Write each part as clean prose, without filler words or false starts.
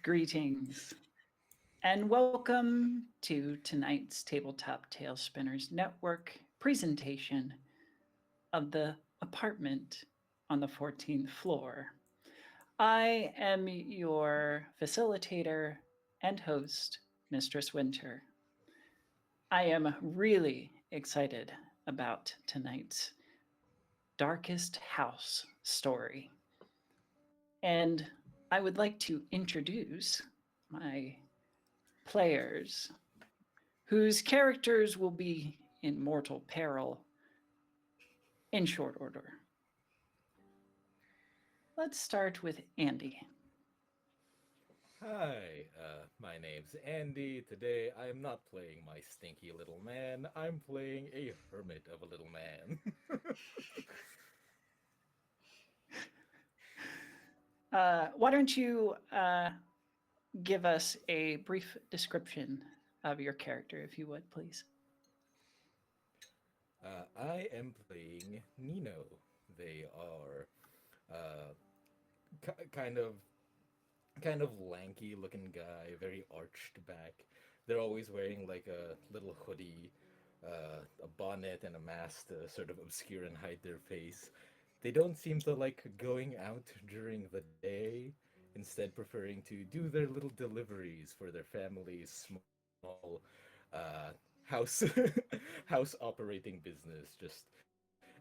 Greetings, and welcome to tonight's Tabletop Tale Spinners Network presentation of the apartment on the 14th floor. I am your facilitator and host, Mistress Winter. I am really excited about tonight's Darkest House story. And I would like to introduce my players whose characters will be in mortal peril in short order. Let's start with Andy. Hi, my name's Andy. Today I am not playing my stinky little man. I'm playing a hermit of a little man. Why don't you give us a brief description of your character, if you would, please? I am playing Nino. They are uh, ki kind of lanky looking guy, very arched back. They're always wearing like a little hoodie, a bonnet, and a mask to sort of obscure and hide their face. They don't seem to like going out during the day, instead preferring to do their little deliveries for their family's small house house operating business just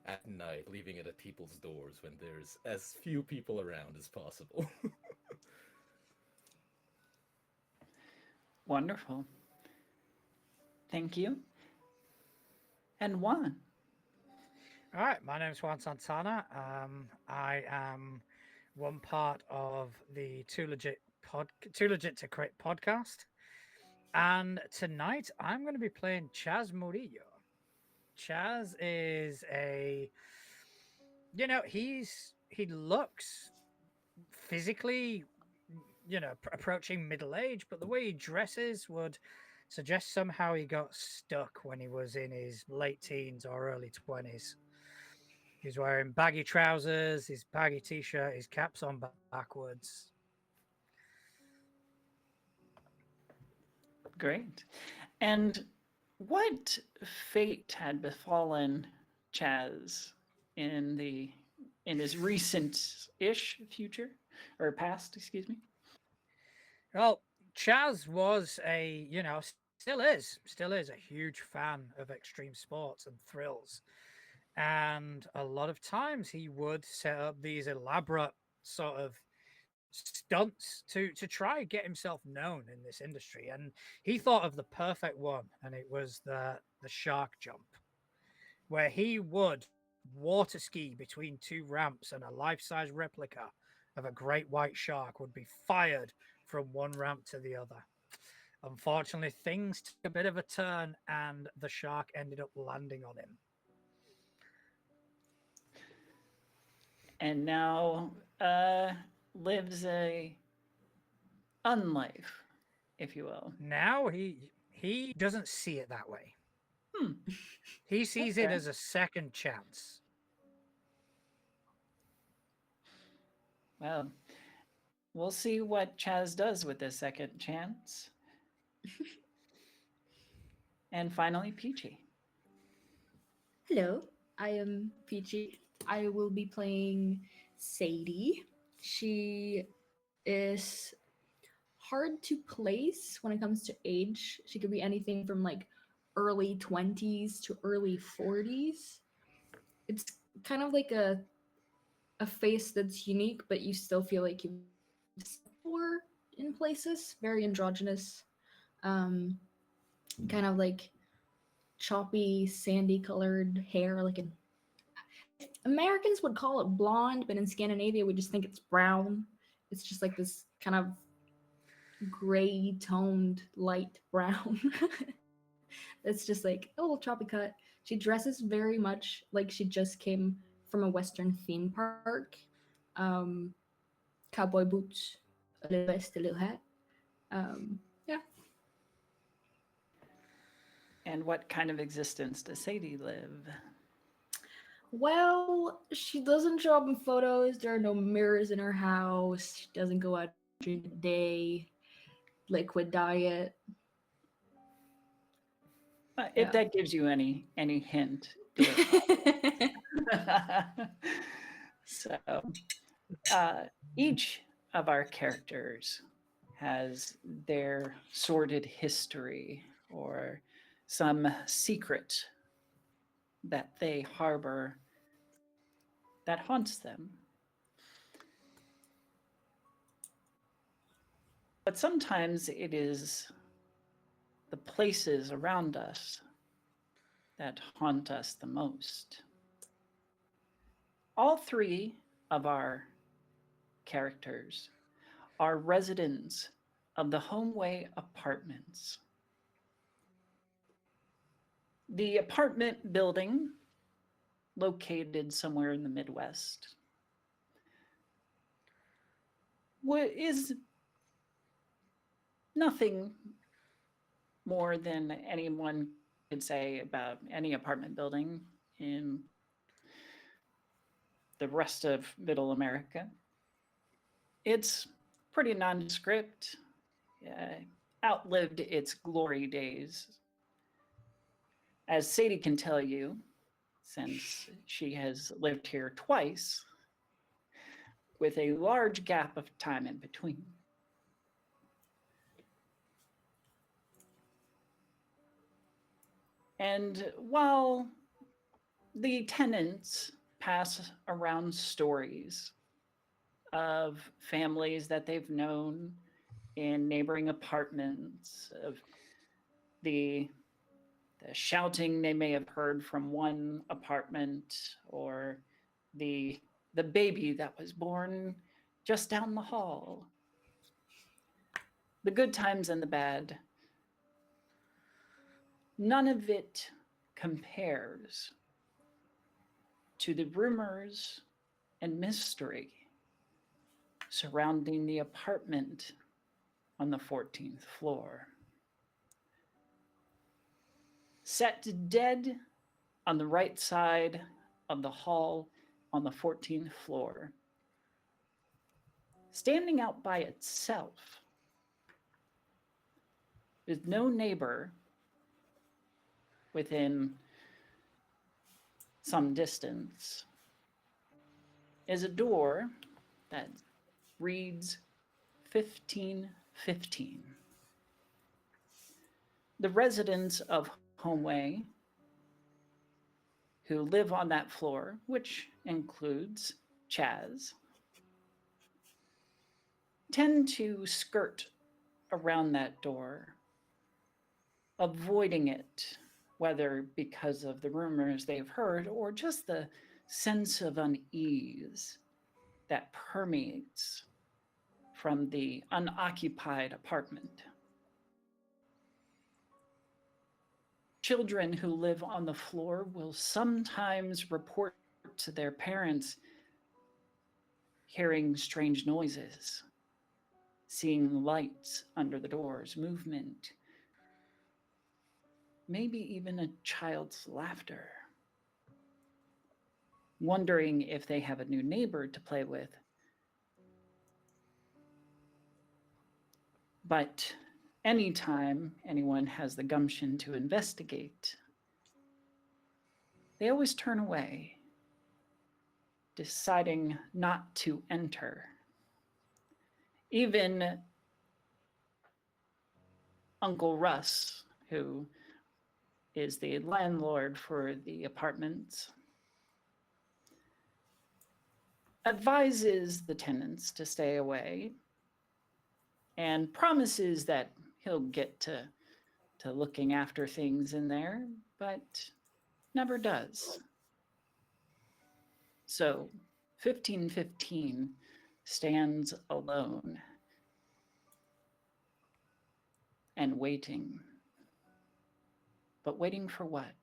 at night, leaving it at people's doors when there's as few people around as possible. Wonderful. Thank you. And Juan. All right, my name is Juan Santana. I am one part of the Too Legit to Crit podcast, and tonight I'm going to be playing Chaz Murillo. Chaz is he looks physically, approaching middle age, but the way he dresses would suggest somehow he got stuck when he was in his late teens or early 20s. He's wearing baggy trousers, his baggy t-shirt, his cap's on backwards. Great. And what fate had befallen Chaz in his recent-ish future or past, excuse me? Well, Chaz was still is a huge fan of extreme sports and thrills. And a lot of times he would set up these elaborate sort of stunts to try get himself known in this industry. And he thought of the perfect one, and it was the shark jump, where he would water ski between two ramps, and a life-size replica of a great white shark would be fired from one ramp to the other. Unfortunately, things took a bit of a turn, and the shark ended up landing on him. And now lives a unlife, if you will. Now he doesn't see it that way. He sees it Okay. as a second chance. Well, we'll see what Chaz does with this second chance. And finally, Peachy. Hello, I am Peachy. I will be playing Sadie. She is hard to place when it comes to age. She could be anything from like early 20s to early 40s. It's kind of like a face that's unique, but you still feel like you for in places. Very androgynous. Kind of like choppy, sandy colored hair, like an Americans would call it blonde, but in Scandinavia we just think it's brown. It's just like this kind of gray toned light brown. It's just like a little choppy cut. She dresses very much like she just came from a Western theme park. Cowboy boots, a little vest, a little hat. Yeah. And what kind of existence does Sadie live? Well, she doesn't show up in photos. There are no mirrors in her house. She doesn't go out during the day. liquid diet. If Yeah. that gives you any hint, do it. So, uh, each of our characters has their sordid history or some secret that they harbor that haunts them. But sometimes it is the places around us that haunt us the most. All three of our characters are residents of the Homeway Apartments. The apartment building, located somewhere in the Midwest, is nothing more than anyone could say about any apartment building in the rest of Middle America. It's pretty nondescript, outlived its glory days. As Sadie can tell you, since she has lived here twice, with a large gap of time in between. And while the tenants pass around stories of families that they've known in neighboring apartments, of the shouting they may have heard from one apartment, or the baby that was born just down the hall. The good times and the bad, none of it compares to the rumors and mystery surrounding the apartment on the 14th floor. Set dead on the right side of the hall on the 14th floor, standing out by itself, with no neighbor within some distance, is a door that reads 1515. The residents of Homeway who live on that floor, which includes Chaz, tend to skirt around that door, avoiding it, whether because of the rumors they've heard or just the sense of unease that permeates from the unoccupied apartment. Children who live on the floor will sometimes report to their parents hearing strange noises, seeing lights under the doors, movement, maybe even a child's laughter, wondering if they have a new neighbor to play with. But anytime anyone has the gumption to investigate, they always turn away, deciding not to enter. Even Uncle Russ, who is the landlord for the apartments, advises the tenants to stay away and promises that he'll get to looking after things in there, but never does. So 1515 stands alone and waiting. But waiting for what?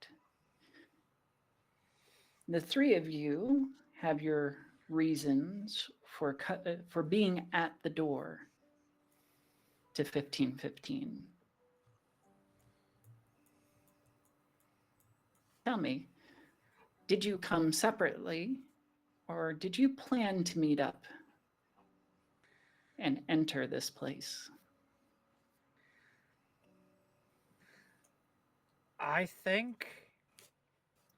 The three of you have your reasons for being at the door to 1515. Tell me, did you come separately, or did you plan to meet up and enter this place? I think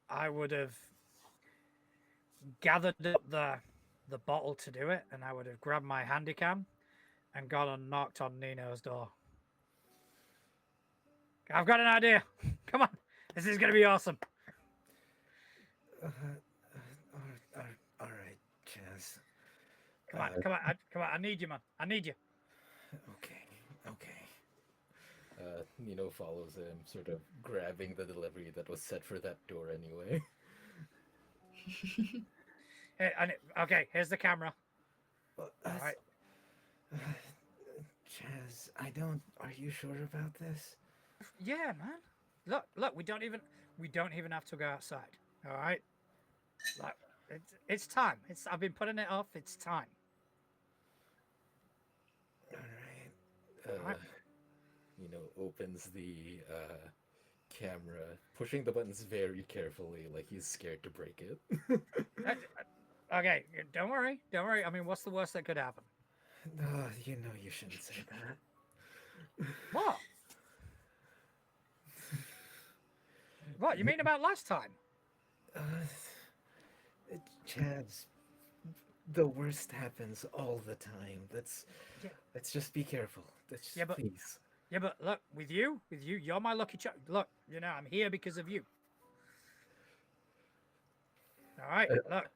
I would have gathered up the bottle to do it, and I would have grabbed my handy cam and gone and knocked on Nino's door. I've got an idea. Come on, this is gonna be awesome. All right, Chaz. Come on, come on, come on! I need you, man. I need you. Okay. Nino follows him, sort of grabbing the delivery that was set for that door anyway. Hey, okay, here's the camera. Well, All right. Chaz, I don't. Are you sure about this? Yeah, man. Look. We don't even have to go outside. All right. Like, it's time. I've been putting it off. It's time. All right. Alright. Opens the camera, pushing the buttons very carefully, like he's scared to break it. Okay, don't worry. I mean, what's the worst that could happen? No, you shouldn't say that. What? What you mean about last time? Chaz, the worst happens all the time. Yeah. Let's just be careful. Yeah, but- Please. Yeah, but look, with you, you're my lucky charm. Look, I'm here because of you. All right, look,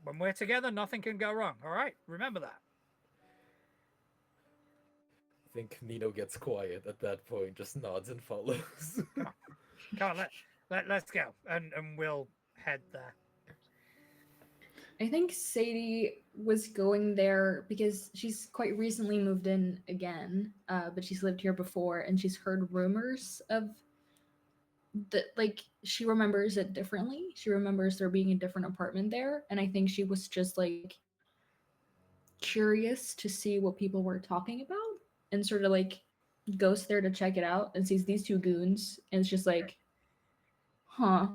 when we're together, nothing can go wrong. All right, remember that. I think Nino gets quiet at that point, just nods and follows. Come on, let's go, and we'll head there. I think Sadie was going there because she's quite recently moved in again, but she's lived here before, and she's heard rumors of that. Like, she remembers it differently. She remembers there being a different apartment there, and I think she was just like curious to see what people were talking about, and sort of like goes there to check it out and sees these two goons, and it's just like, huh,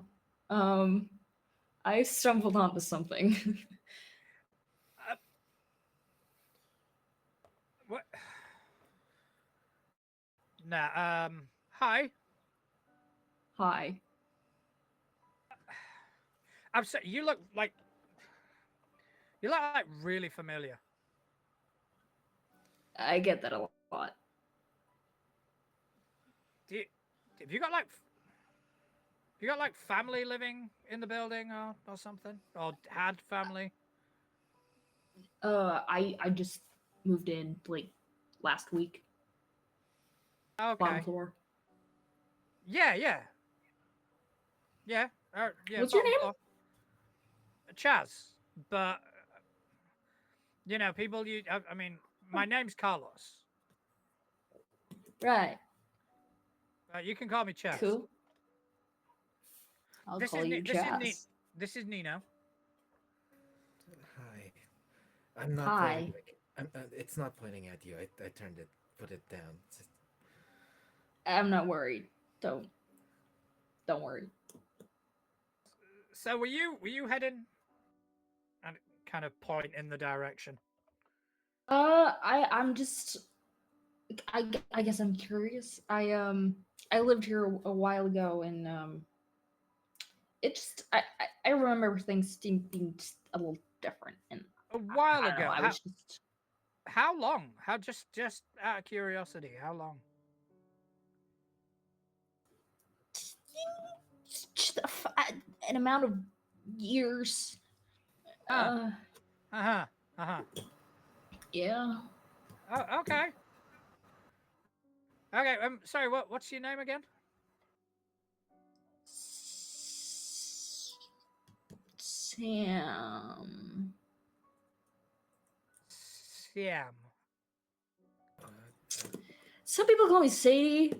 I stumbled onto something. What? Nah. Hi. Hi. I'm sorry. You look like really familiar. I get that a lot. Have you got like family living in the building or something, or had family? I just moved in like last week. Okay. Bottom floor. Yeah. Yeah. What's your bottom name? floor. Chaz, but people. I mean, my name's Carlos. Right. You can call me Chaz. Cool. I'll call you Jazz. This is Nino. Hi. I'm not Hi. pointing. It's not pointing at you. I put it down. I'm not worried. Don't worry. So were you heading? And kind of point in the direction. I'm just. I guess I'm curious. I lived here a while ago, and it just I remember things being just a little different. And A while I don't ago. know, I was just. How long? How just out of curiosity? How long? Just an amount of years. Huh. Uh-huh. Yeah. Oh, okay. Okay. Sorry. What's your name again? Sam. Siam. Some people call me Sadie.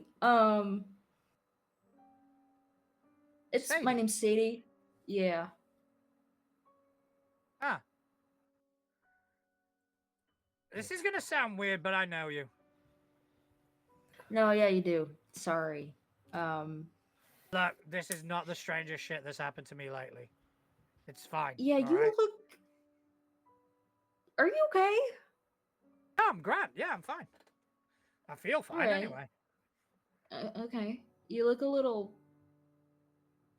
It's my Sadie? name's Sadie. Yeah. Ah. This is gonna sound weird, but I know you. No, yeah, you do. Sorry. Look, this is not the strangest shit that's happened to me lately. It's fine. Yeah, all you right? look. Are you okay? No, I'm grand. Yeah, I'm fine. I feel fine Alright. anyway. Okay. You look a little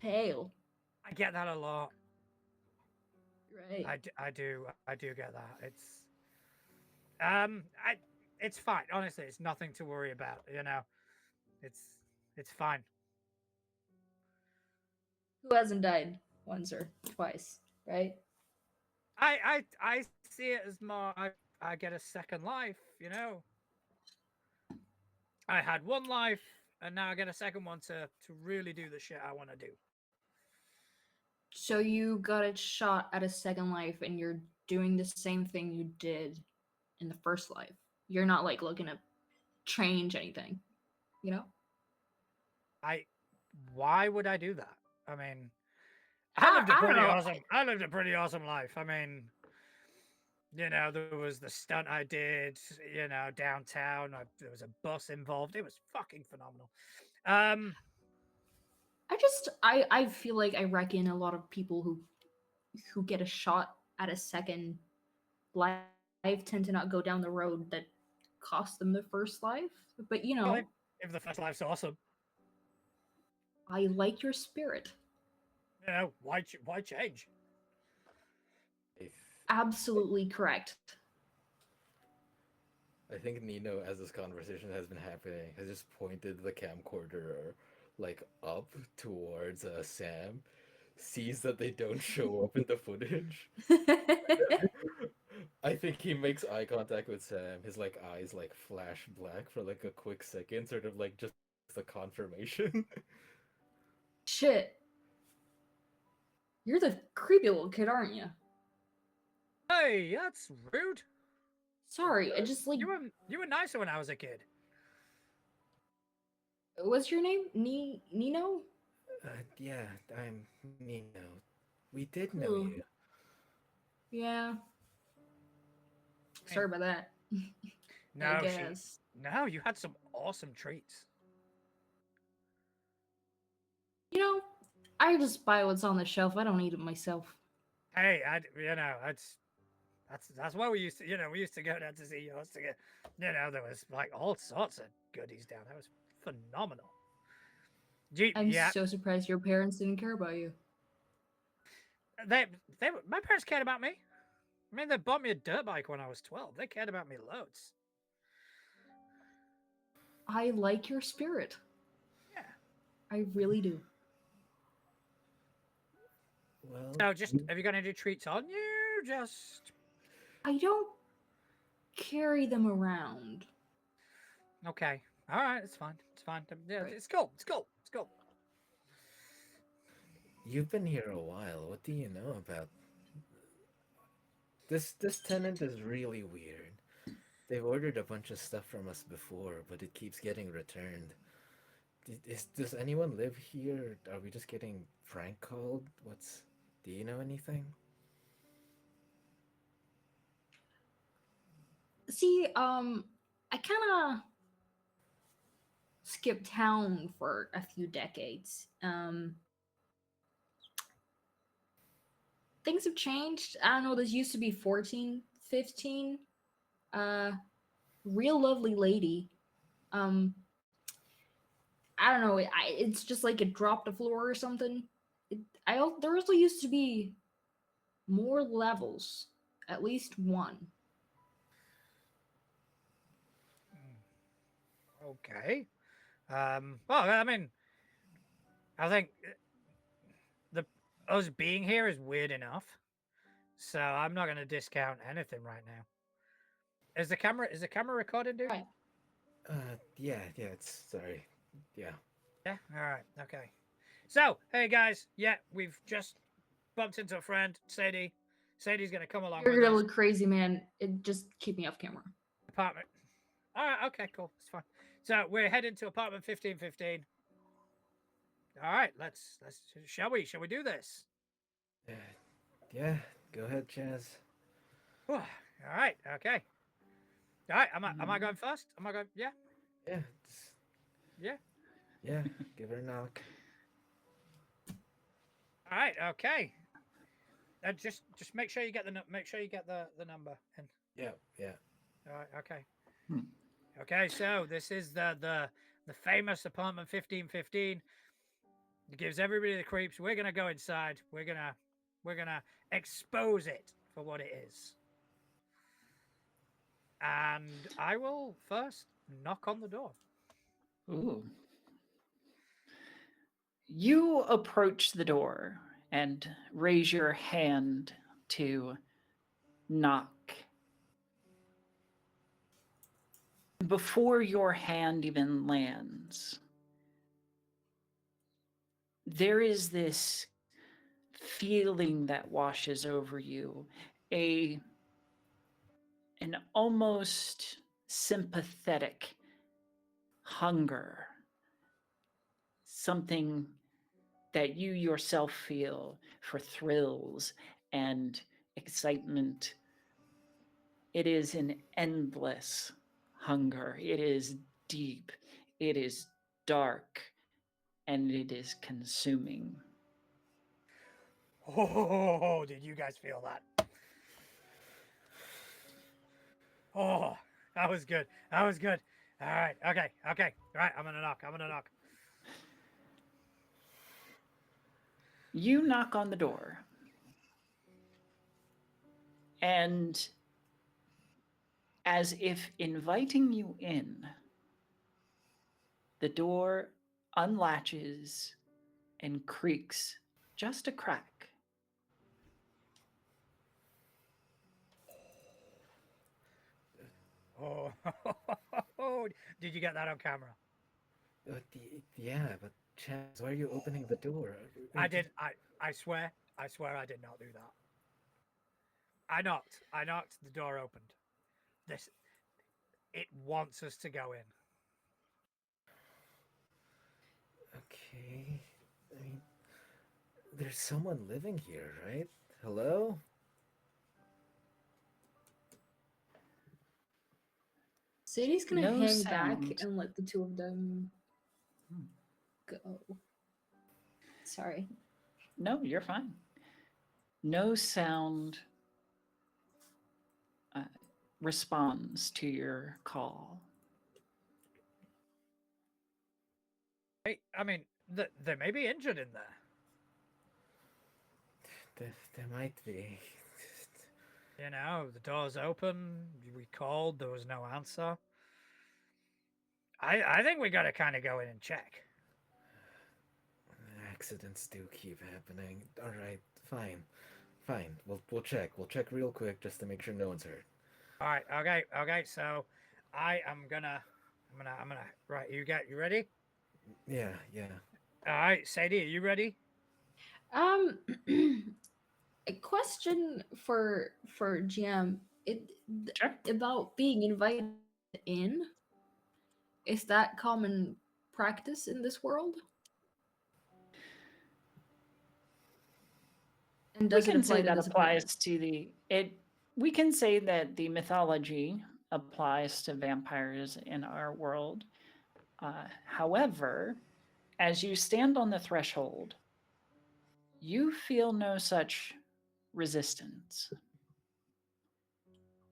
pale. I get that a lot. Right. I do get that. It's fine. Honestly, it's nothing to worry about. You know, it's fine. Who hasn't died once or twice, right? I see it as more. I get a second life. You know, I had one life, and now I get a second one to really do the shit I want to do. So you got a shot at a second life and you're doing the same thing you did in the first life. You're not like looking to change anything, you know? Why would I do that? I mean, I don't know. I lived a pretty awesome life. I mean, you know, there was the stunt I did, you know, downtown. There was a bus involved. It was fucking phenomenal. I feel like I reckon a lot of people who get a shot at a second life tend to not go down the road that cost them the first life. But you know, Well, if the first life's awesome, I like your spirit. you know, why change? I Absolutely correct. I think Nino, as this conversation has been happening, has just pointed the camcorder like up towards Sam, sees that they don't show up in the footage. I think he makes eye contact with Sam. His like eyes like flash black for like a quick second, sort of like just the confirmation. Shit. You're the creepy little kid, aren't you? Hey, that's rude. Sorry, I just like. You were nicer when I was a kid. What's your name? Nino? Yeah, I'm Nino. We did know Ooh. you. Yeah. Sorry about that. No, I guess. no, you had some awesome treats. You know, I just buy what's on the shelf. I don't eat it myself. Hey, you know, that's why we used to, you know, we used to go down to see yours to get, you know, there was like all sorts of goodies down. That was phenomenal. I'm Yeah, so surprised your parents didn't care about you. they, my parents cared about me. I mean, they bought me a dirt bike when I was 12. They cared about me loads. I like your spirit. Yeah. I really do. Well, So, just have you got any treats on you? Just I don't carry them around. okay. All right, it's fine. It's fine. Yeah, Right. it's cool. It's cool. It's cool. you've been here a while. What do you know about this tenant is really weird. They've ordered a bunch of stuff from us before, but it keeps getting returned. Does anyone live here? Are we just getting prank called? Do you know anything? See, I kind of skipped town for a few decades. Things have changed. I don't know. This used to be 14, 15. Real lovely lady. Um, I don't know. It's just like it dropped the floor or something. There also used to be more levels, at least one. Okay. Well, I mean, I think the us being here is weird enough, so I'm not going to discount anything right now. Is the camera recording, dude? Right. Yeah, it's sorry. Yeah. Yeah. All right. Okay. So, hey guys, yeah, we've just bumped into a friend, Sadie. Sadie's going to come along You're with gonna us. look crazy, man. Just keep me off camera. Apartment. All right. Okay. Cool. It's fine. So we're heading to apartment 1515. All right. Let's. Shall we? Shall we do this? Uh, yeah, go ahead, Chaz. All right. Okay. All right. Am I going first? Am I going? Yeah. Yeah, Yeah. yeah, give her a knock. All right. Okay. Just make sure you get make sure you get the number. And Yeah. all right. Okay. Hmm. Okay. So this is the famous apartment 1515. It gives everybody the creeps. We're gonna go inside. We're gonna expose it for what it is. And I will first knock on the door. Ooh. You approach the door and raise your hand to knock. Before your hand even lands, there is this feeling that washes over you, a an almost sympathetic hunger, something that you yourself feel for thrills and excitement. It is an endless hunger. It is deep. It is dark. And it is consuming. Oh, did you guys feel that? Oh, that was good. That was good. All right. Okay. Okay. All right. I'm gonna knock. I'm gonna knock. You knock on the door. And as if inviting you in, the door unlatches and creaks just a crack. Oh, did you get that on camera? Yeah, but Chaz, why are you opening the door? I did. I swear. I swear I did not do that. I knocked. I knocked. The door opened. This. It wants us to go in. Okay. I mean, there's someone living here, right? Hello? Sadie's gonna No hang back sound. and let the two of them Hmm. go. Sorry. No, you're fine. No sound responds to your call. Hey, I mean, they may be injured in there. There might be. You know, the door's open. We called. There was no answer. I think we got to kind of go in and check. Accidents do keep happening. All right, fine, fine. We'll check. We'll check real quick just to make sure no one's hurt. All right. Okay. Okay. So, I'm gonna. Right. You ready? Yeah, yeah. All right, Sadie, are you ready? Um, a question for GM. Sure. About being invited in. Is that common practice in this world? And We does it can apply say to that this applies event? to the it. We can say that the mythology applies to vampires in our world. However, as you stand on the threshold, you feel no such resistance.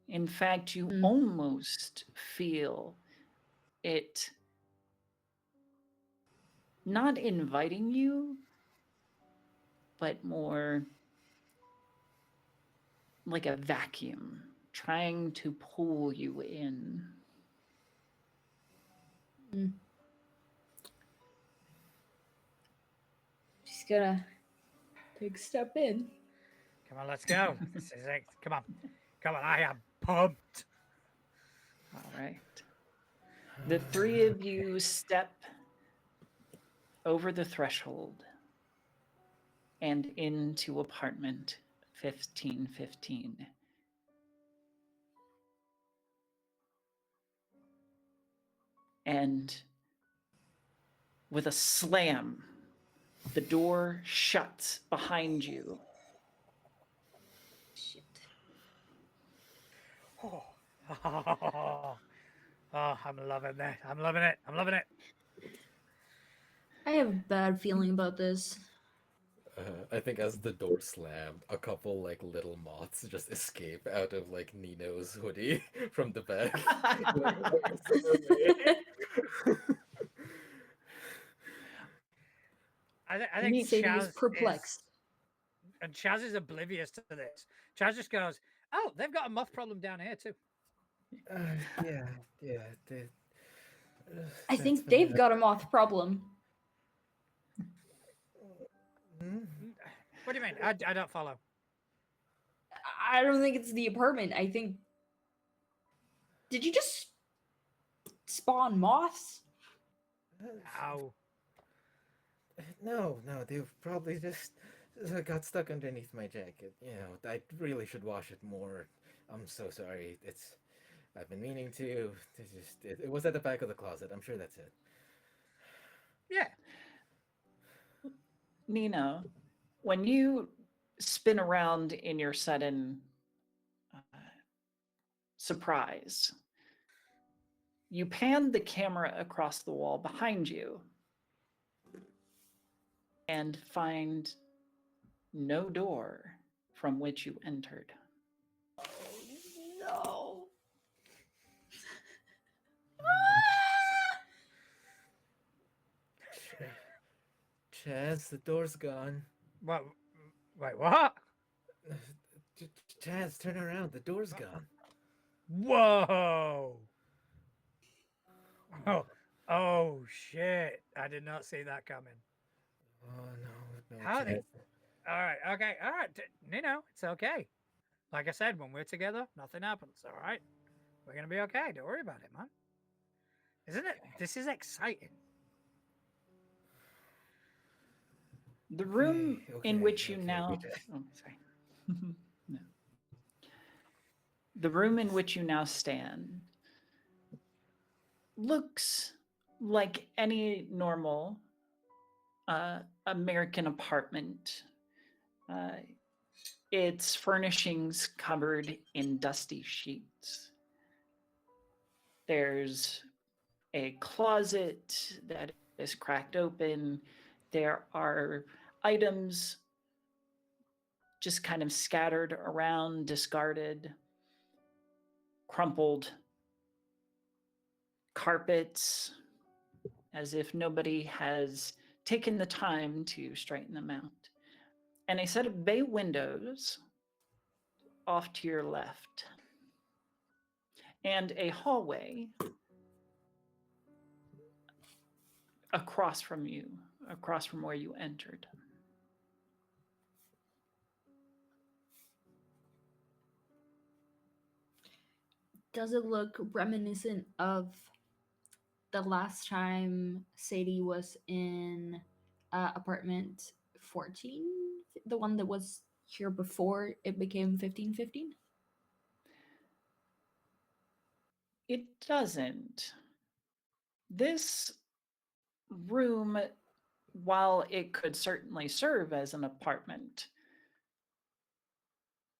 In fact, you Mm. almost feel it not inviting you, but more like a vacuum trying to pull you in. Mm. Just gonna take a step in. Come on, let's go. This is it. Come on. Come on. I am pumped. All right. The three of you step over the threshold and into apartment 1515. And with a slam, the door shuts behind you. Shit. Oh. Oh, I'm loving that. I'm loving it. I'm loving it. I have a bad feeling about this. I think as the door slammed, a couple like little moths just escape out of like Nino's hoodie from the back. I think Neat. Sadie Chaz is perplexed. and Chaz is oblivious to this. Chaz just goes, "Oh, they've got a moth problem down here too." Yeah, yeah. I That's think they've bad. got a moth problem. Hmm? What do you mean? I don't follow. I don't think it's the apartment. I think. Did you just spawn moths? Ow. No, no, they've probably just got stuck underneath my jacket. You know, I really should wash it more. I'm so sorry. I've been meaning to. It was at the back of the closet. I'm sure that's it. Yeah. Nina, when you spin around in your sudden surprise, you pan the camera across the wall behind you and find no door from which you entered. No. Chaz, the door's gone. What? Wait, what? Chaz, turn around. The door's gone. Whoa! Oh, oh shit! I did not see that coming. Oh no, no, How Chaz. the? All right, okay, all right. Nino, it's okay. Like I said, when we're together, nothing happens. All right, we're gonna be okay. Don't worry about it, man. Isn't it? This is exciting. The room in which you okay, now we just- oh, sorry. No. The room in which you now stand looks like any normal American apartment. Its furnishings covered in dusty sheets. There's a closet that is cracked open. There are items just kind of scattered around, discarded, crumpled carpets, as if nobody has taken the time to straighten them out. And a set of bay windows off to your left, and a hallway across from you, across from where you entered. Does it look reminiscent of the last time Sadie was in apartment 14? The one that was here before it became 1515? It doesn't. This room, while it could certainly serve as an apartment,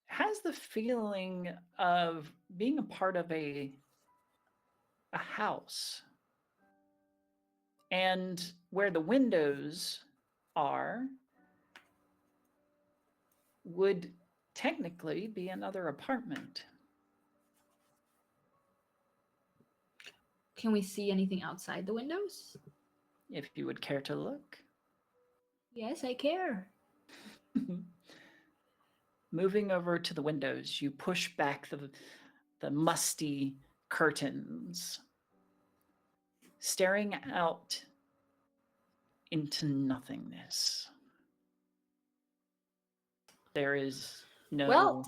has the feeling of being a part of a house. And where the windows are would technically be another apartment. Can we see anything outside the windows? If you would care to look. Yes, I care. Moving over to the windows, you push back the musty curtains, staring out into nothingness. There is no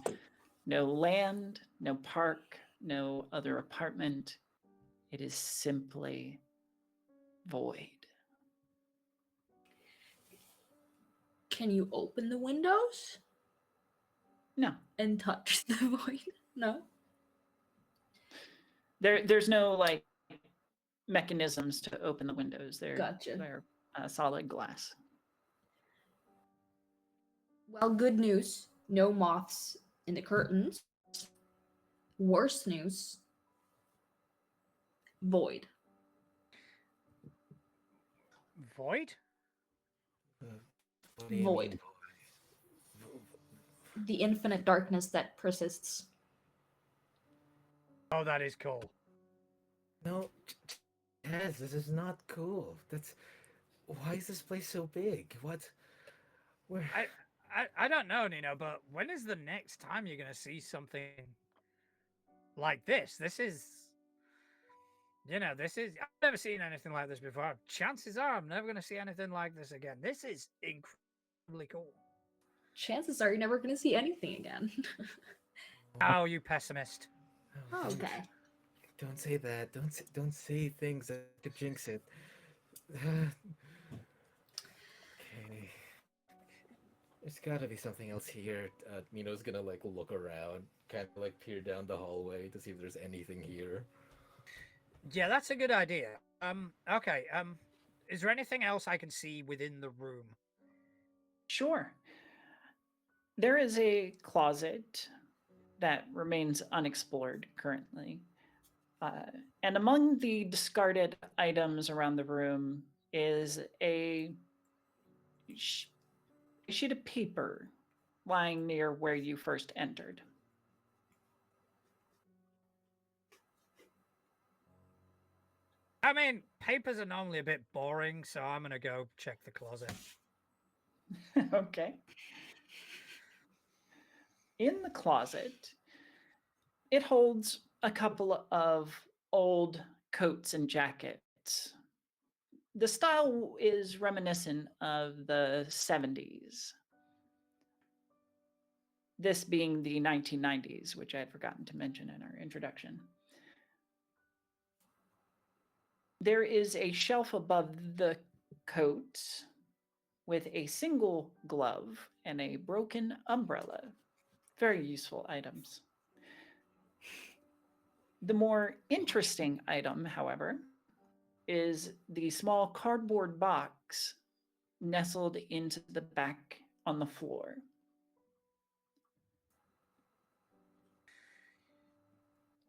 land, no park, no other apartment. It is simply void. Can you open the windows No, and touch the void? No. there's no like mechanisms to open the windows. Gotcha. They're solid glass. Well, good news. No moths in the curtains. Worse news. Void. Void? What do you Void. mean, The infinite darkness that persists. Oh, that is cool. No, Chaz, this is not cool. Why is this place so big? What? Where? I don't know, Nino, but when is the next time you're gonna see something like this? This is, this is. I've never seen anything like this before. Chances are, I'm never gonna see anything like this again. This is incredibly cool. Chances are you're never going to see anything again. Oh, you pessimist. Oh, don't, Okay. don't say that. Don't say things that could jinx it. Okay. There's gotta be something else here. Nino's gonna like look around, kind of like peer down the hallway to see if there's anything here. Yeah, that's a good idea. Okay. Is there anything else I can see within the room? Sure. There is a closet that remains unexplored currently. Uh, and among the discarded items around the room is sh- a sheet of paper lying near where you first entered. I mean, papers are normally a bit boring, so I'm gonna go check the closet. Okay. In the closet, it holds a couple of old coats and jackets. The style is reminiscent of the 70s, this being the 1990s, which I had forgotten to mention in our introduction. There is a shelf above the coat with a single glove and a broken umbrella. Very useful items. The more interesting item, however, is the small cardboard box nestled into the back on the floor.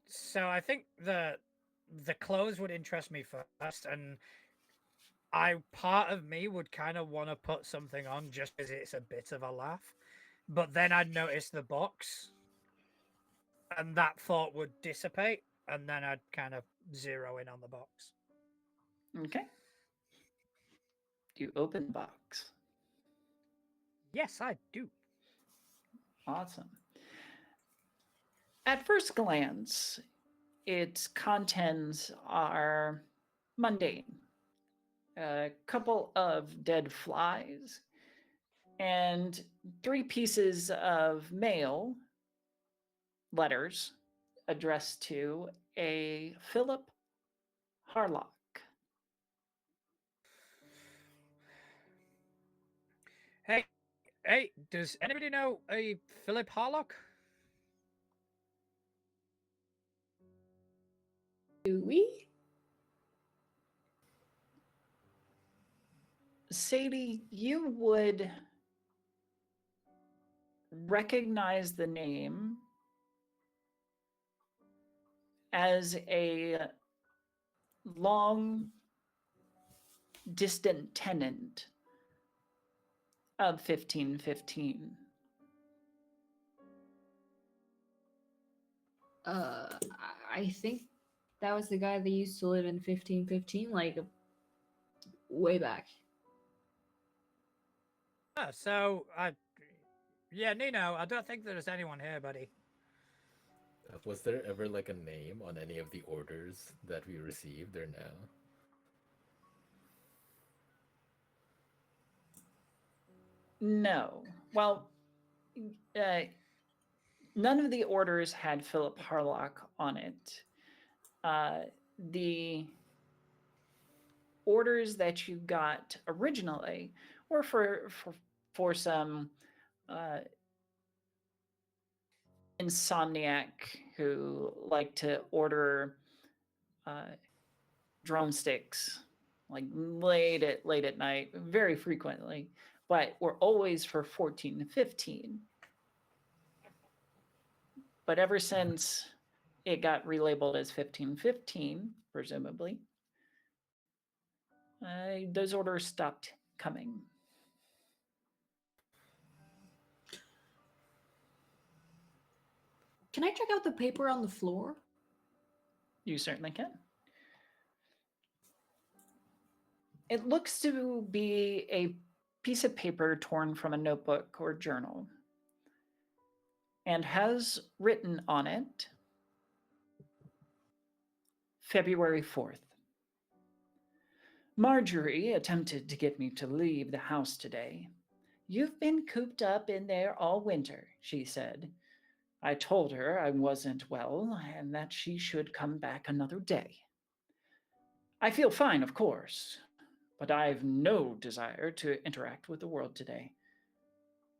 So I think the clothes would interest me first, and I part of me would kind of want to put something on just because it's a bit of a laugh, but then I'd notice the box, and that thought would dissipate, and then I'd kind of zero in on the box. Okay. You open the box. Yes, I do. Awesome. At first glance, its contents are mundane. A couple of dead flies and three pieces of mail letters addressed to a Philip Harlock. Hey, hey, does anybody know a Philip Harlock? Do we? Sadie, you would recognize the name as a long distant tenant of 1515. I think that was the guy that used to live in 1515, like way back. Oh, yeah, Nino, I don't think there's anyone here, buddy. Was there ever like a name on any of the orders that we received or no? No. Well, uh, none of the orders had Philip Harlock on it. The orders that you got originally were for some uh, insomniac who like to order uh, drumsticks like late at night very frequently, but were always for 1415. But ever since it got relabeled as 1515, presumably, those orders stopped coming. Can I check out the paper on the floor? You certainly can. It looks to be a piece of paper torn from a notebook or journal and has written on it February 4th. Marjorie attempted to get me to leave the house today. You've been cooped up in there all winter, she said. I told her I wasn't well and that she should come back another day. I feel fine, of course, but I've no desire to interact with the world today.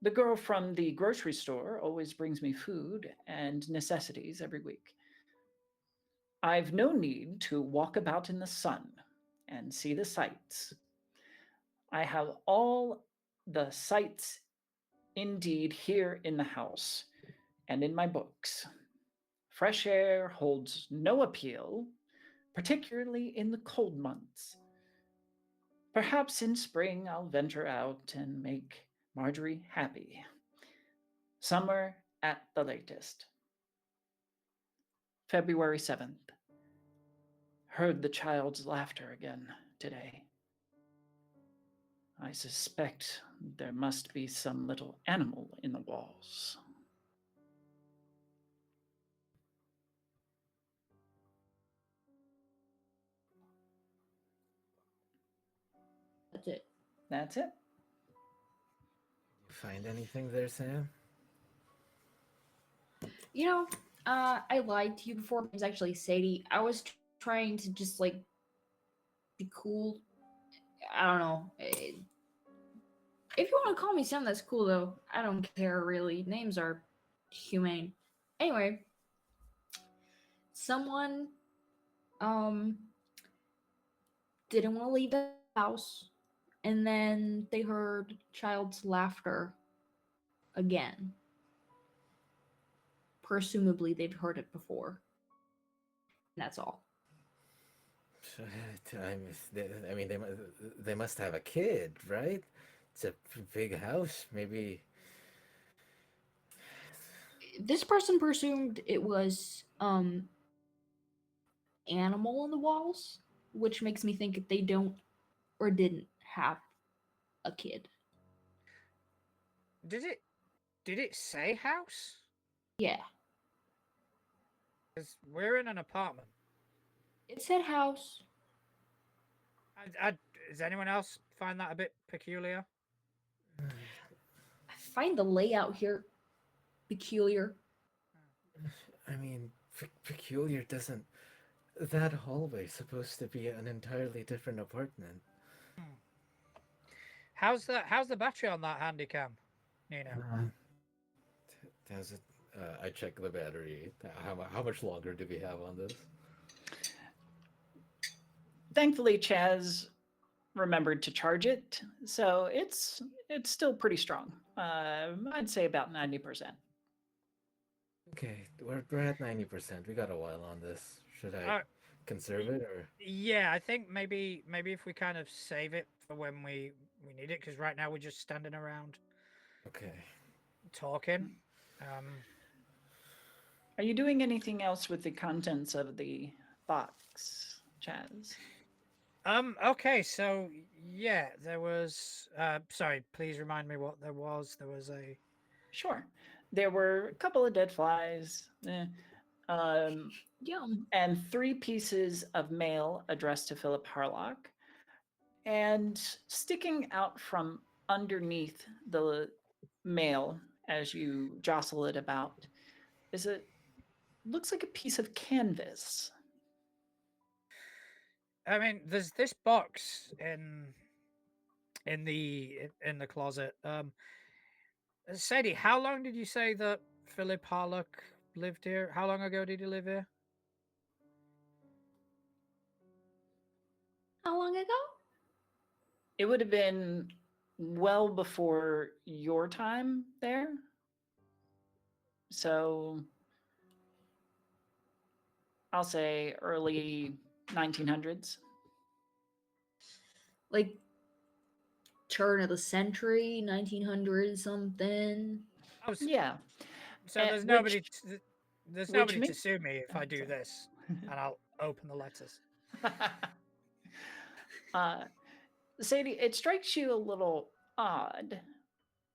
The girl from the grocery store always brings me food and necessities every week. I've no need to walk about in the sun and see the sights. I have all the sights indeed here in the house and in my books. Fresh air holds no appeal, particularly in the cold months. Perhaps in spring I'll venture out and make Marjorie happy. Summer at the latest. February 7th. Heard the child's laughter again today. I suspect there must be some little animal in the walls. That's it. That's it. You find anything there, Sam? You know, I lied to you before. My name's actually Sadie. I was trying to just like be cool. I don't know. If you want to call me Sam, that's cool though. I don't care really. Names are humane. Anyway, someone didn't want to leave the house, and then they heard child's laughter again. Presumably, they'd heard it before. And that's all. I mean, they must have a kid, right? It's a big house. Maybe. This person presumed it was animal on the walls, which makes me think they don't or didn't have a kid. Did it say house? Yeah. Because we're in an apartment. It said house. Does anyone else find that a bit peculiar? I find the layout here peculiar. I mean, peculiar doesn't. That hallway's supposed to be an entirely different apartment. How's the battery on that handy cam, Nino? Does it? I check the battery. How much longer do we have on this? Thankfully, Chaz remembered to charge it, so it's still pretty strong. I'd say about 90%. Okay, we're at 90%. We got a while on this. Should I conserve it or? Yeah, I think maybe if we kind of save it for when we need it, because right now we're just standing around Okay. talking. Are you doing anything else with the contents of the box, Chaz? Okay, so yeah, there was sorry, please remind me what there was. There was a Sure. There were a couple of dead flies, Yum. and 3 pieces of mail addressed to Philip Harlock. And sticking out from underneath the mail as you jostle it about is looks like a piece of canvas. I mean, there's this box in the closet. Sadie, how long did you say that Philip Harlock lived here? How long ago did he live here? How long ago? It would have been well before your time there. So I'll say early 1900s. Like turn of the century, 1900 something. Oh, Yeah. so there's which- nobody. There's which nobody to makes- sue me if I do sorry. this, and I'll open the letters. Sadie, it strikes you a little odd.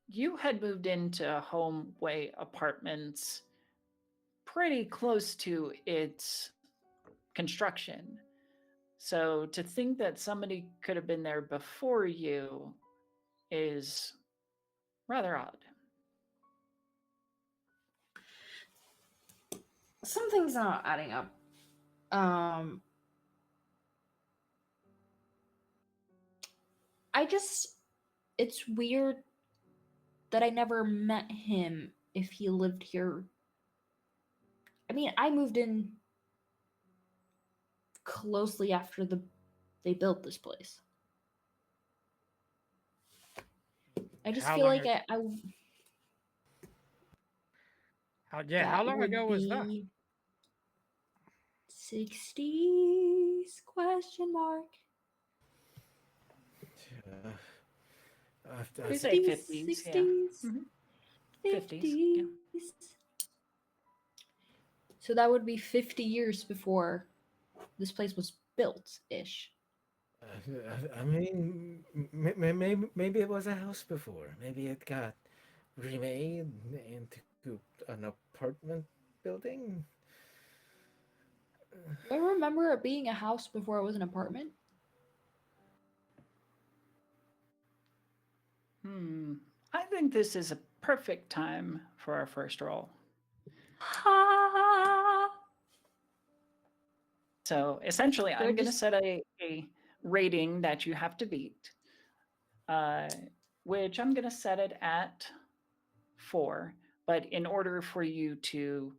You had moved into Homeway Apartments pretty close to its construction. So to think that somebody could have been there before you is rather odd. Something's not adding up. Um, it's weird that I never met him if he lived here. I mean, I moved in closely after they built this place. I just How feel long like ag- I how that long would ago was that? be 60s question mark. Uh, We say 50s, 50s, yeah. 60s, Mhm. 50s, 50s. yeah. So that would be 50 years before this place was built ish. I mean, maybe it was a house before. Maybe it got remade into an apartment building. Do I remember it being a house before it was an apartment? I think this is a perfect time for our first roll. Ha! So essentially, Do I I'm going to just set a rating that you have to beat, uh, which I'm going to set it at 4. But in order for you to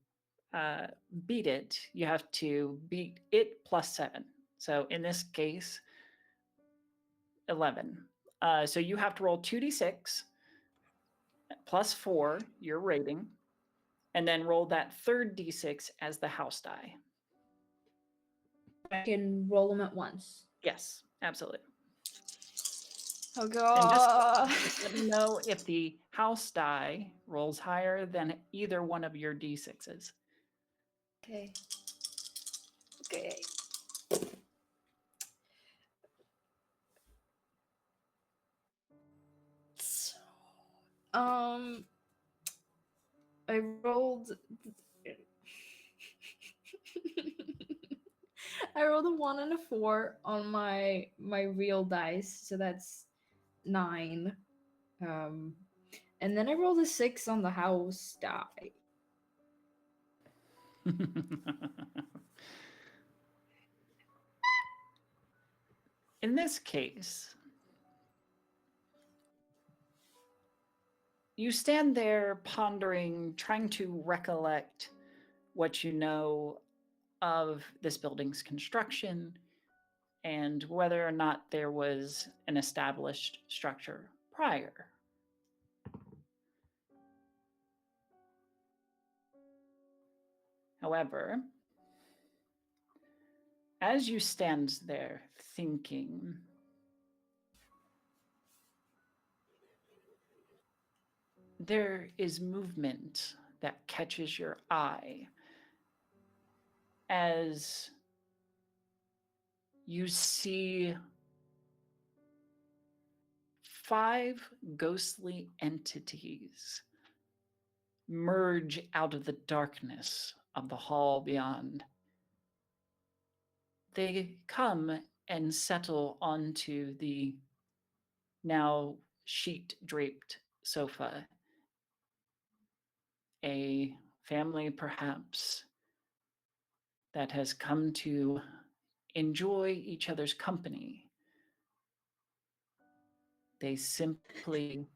beat it, you have to beat it plus 7. So in this case, 11. So you have to roll 2d6 plus 4, your rating, and then roll that third d6 as the house die. I can roll them at once. Yes, absolutely. Oh And god. just let me know if the house die rolls higher than either one of your d6s. Okay. Okay. So, I rolled. I rolled a 1 and a 4 on my real dice, so that's 9. Um, and then I rolled a 6 on the house die. In this case, you stand there pondering, trying to recollect what you know of this building's construction and whether or not there was an established structure prior. However, as you stand there thinking, there is movement that catches your eye as you see 5 ghostly entities merge out of the darkness of the hall beyond. They come and settle onto the now sheet draped sofa. A family, perhaps, that has come to enjoy each other's company. They simply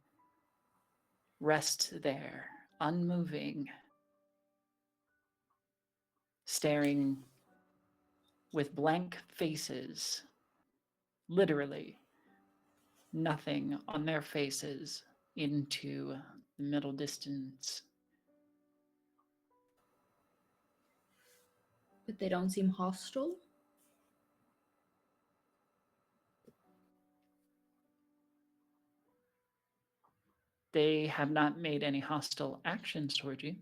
rest there, unmoving, staring with blank faces, literally nothing on their faces into the middle distance. But they don't seem hostile. They have not made any hostile actions toward you.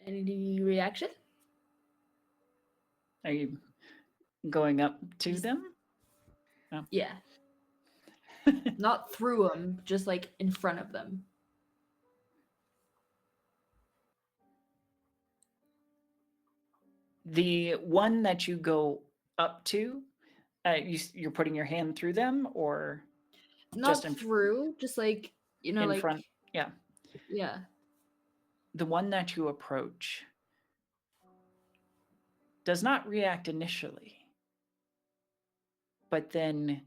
Any reaction? Are you going up to them? No. Yeah, not through them, just like in front of them. The one that you go up to, you're putting your hand through them, or Not just through, just like in like front? Yeah. yeah. The one that you approach does not react initially, but then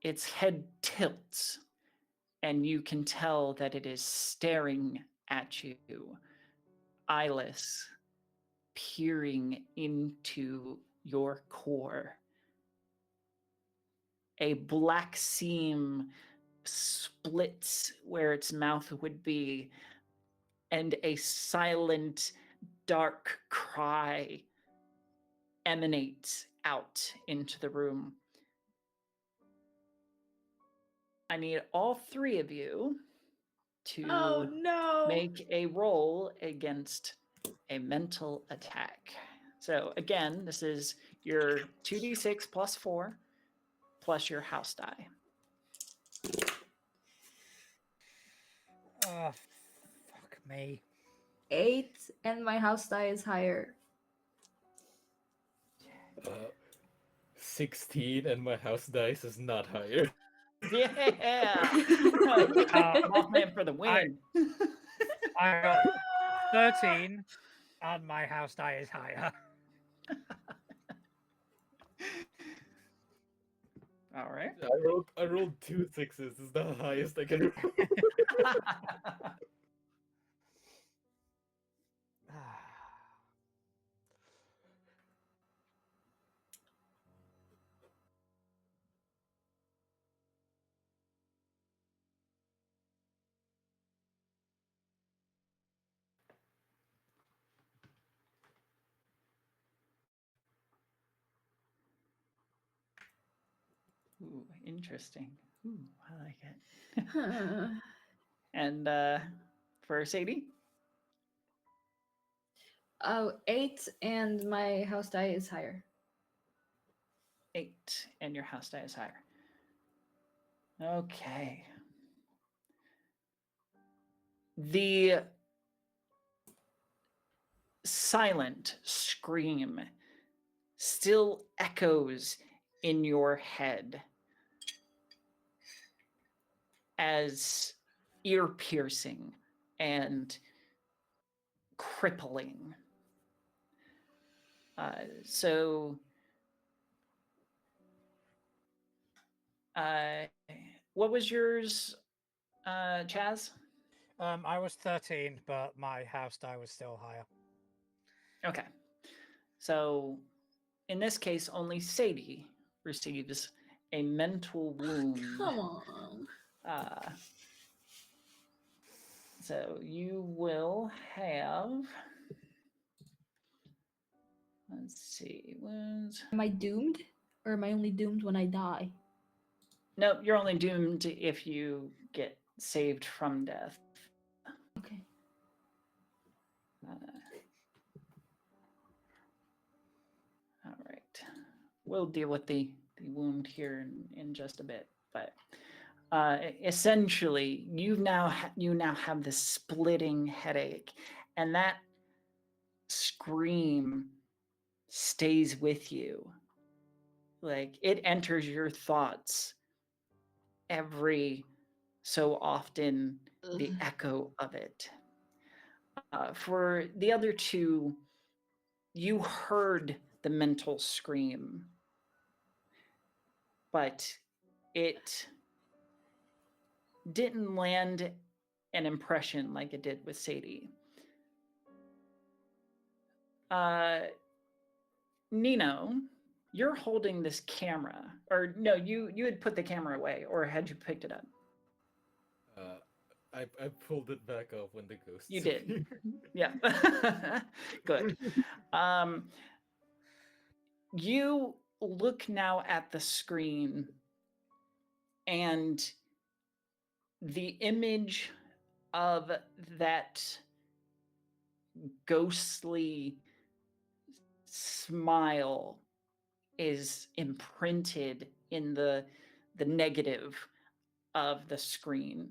its head tilts, and you can tell that it is staring at you, eyeless, peering into your core. A black seam splits where its mouth would be, and a silent, dark cry emanates out into the room. I need all three of you to Oh no! make a roll against a mental attack. So again, this is your 2d6 plus 4 plus your house die. Oh, fuck me. 8, and my house die is higher. 16, and my house dice is not higher. Yeah! Mothman for the win. I got 13, and my house die is higher. All right. I rolled 2 6s. It's the highest I can roll. Ooh, interesting. Ooh, I like it. And for Sadie? Oh, 8, and my house die is higher. 8, and your house die is higher. Okay. The silent scream still echoes in your head as ear-piercing and crippling. So what was yours, Chaz? I was 13, but my house die was still higher. Okay. So in this case, only Sadie receives a mental wound. Come on. So you will have, let's see, wounds. Am I doomed? Or am I only doomed when I die? No, you're only doomed if you get saved from death. Okay. All right. We'll deal with the wound here in just a bit, but essentially, you now have this splitting headache, and that scream stays with you. Like it enters your thoughts every so often, the echo of it. For the other two, you heard the mental scream, but it didn't land an impression like it did with Sadie. Nino, you're holding this camera, or no, you had put the camera away, or had you picked it up? I pulled it back off when the ghost. You did. Yeah. Good. You look now at the screen, and the image of that ghostly smile is imprinted in the negative of the screen.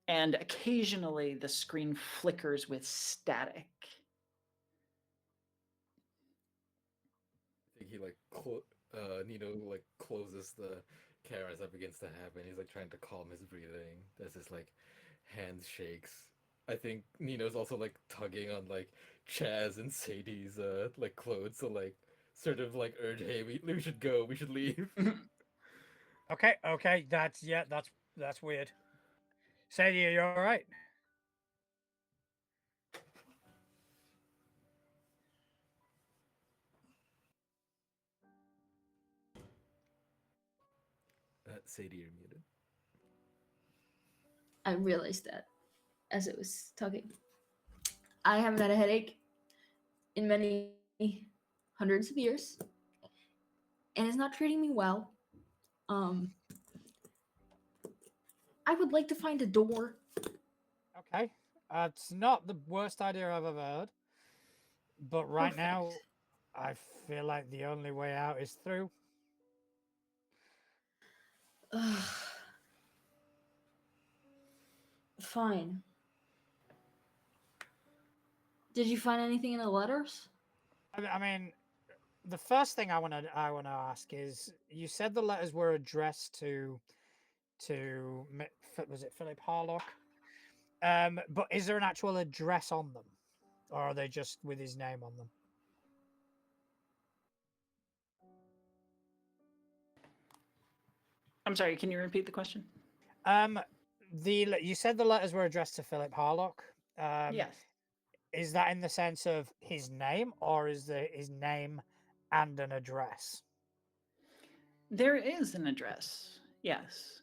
And occasionally the screen flickers with static. I think he like Nino like closes the camera as that begins to happen. He's like trying to calm his breathing as his like hand shakes. I think Nino's also like tugging on like Chaz and Sadie's like clothes to like sort of like urge, hey, we should go, we should leave. Okay, that's weird. Sadie, are you all right? Sadie, you're muted. I realized that as it was talking. I haven't had a headache in many hundreds of years, and it's not treating me well. Um, I would like to find a door. Okay. It's not the worst idea I've ever heard. But right now, Perfect. I feel like the only way out is through. Ugh. Fine. Did you find anything in the letters? I mean, the first thing I wanna ask is, you said the letters were addressed was it Philip Harlock? But is there an actual address on them, or are they just with his name on them? I'm sorry, can you repeat the question? You said the letters were addressed to Philip Harlock. Yes. Is that in the sense of his name, or is his name and an address? There is an address, yes.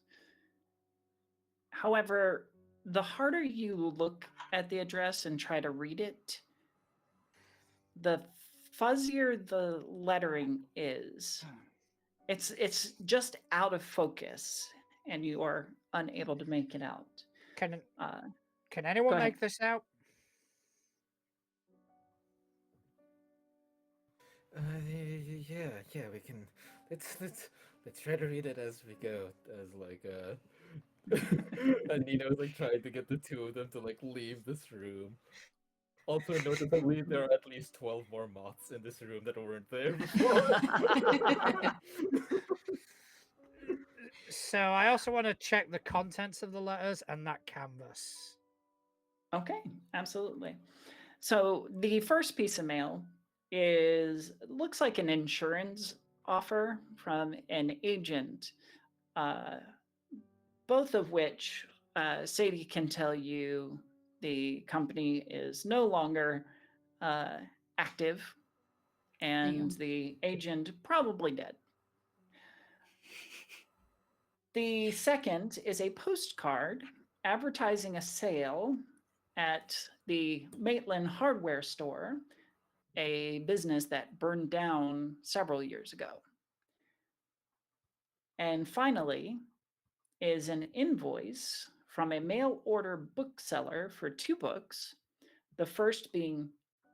However, the harder you look at the address and try to read it, the fuzzier the lettering is. It's just out of focus, and you are unable to make it out. Can Uh, can Go anyone ahead. make this out? Yeah, we can. Let's try to read it as we go. As like and Nino's like trying to get the two of them to like leave this room. Also note that I believe there are at least 12 more moths in this room that weren't there before. So I also want to check the contents of the letters and that canvas. Okay, absolutely. So the first piece of mail looks like an insurance offer from an agent, uh, both of which Sadie can tell you the company is no longer uh, active and Damn. the agent probably dead. The second is a postcard advertising a sale at the Maitland hardware store, a business that burned down several years ago. And finally is an invoice from a mail order bookseller for 2 books, the first being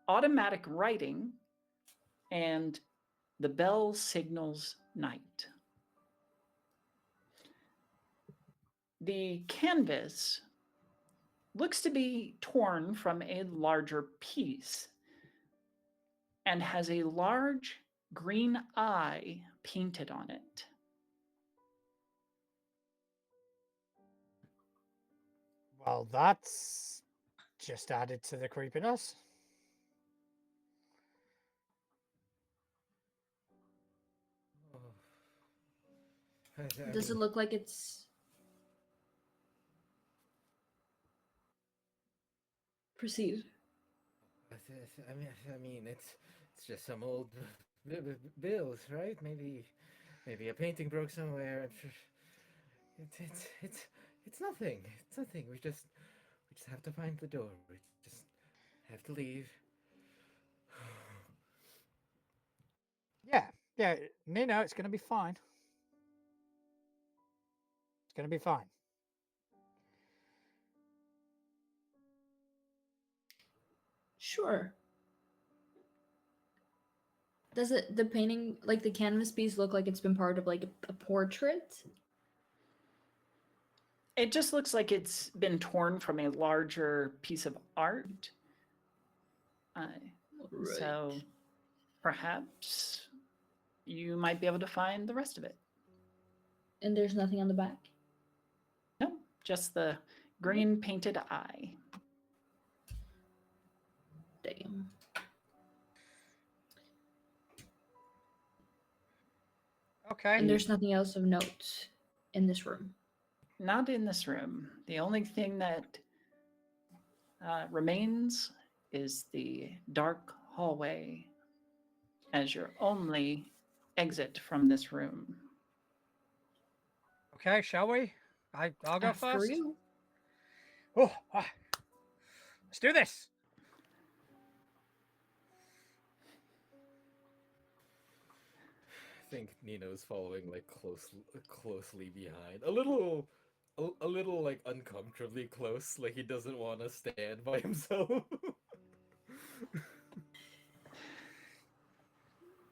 Automatic Writing and The Bell Signals Night. The canvas looks to be torn from a larger piece and has a large green eye painted on it. Well, that's just added to the creepiness. I Does it mean, look like it's proceed? I mean, it's just some old bills, right? Maybe a painting broke somewhere. I'm sure it's nothing. It's nothing. We just have to find the door. We just have to leave. Yeah, Nino, it's gonna be fine. It's gonna be fine. Sure. Does the painting, like the canvas piece, look like it's been part of like a portrait? It just looks like it's been torn from a larger piece of art. So perhaps you might be able to find the rest of it. And there's nothing on the back? No, just the green painted eye. Damn. Okay. And there's nothing else of note in this room. Not in this room. The only thing that remains is the dark hallway as your only exit from this room. Okay, shall we? I'll go After first. you. Oh, let's do this. I think Nino's following like closely behind. A little like uncomfortably close, like he doesn't want to stand by himself.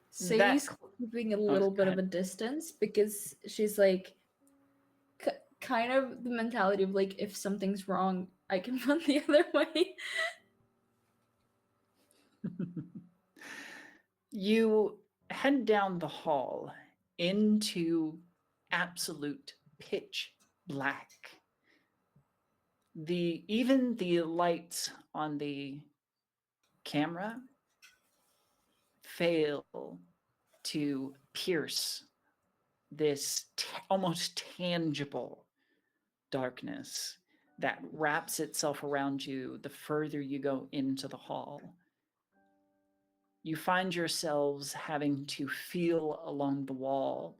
Sadie's keeping a little go bit of ahead. a distance because she's like kind of the mentality of like, if something's wrong, I can run the other way. You head down the hall into absolute pitch black. Even the lights on the camera fail to pierce this almost tangible darkness that wraps itself around you the further you go into the hall. You find yourselves having to feel along the wall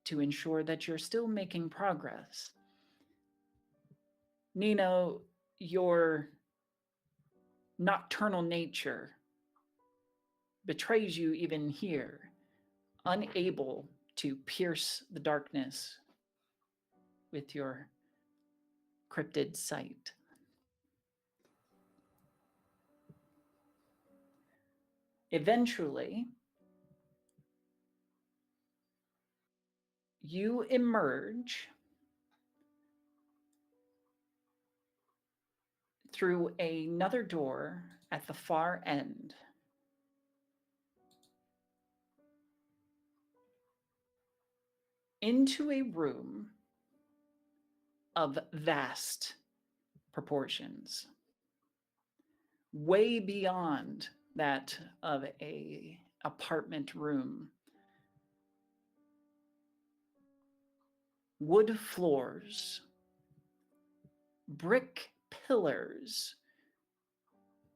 to ensure that you're still making progress. Nino, your nocturnal nature betrays you even here, unable to pierce the darkness with your cryptid sight. Eventually, you emerge through another door at the far end. Into a room of vast proportions, way beyond that of a apartment room. Wood floors, brick pillars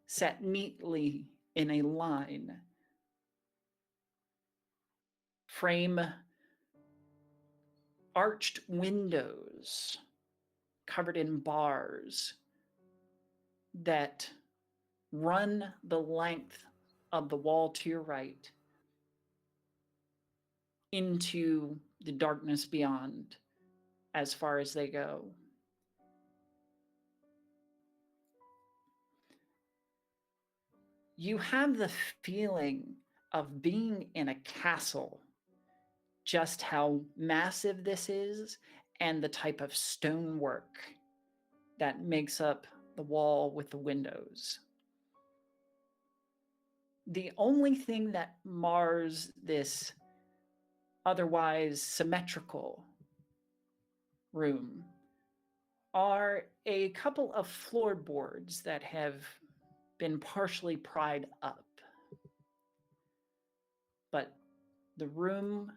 set neatly in a line, frame arched windows covered in bars that run the length of the wall to your right into the darkness beyond as far as they go. You have the feeling of being in a castle, just how massive this is and the type of stonework that makes up the wall with the windows. The only thing that mars this otherwise symmetrical room are a couple of floorboards that have been partially pried up. But the room,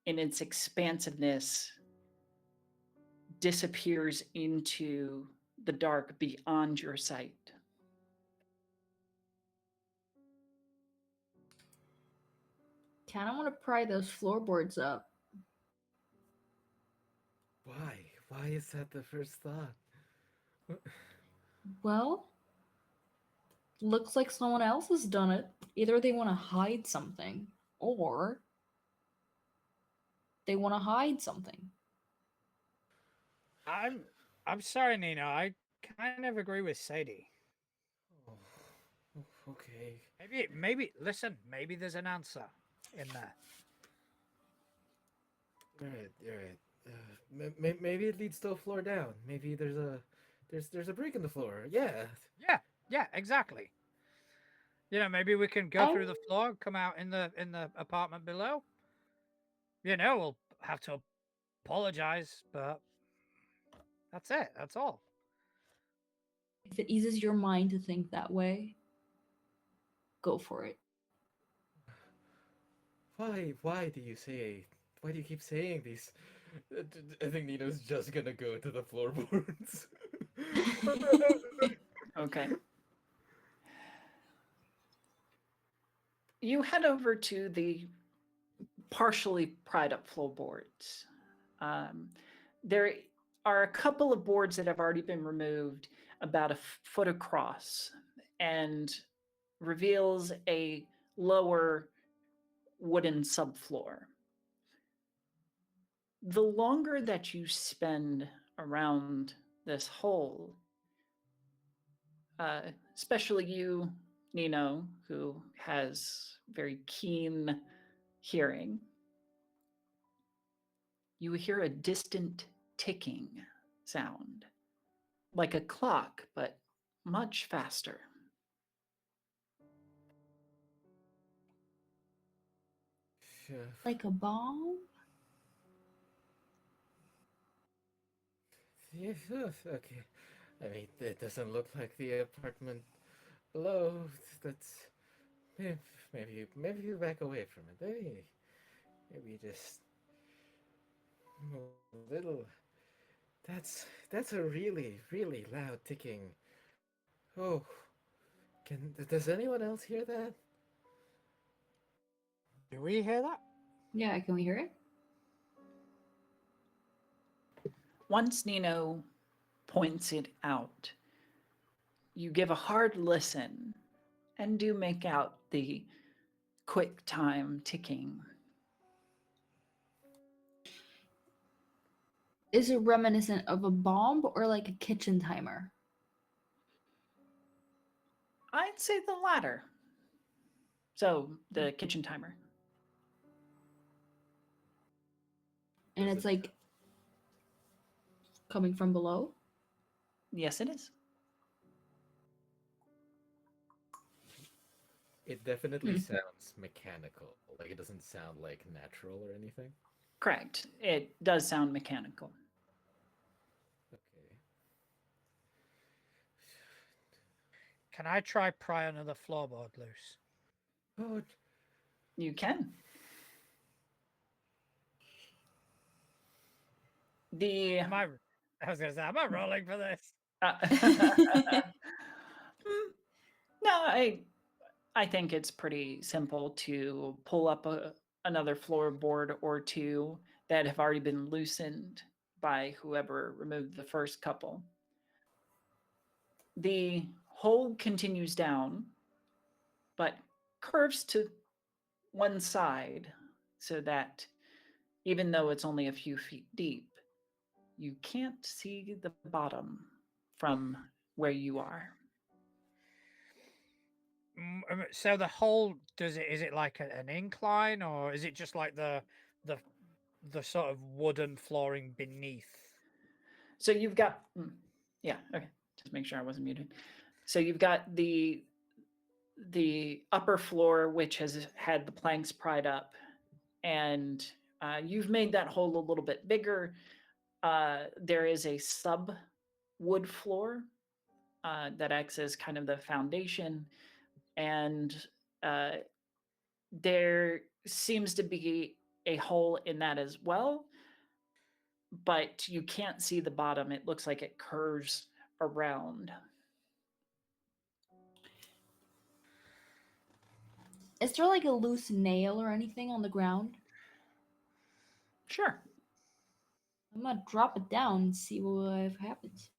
in its expansiveness, disappears into the dark beyond your sight. Kind of want to pry those floorboards up. Why? Why is that the first thought? Well, looks like someone else has done it. Either they want to hide something, or they want to hide something. I'm sorry, Nino. kind of agree with Sadie. Oh, okay. Listen, maybe there's an answer in there. All right. Maybe it leads to a floor down. Maybe there's a break in the floor. Yeah. Yeah, exactly. Maybe we can go through the floor, come out in the apartment below. We'll have to apologize, but that's it. That's all. If it eases your mind to think that way, go for it. Why do you say? Why do you keep saying these? I think Nino's just gonna go to the floorboards. Okay. You head over to the partially pried up floorboards. There are a couple of boards that have already been removed about a foot across and reveals a lower wooden subfloor. The longer that you spend around this hole, especially you, Nino, who has very keen hearing, you hear a distant ticking sound, like a clock, but much faster. Like a bomb? Yes, okay. I mean, it doesn't look like the apartment below. That's maybe maybe you back away from it. Maybe just move a little. That's a really loud ticking. Oh, does anyone else hear that? Do we hear that? Yeah, can we hear it? Once Nino points it out, you give a hard listen and do make out the quick time ticking. Is it reminiscent of a bomb or like a kitchen timer? I'd say the latter. So, the kitchen timer. And Does it's it- like coming from below? Yes, it is. It definitely Hmm. sounds mechanical. Like it doesn't sound like natural or anything. Correct. It does sound mechanical. Okay. Can I try pry another floorboard loose? Oh, You can. The I was gonna say, am I rolling for this? No, I think it's pretty simple to pull up another floorboard or two that have already been loosened by whoever removed the first couple. The hole continues down, but curves to one side so that even though it's only a few feet deep, you can't see the bottom from where you are. So the hole is it like an incline, or is it just like the the sort of wooden flooring beneath? So you've got, yeah, okay, just make sure I wasn't muted. So you've got the upper floor, which has had the planks pried up, and you've made that hole a little bit bigger. There is a sub wood floor that acts as kind of the foundation, and uh, there seems to be a hole in that as well, but you can't see the bottom. It looks like it curves around. Is there like a loose nail or anything on the ground? Sure. I'm gonna drop it down and see what happens.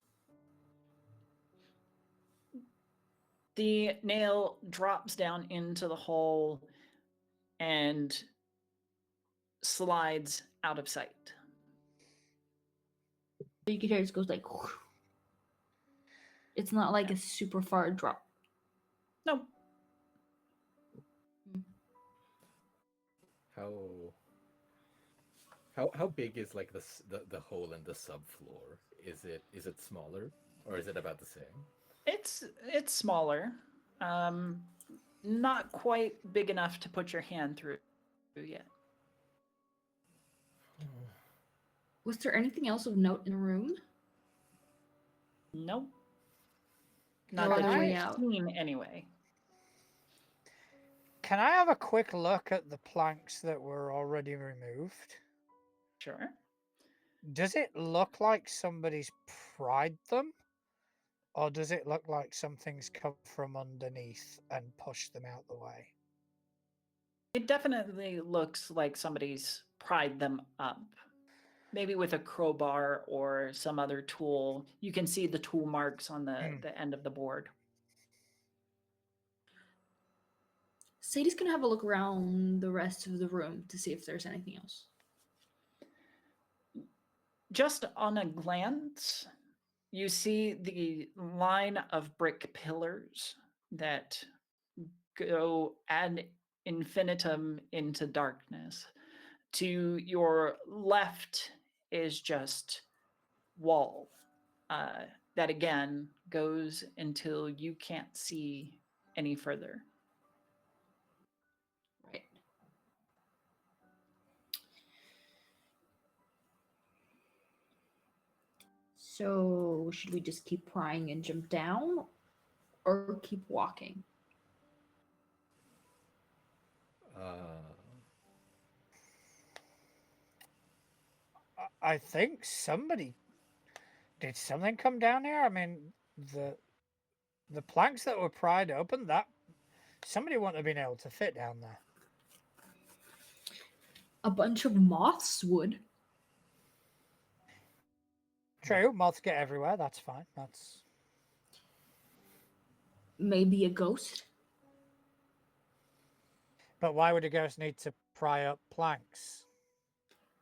The nail drops down into the hole and slides out of sight. You can hear it goes like. It's not like a super far drop. No, How how big is like the hole in the subfloor? Is it smaller or is it about the same? it's smaller. Um, Not quite big enough to put your hand through yet. Was there anything else of note in the room? Nope. No Not other that way you've out. seen anyway. Can I have a quick look at the planks that were already removed? Sure. Does it look like somebody's pried them? Or does it look like something's come from underneath and pushed them out the way? It definitely looks like somebody's pried them up. Maybe with a crowbar or some other tool. You can see the tool marks on the end of the board. Sadie's gonna have a look around the rest of the room to see if there's anything else. Just on a glance, you see the line of brick pillars that go ad infinitum into darkness. To your left is just wall that again goes until you can't see any further. Right. So, should we just keep prying and jump down or keep walking? Uh, I think somebody did something come down here. I mean, the planks that were pried open, that somebody wouldn't have been able to fit down there. A bunch of moths would. True, moths get everywhere. That's fine. That's Maybe a ghost. But why would a ghost need to pry up planks?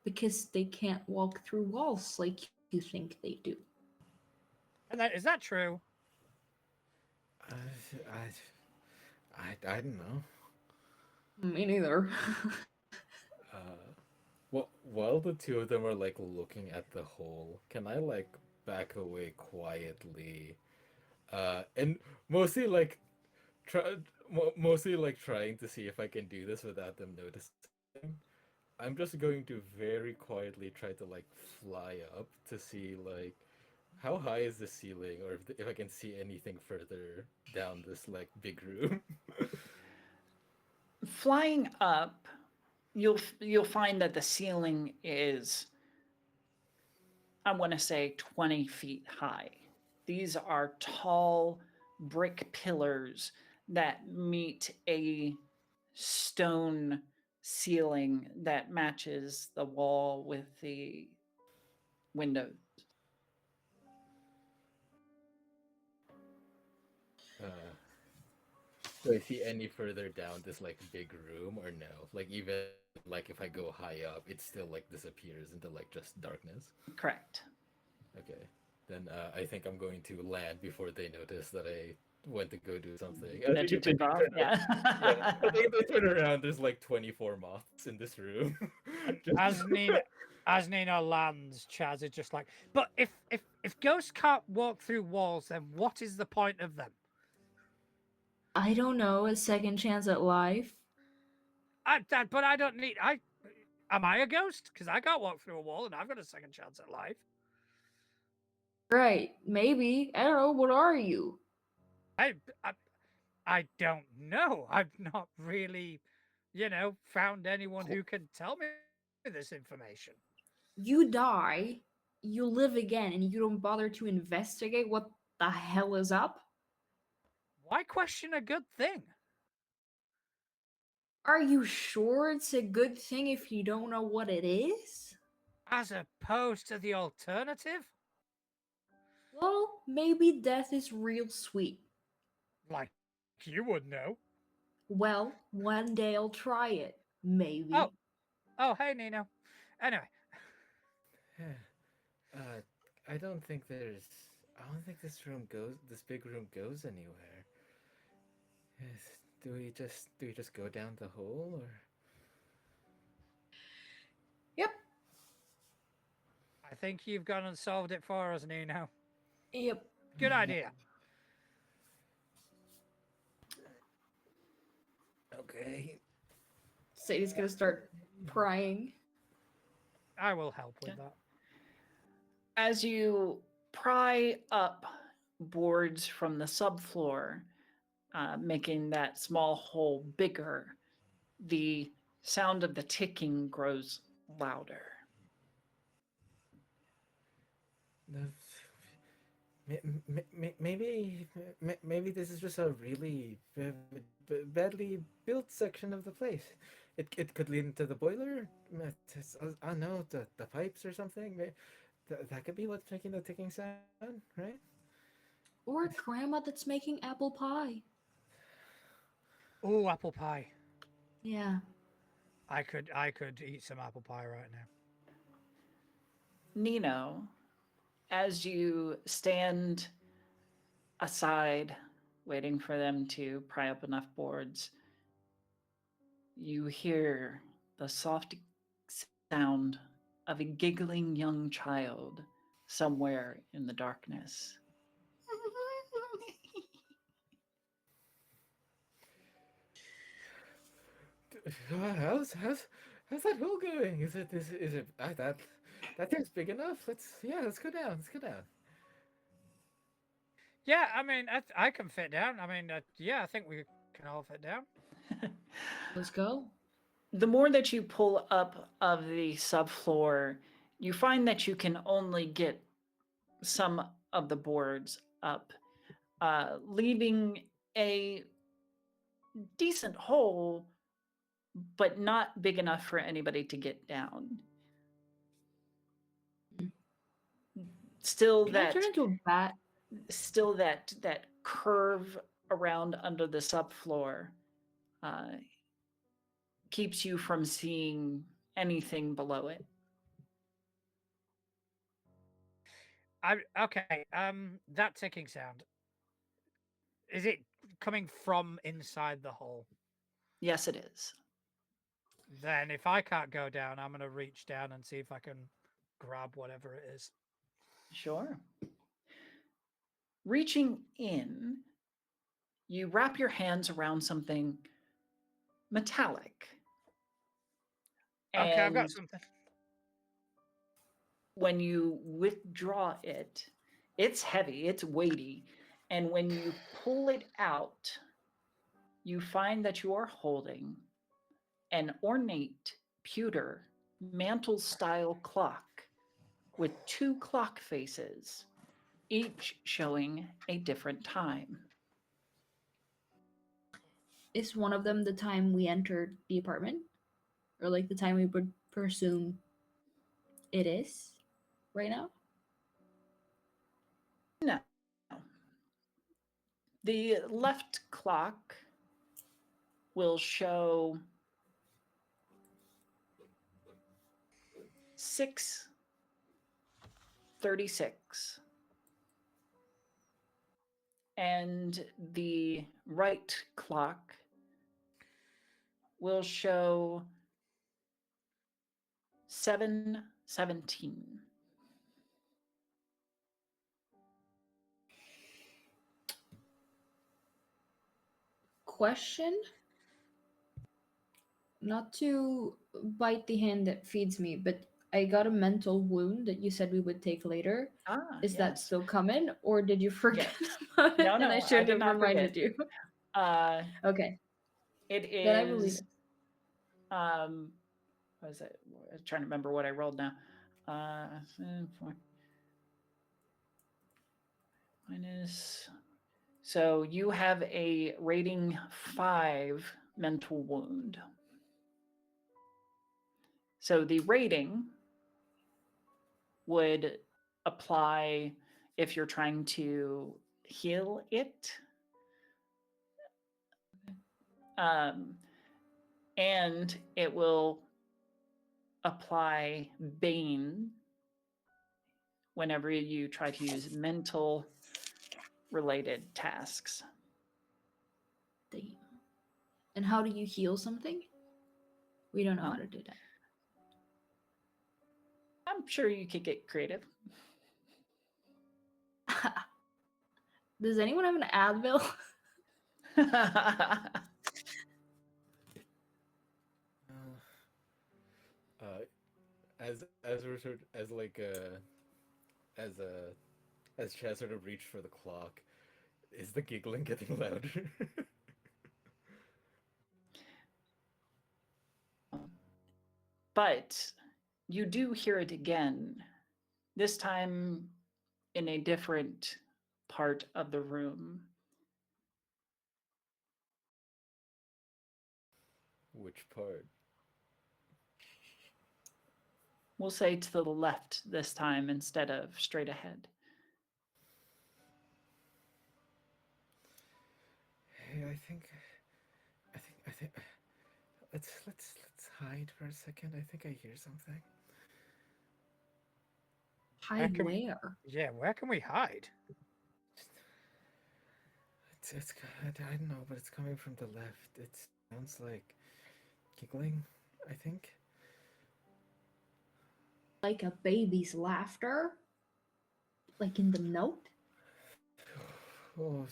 Because they can't walk through walls like you think they do. And is that true? I don't know. Me neither. Well, while the two of them are like looking at the hole, can I like back away quietly? And mostly like try, mostly like trying to see if I can do this without them noticing. I'm just going to very quietly try to like fly up to see like how high is the ceiling, or if I can see anything further down this like big room. Flying up, you'll find that the ceiling is, I want to say, 20 feet high. These are tall brick pillars that meet a stone ceiling that matches the wall with the windows. Uh, do I see any further down this like big room or no? Like even like if I go high up, it still like disappears into like just darkness. Correct. Okay. Then I think I'm going to land before they notice that I went to go do something. That you If they took off. turn around- yeah. Yeah. I think if they turn around, there's like 24 moths in this room. And Just- as Nina lands, Chaz is just like, but if ghosts can't walk through walls, then what is the point of them? I don't know, a second chance at life. But I don't need. Am I a ghost? Because I can't walk through a wall, and I've got a second chance at life. Right, maybe. I don't know, what are you? I I, I don't know. I've not really, found anyone who can tell me this information. You die, you live again, and you don't bother to investigate what the hell is up? Why question a good thing? Are you sure it's a good thing if you don't know what it is? As opposed to the alternative, Well, maybe death is real sweet. like you would know. Well, one day I'll try it. Maybe. Oh, hey Nino. Anyway, uh, I don't think there's. I don't think this big room goes anywhere. Do we just go down the hole or? Yep. I think you've gone and solved it for us, Nino. Yep. Good idea. Okay. Sadie's gonna start prying. I will help with Okay. that. As you pry up boards from the subfloor, making that small hole bigger, the sound of the ticking grows louder. The- maybe this is just a really badly built section of the place. It could lead into the boiler. I don't know, the pipes or something. That could be what's making the ticking sound, right? Or grandma that's making apple pie. Oh, apple pie. Yeah. I could eat some apple pie right now. Nino, as you stand aside, waiting for them to pry up enough boards, you hear the soft sound of a giggling young child somewhere in the darkness. How's that hole going? Is it that thing's big enough? Let's go down. Let's go down. Yeah, I mean, I can fit down. I mean, yeah, I think we can all fit down. Let's go. The more that you pull up of the subfloor, you find that you can only get some of the boards up, leaving a decent hole, but not big enough for anybody to get down. Still Can I turn that into a bat? still that curve around under the subfloor uh, keeps you from seeing anything below it. Okay. That ticking sound. Is it coming from inside the hole? Yes, it is. Then if I can't go down, I'm gonna reach down and see if I can grab whatever it is. Sure. Reaching in, you wrap your hands around something metallic. Okay, I've got And something. when you withdraw it, it's heavy, it's weighty. And when you pull it out, you find that you are holding an ornate pewter mantle style clock with two clock faces, each showing a different time. Is one of them the time we entered the apartment? Or like the time we would presume it is right now? No. The left clock will show 6:36, and the right clock will show 7:17. Question? Not to bite the hand that feeds me, but I got a mental wound that you said we would take later. Is that Yes. still coming, or did you forget Yes. about it No, and I no, I should did have not reminded forget. you? Uh, Okay, it then I believe is, it. what is it? I'm trying to remember what I rolled now. 4 minus. So you have a rating 5 mental wound. So the rating would apply if you're trying to heal it. Um, and it will apply Bane whenever you try to use mental related tasks. Damn. And how do you heal something? We don't know how to do I'm sure you could get creative. that. Does anyone have an Advil? As we're sort as like as Chaz sort of reached for the clock, is the giggling getting louder? But you do hear it again, this time in a different part of the room. Which part? We'll say to the left this time instead of straight ahead. Hey, I think. Let's hide for a second. I think I hear something. Hide can we- where? Yeah, where can we hide? It's I don't know, but it's coming from the left. It sounds like giggling. I think. Like a baby's laughter? Like in the note? Oh,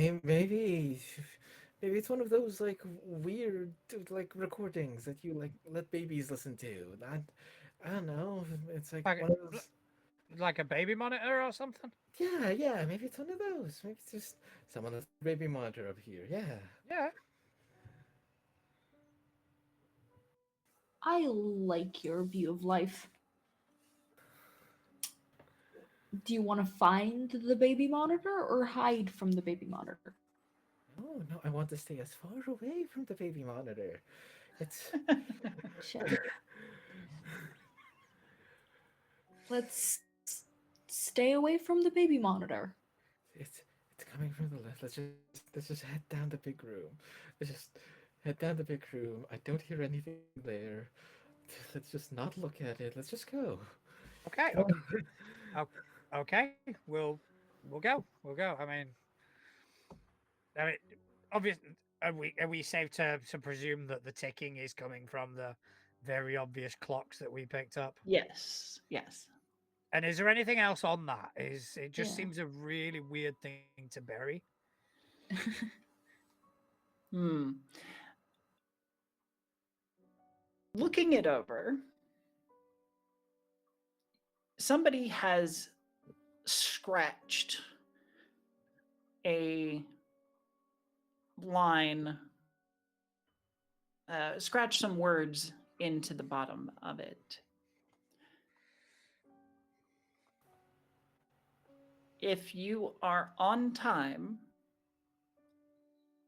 maybe it's one of those like weird like recordings that you like let babies listen to. I don't know. It's like Like, one of those. like a baby monitor or something? Yeah. Maybe it's one of those. Maybe it's just someone has a baby monitor up here. Yeah. Yeah. I like your view of life. Do you want to find the baby monitor or hide from the baby monitor? No, I want to stay as far away from the baby monitor. It's Shit. Let's stay away from the baby monitor. it's coming from the left. Let's just head down the big room. Let's just head down the big room. I don't hear anything there. Let's just not look at it. Let's just go. Okay. Go. Okay. We'll go. We'll go. I mean, obviously, are we safe to presume that the ticking is coming from the very obvious clocks that we picked up? Yes. And is there anything else on that? It just Yeah. seems a really weird thing to bury. Hmm. Looking it over, somebody has scratched a line, scratched some words into the bottom of it. If you are on time,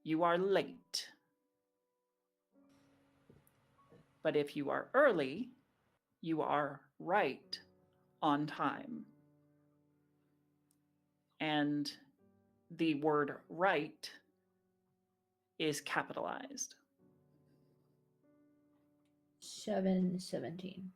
you are late. But if you are early, you are right on time. And the word right is capitalized. 7:17.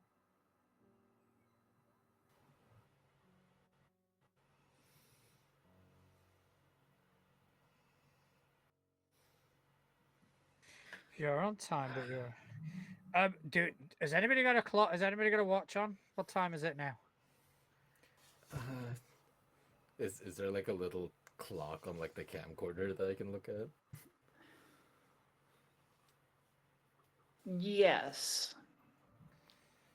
You're on time, but you're. Has anybody got a clock? Has anybody got a watch on? What time is it now? Uh, is there like a little clock on like the camcorder that I can look at? Yes.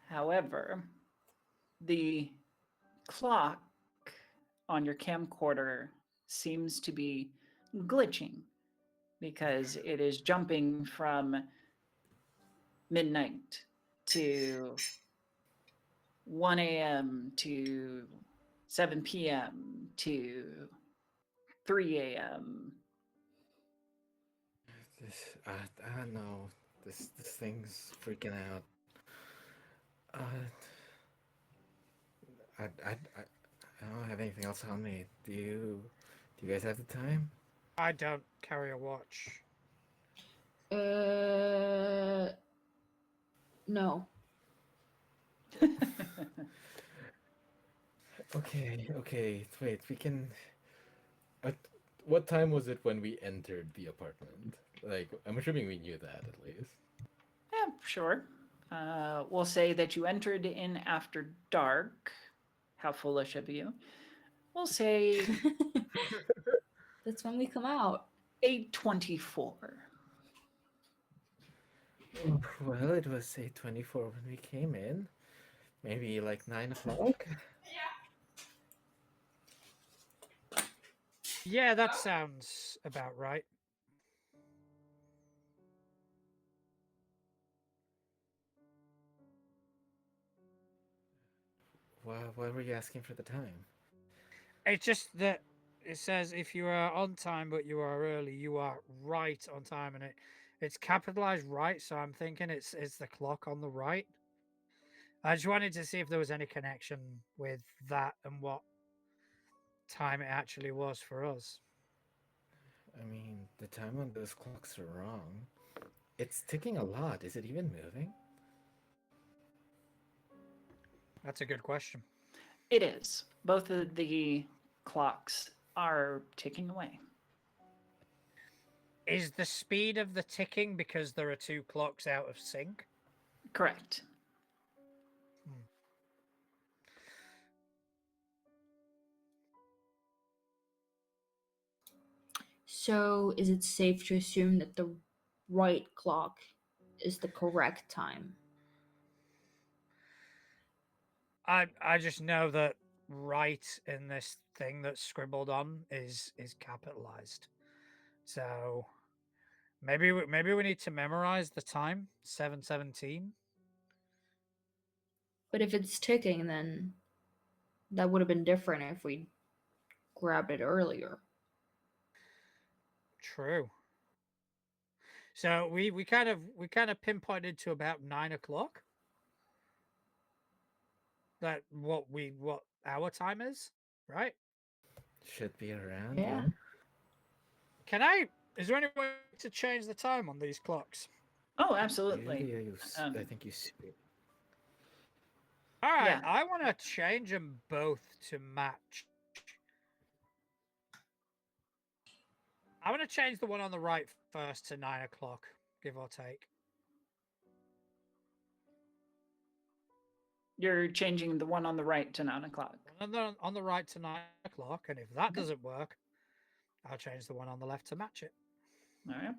However, the clock on your camcorder seems to be glitching because it is jumping from midnight to 1 a.m. to 7 p.m. to 3 a.m. I don't know. This thing's freaking out. Uh, I don't have anything else on me. Do you guys have the time? I don't carry a watch. No. Okay. Wait, we can. At what time was it when we entered the apartment? Like, I'm assuming we knew that at least. Yeah, sure. We'll say that you entered in after dark. How foolish of you. We'll say That's when we come out. 8:24. Well, it was 8:24 when we came in. Maybe like 9 o'clock. Yeah, that sounds about right. Why were you asking for the time? It's just that it says if you are on time but you are early, you are right on time, and it's capitalized right. So I'm thinking it's the clock on the right. I just wanted to see if there was any connection with that and what time it actually was for us. I mean, the time on those clocks are wrong. It's ticking a lot. Is it even moving? That's a good question. It is. Both of the clocks are ticking away. Is the speed of the ticking because there are two clocks out of sync? Correct. Hmm. So, is it safe to assume that the right clock is the correct time? I just know that right in this thing that's scribbled on is capitalized. So maybe we need to memorize the time 7:17. But if it's ticking, then that would have been different if we grabbed it earlier. True. So we kind of pinpointed to about 9 o'clock. That what our time is, right? Should be around, Yeah. yeah. Can I? Is there any way to change the time on these clocks? Oh, absolutely. Usually, I Um, think you. All right, Yeah. I want to change them both to match. I want to change the one on the right first to 9 o'clock, give or take. You're changing the one on the right to 9 o'clock. On the right to 9 o'clock, and if that Okay. doesn't work, I'll change the one on the left to match it. All right.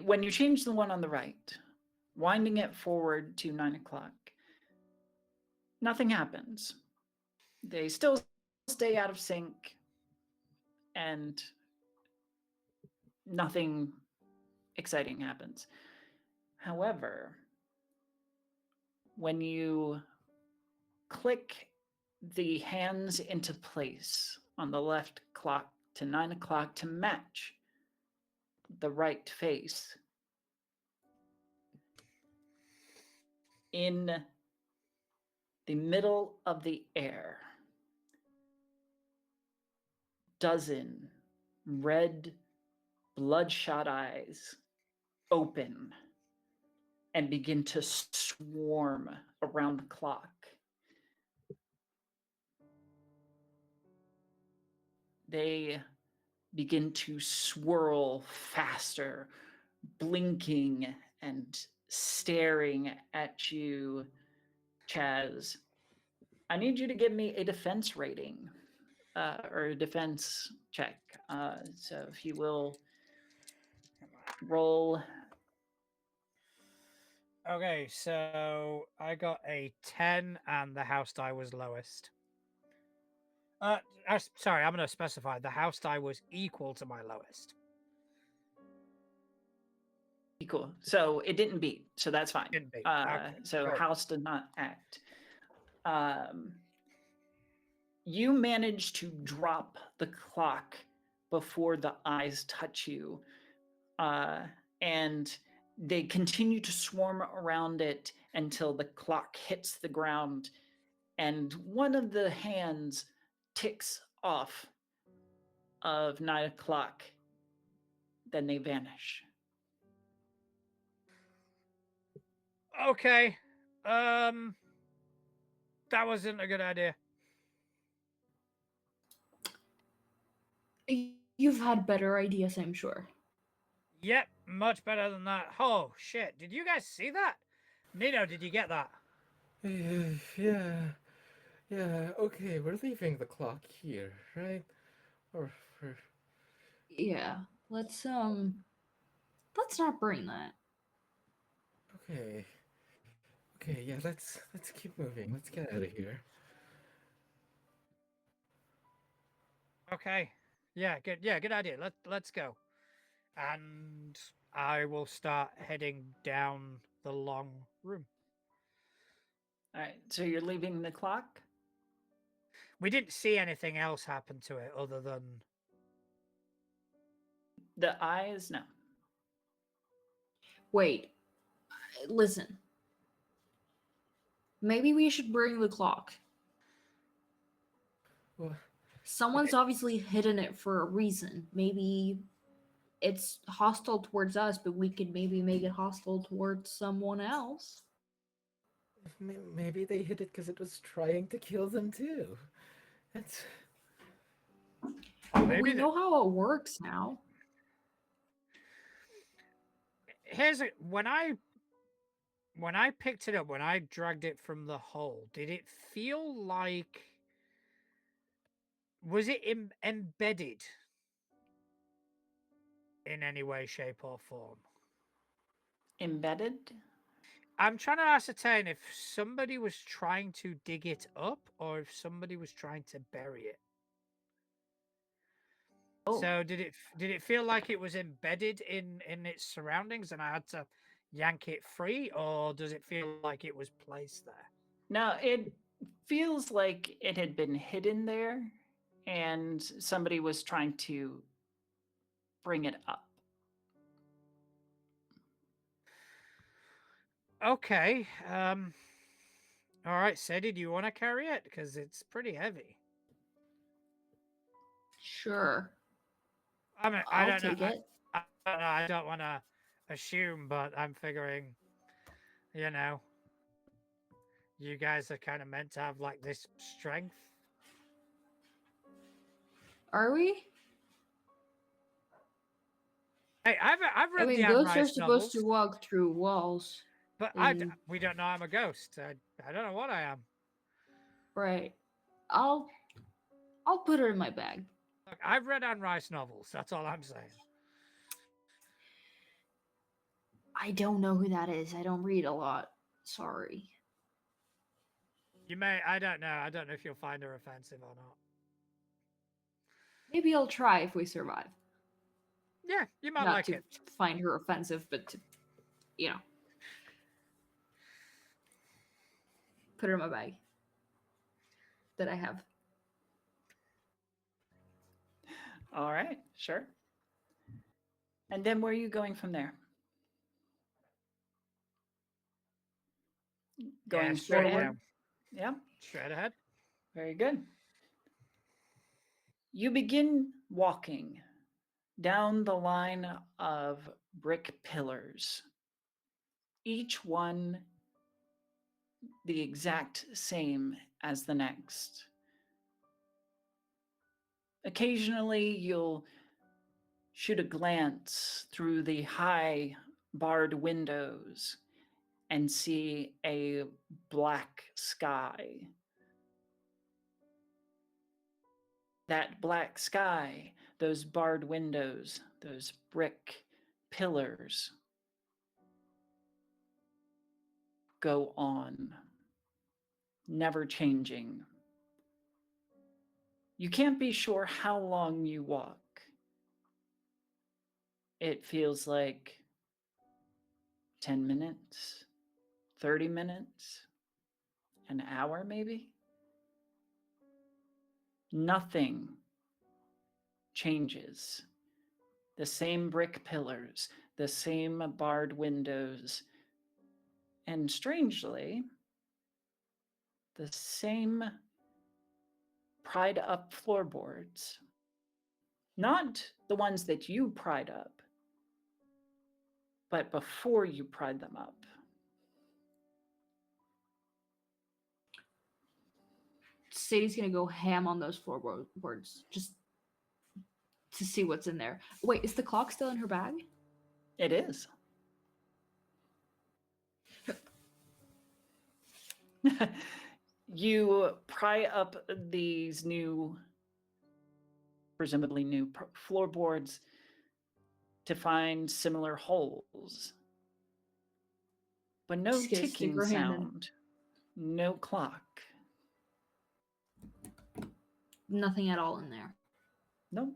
When you change the one on the right, winding it forward to 9 o'clock, nothing happens. They still stay out of sync, and nothing exciting happens. However, when you click the hands into place on the left clock to 9 o'clock to match the right face, in the middle of the air, dozen red bloodshot eyes open and begin to swarm around the clock. They begin to swirl faster, blinking and staring at you, Chaz. I need you to give me a defense rating or a defense check. So if you will roll. Okay, so I got a 10 and the house die was lowest. Sorry, I'm going to specify the house die was equal to my lowest. Cool. So it didn't beat. So that's fine. Didn't beat. Okay, So good. house did not act. You manage to drop the clock before the eyes touch you. And they continue to swarm around it until the clock hits the ground and one of the hands ticks off of 9 o'clock. Then they vanish. Okay, That wasn't a good idea. You've had better ideas, I'm sure. Yep, much better than that. Oh shit! Did you guys see that? Nino, did you get that? Yeah, yeah. Okay, we're leaving the clock here, right? Or, or Yeah. Let's not burn that. okay, okay. Yeah, let's keep moving. Let's get out of here. Okay. Yeah, good. Yeah, good idea. Let's go. And I will start heading down the long room. All right. So you're leaving the clock? We didn't see anything else happen to it other than The eyes? No. Wait. Listen. Maybe we should burn the clock. Well, Someone's obviously hidden it for a reason. Maybe it's hostile towards us, but we could maybe make it hostile towards someone else. maybe they hit it because it was trying to kill them too. That's maybe we know how it works now. here's a when I picked it up, when I dragged it from the hole, did it feel like was it embedded in any way, shape, or form? Embedded? I'm trying to ascertain if somebody was trying to dig it up or if somebody was trying to bury it. Oh, So did it feel like it was embedded in its surroundings and I had to yank it free, or does it feel like it was placed there? no, it feels like it had been hidden there and somebody was trying to bring it up. Okay. All right, Sadie, do you want to carry it? Because it's pretty heavy. Sure. I mean, I I'll don't know. take it. I don't know. I don't want to assume, but I'm figuring, you know, you guys are kind of meant to have like this strength. Are we? Hey, I've I read mean, the Anne ghosts are Rice supposed novels, to walk through walls. but And we don't know I'm a ghost. I don't know what I am. right. I'll put her in my bag. Look, I've read Anne Rice novels. That's all I'm saying. I don't know who that is. I don't read a lot. Sorry. You may. I don't know. I don't know if you'll find her offensive or not. Maybe I'll try if we survive. Yeah, you might Not like to it. find her offensive, but to, put her in my bag that I have. All right, sure. And then where are you going from there? Going straight forward? down. Yeah, Straight ahead. very good. You begin walking down the line of brick pillars, each one the exact same as the next. Occasionally, you'll shoot a glance through the high barred windows and see a black sky. That black sky, those barred windows, those brick pillars go on, never changing. You can't be sure how long you walk. It feels like 10 minutes, 30 minutes, an hour maybe. Nothing changes. The same brick pillars, the same barred windows, and strangely, the same pried up floorboards. Not the ones that you pried up, but before you pried them up. Sadie's gonna go ham on those floorboards just to see what's in there. Wait, is the clock still in her bag? It is. You pry up these new, presumably new floorboards to find similar holes, but no Just gonna stick ticking her hand in. sound, no clock. Nothing at all in there. Nope.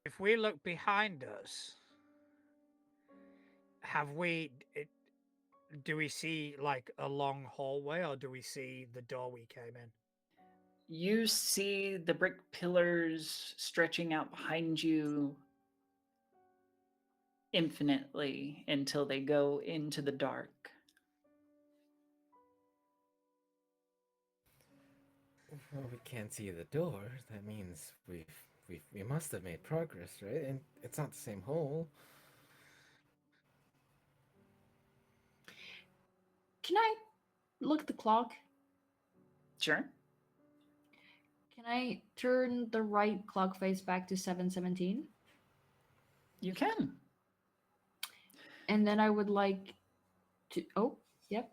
If we look behind us, do we see like a long hallway, or do we see the door we came in? You see the brick pillars stretching out behind you infinitely until they go into the dark. Well, we can't see the door. That means we must have made progress, right? And it's not the same hole. Can I look at the clock? Sure. Can I turn the right clock face back to 7:17? You can. And then I would like to. Oh, yep.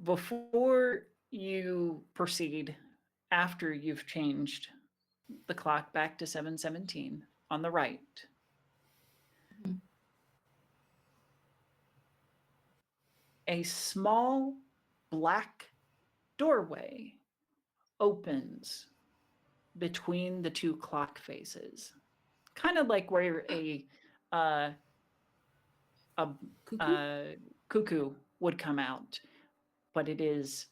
Before you proceed, after you've changed the clock back to 7:17 on the right, Mhm. a small black doorway opens between the two clock faces, kind of like where uh, a Cuckoo? cuckoo would come out, but it is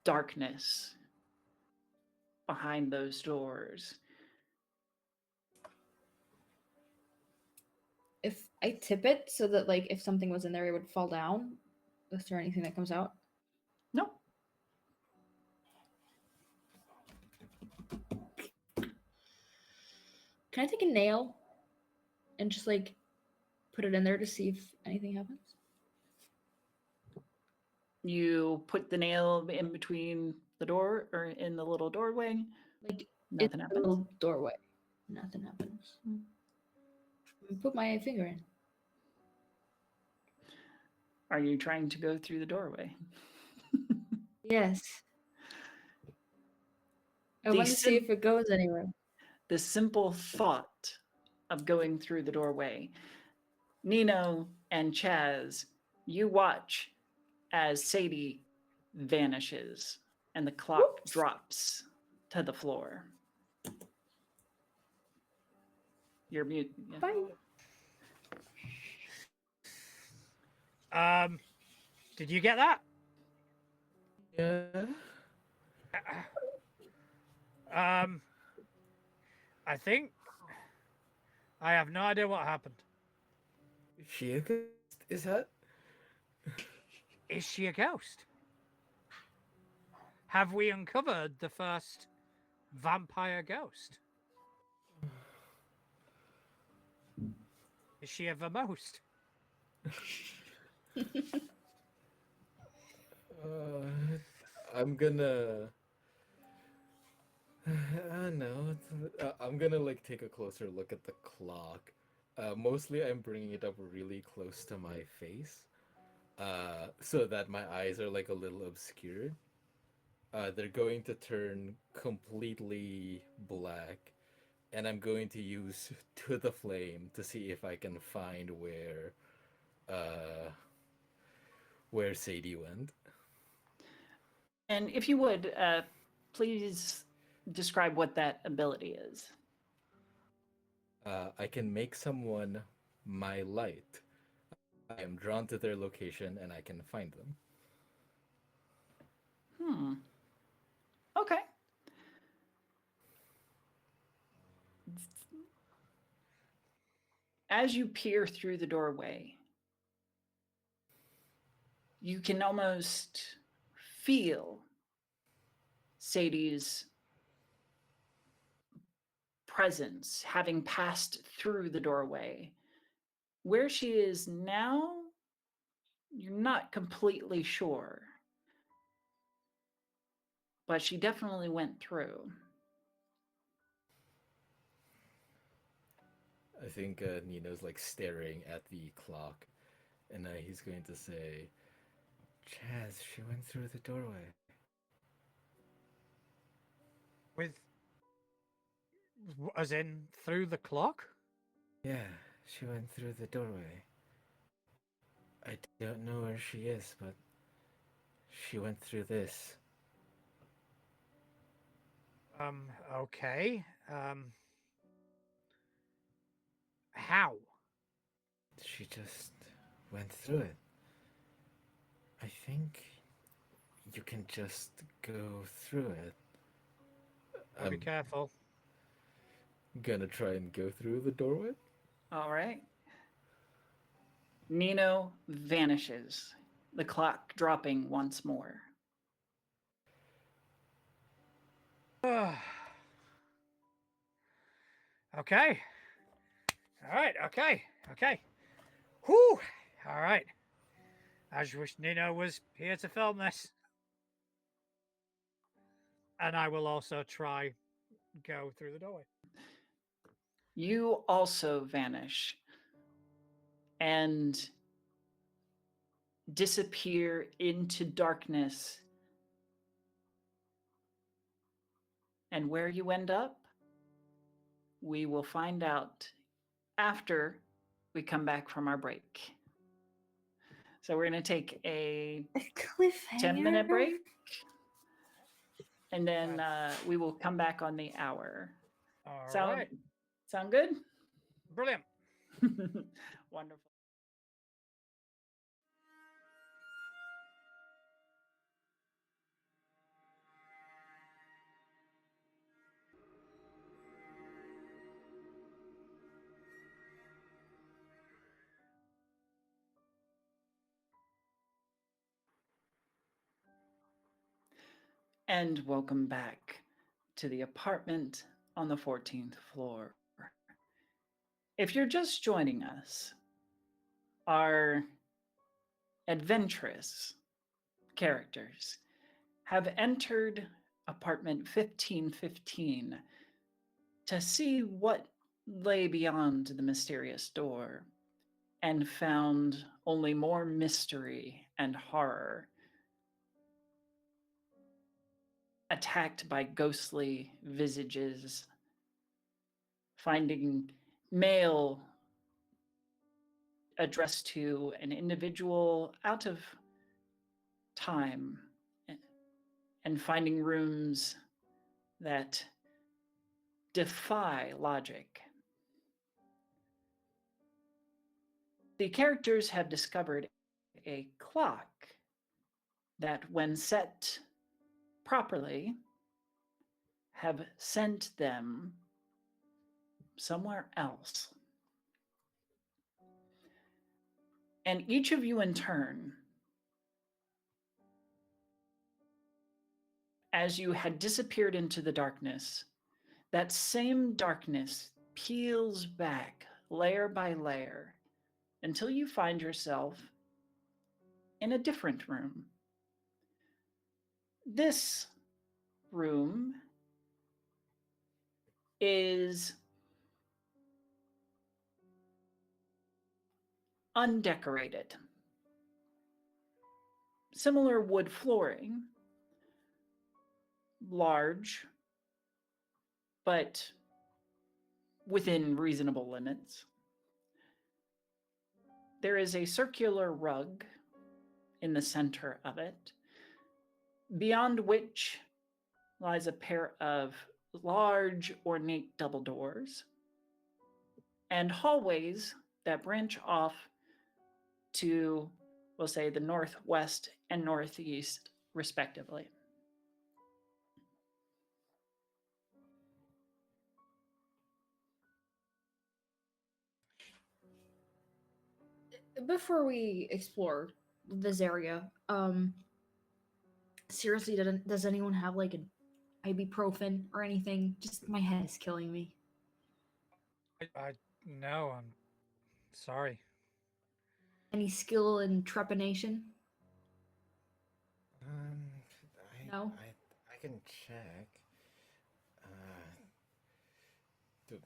darkness behind those doors. If I tip it so that like if something was in there, it would fall down. Is there anything that comes out? Nope. Can I take a nail and just like put it in there to see if anything happens? You put the nail in between the door or in the little doorway. Like Nothing in the happens. little doorway. Nothing happens. Put my finger in. Are you trying to go through the doorway? Yes. I The want to see if it goes anywhere. The simple thought of going through the doorway. Nino and Chaz, you watch as Sadie vanishes and the clock Whoops. drops to the floor. You're mute. Yeah. Bye. Did you get that? Yeah. I think I have no idea what happened. Is she a ghost? Is that? Is she a ghost? Have we uncovered the first vampire ghost? Is she a vermost? I'm gonna. No, I'm gonna like take a closer look at the clock. Mostly, I'm bringing it up really close to my face, so that my eyes are like a little obscured. They're going to turn completely black, and I'm going to use to the flame to see if I can find where Sadie went. And if you would, please describe what that ability is. I can make someone my light. I am drawn to their location and I can find them. Okay. As you peer through the doorway, you can almost feel Sadie's presence having passed through the doorway. Where she is now, You're not completely sure, but she definitely went through. I think Nino's like staring at the clock, and he's going to say, "Chaz, she went through the doorway." With, as in, through the clock? Yeah, she went through the doorway. I don't know where she is, but she went through this. Okay. How? She just went through it. I think you can just go through it. I'll be I'm careful. gonna try and go through the doorway. All right. Nino vanishes, the clock dropping once more. Okay. All right. Okay. Okay. Whew. All right. I just wish Nino was here to film this. And I will also try go through the doorway. You also vanish and disappear into darkness. And where you end up, we will find out after we come back from our break. So we're going to take a Cliffhanger. 10-minute break, and then we will come back on the hour. All Sound right. sound good? Brilliant. Wonderful. And welcome back to the apartment on the 14th floor. If you're just joining us, our adventurous characters have entered apartment 1515 to see what lay beyond the mysterious door, and found only more mystery and horror. Attacked by ghostly visages, finding mail addressed to an individual out of time, and finding rooms that defy logic. The characters have discovered a clock that, when set properly, have sent them somewhere else. And each of you in turn, as you had disappeared into the darkness, that same darkness peels back layer by layer until you find yourself in a different room. This room is undecorated. Similar wood flooring, large, but within reasonable limits. There is a circular rug in the center of it, beyond which lies a pair of large, ornate double doors and hallways that branch off to, we'll say, the northwest and northeast, respectively. Before we explore this area, seriously, does anyone have like an ibuprofen or anything? Just my head is killing me. I no, I'm sorry. Any skill in trepanation? Um, No? I can check. Uh, do,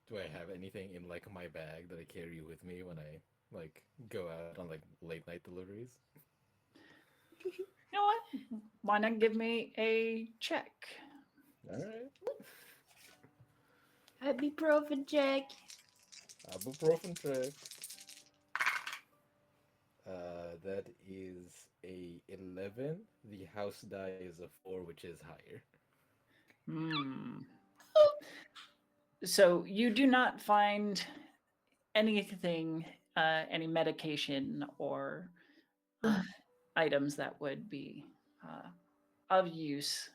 do I have anything in like my bag that I carry with me when I like go out on like late night deliveries? You know what? Why not give me a check? All right, Ibuprofen check. ibuprofen check. That is a 11. The house die is a 4, which is higher. Hmm. So you do not find anything, any medication or uh, items that would be of use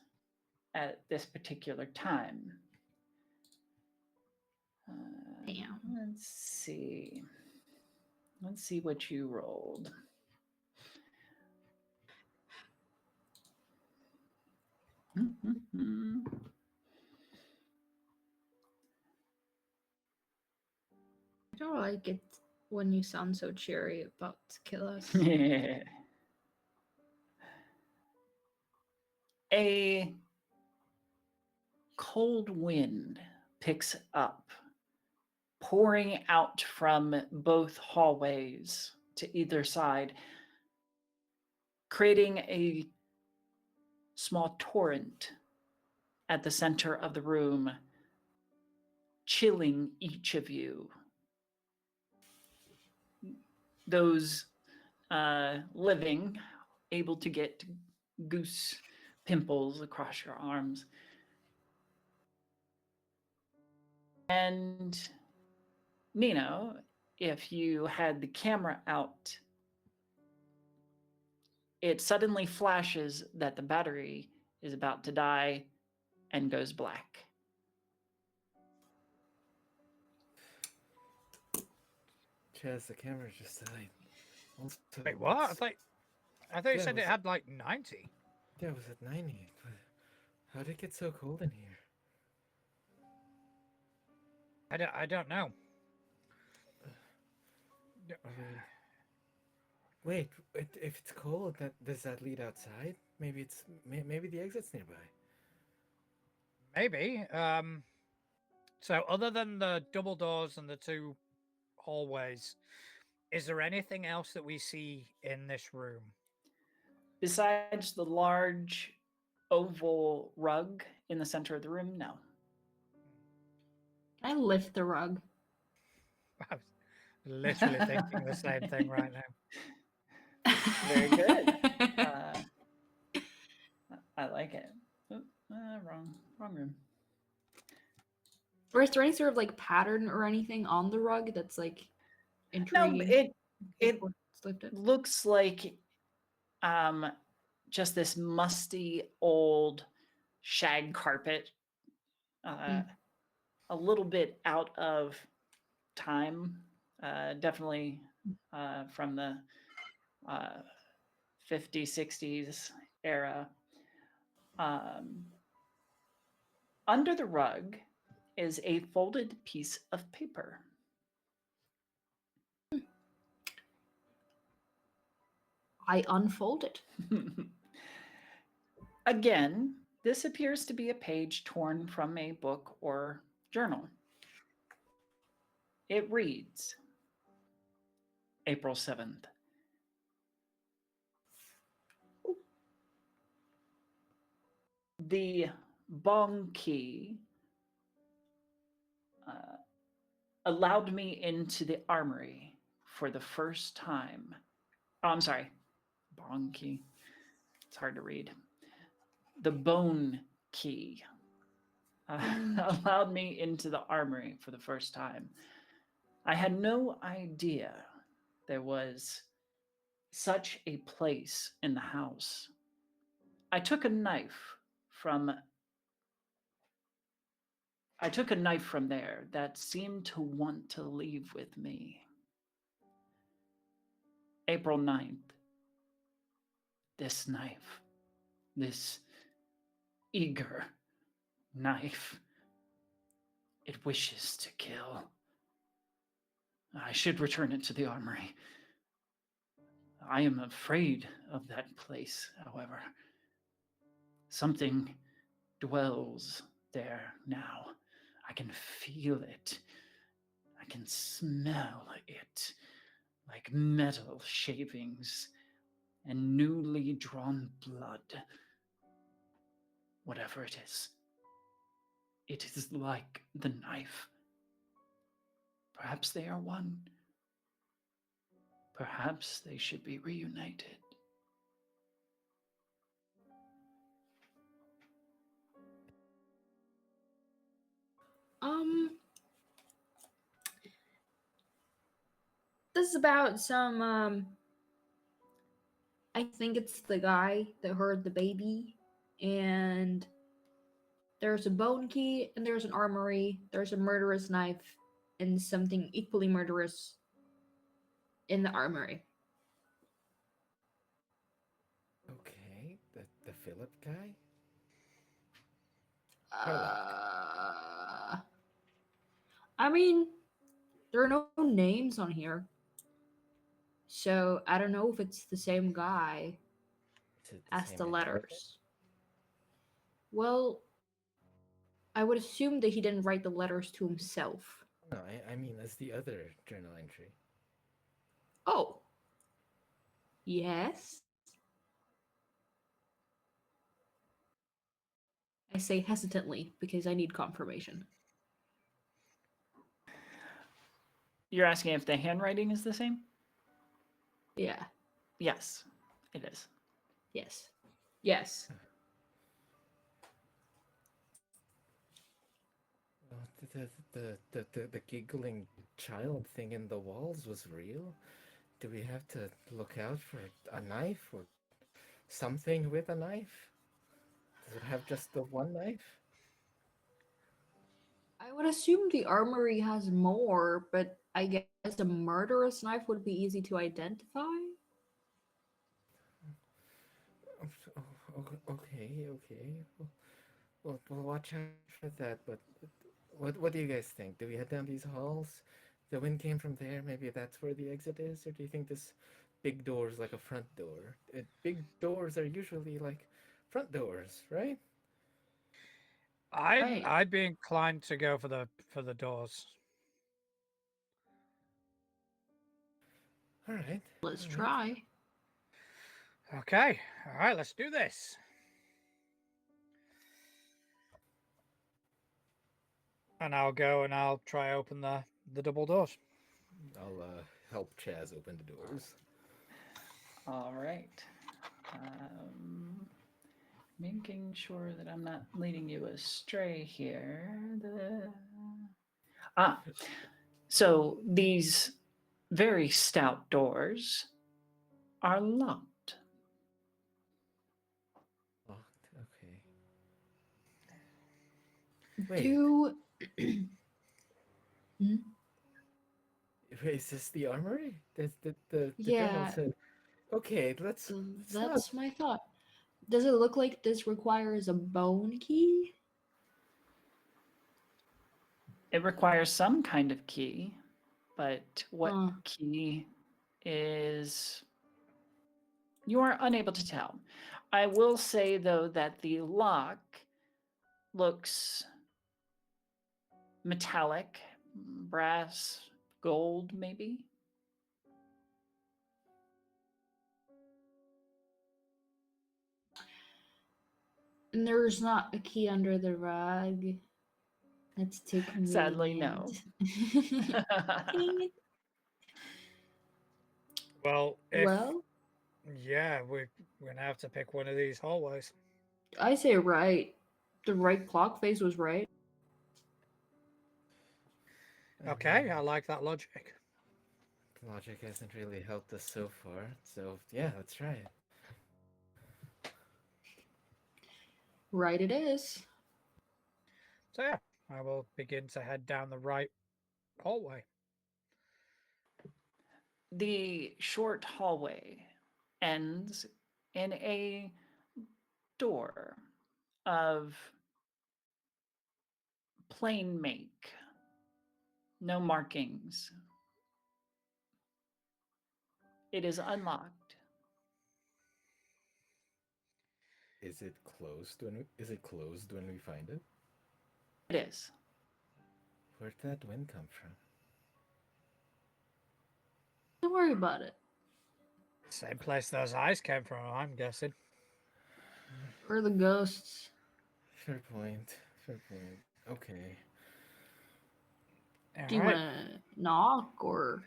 at this particular time. Damn. Let's see. Let's see what you rolled. I don't like it when you sound so cheery about to kill us. A cold wind picks up, pouring out from both hallways to either side, creating a small torrent at the center of the room, chilling each of you. Those living, able to get goose pimples across your arms. And Nino, if you had the camera out, it suddenly flashes that the battery is about to die and goes black. Chaz, the camera just died. Also, Wait, what? what's- I thought you Yeah, said was it had like 90. Yeah, it was at 90. But how did it get so cold in here? I don't know. Are we... Wait, if it's cold, does that lead outside? Maybe the exit's nearby. Maybe. So other than the double doors and the two hallways, is there anything else that we see in this room? Besides the large oval rug in the center of the room, no. Can I lift the rug? I was literally thinking the same thing right now. Very good. I like it. Oop, wrong room. Or is there any sort of like pattern or anything on the rug that's like No, intriguing? it before it's lifted? looks like just this musty old shag carpet, a little bit out of time, definitely from the 50s, 60s era. Under the rug is a folded piece of paper. I unfold it. Again, this appears to be a page torn from a book or journal. It reads, April 7th. The bong key allowed me into the armory for the first time. Oh, I'm sorry. Bong key. It's hard to read. The bone key allowed me into the armory for the first time. I had no idea there was such a place in the house. I took a knife from there that seemed to want to leave with me. April 9th. This knife, this eager knife, it wishes to kill. I should return it to the armory. I am afraid of that place, however. Something dwells there now. I can feel it. I can smell it. Like metal shavings and newly drawn blood. Whatever it is like the knife. Perhaps they are one. Perhaps they should be reunited. Um, this is about some I think it's the guy that heard the baby, and there's a bone key, and there's an armory, there's a murderous knife, and something equally murderous in the armory. Okay, the Philip guy? Harlock. Uh, I mean, there are no names on here, so I don't know if it's the same guy Is it the as same the handwriting? letters. Well, I would assume that he didn't write the letters to himself. No, I mean as the other journal entry. Oh, yes. I say hesitantly because I need confirmation. You're asking if the handwriting is the same? Yeah. Yes, it is. Yes. Yes. Oh, the giggling child thing in the walls was real? Do we have to look out for a knife or something with a knife? Does it have just the one knife? I would assume the armory has more, but I guess a murderous knife would be easy to identify. Okay. We'll watch out for that. But what do you guys think? Do we head down these halls? The wind came from there. Maybe that's where the exit is, or do you think this big door is like a front door? Big doors are usually like front doors, right? Right. I'd be inclined to go for the doors. All right, Let's all right. try. Okay, all right, let's do this. And I'll go and I'll try open the double doors. I'll help Chaz open the doors. All right. Um, Making sure that I'm not leading you astray here. Ah, so these very stout doors are locked. Locked. Okay. Wait, Do Hmm? is this the armory? The journal Yeah, said. Okay, let's. It's not. that's my thought. Does it look like this requires a bone key? It requires some kind of key, but what Huh. key is you are unable to tell. I will say though that the lock looks metallic, brass, gold maybe. And there's not a key under the rug. That's too Sadly, convenient. no. Dang it. Well, if Well, yeah, we're gonna have to pick one of these hallways. I say right. The right clock face was right. I Okay, mean, I like that logic. logic hasn't really helped us so far. So yeah, let's try it. Right it is. So yeah, I will begin to head down the right hallway. The short hallway ends in a door of plain make, no markings, It is unlocked. Is it closed when we find it? It is. Where'd that wind come from? Don't worry about it. Same place those eyes came from, I'm guessing. We're the ghosts. Fair point. Fair point. Okay. Do you Alright. want to knock or?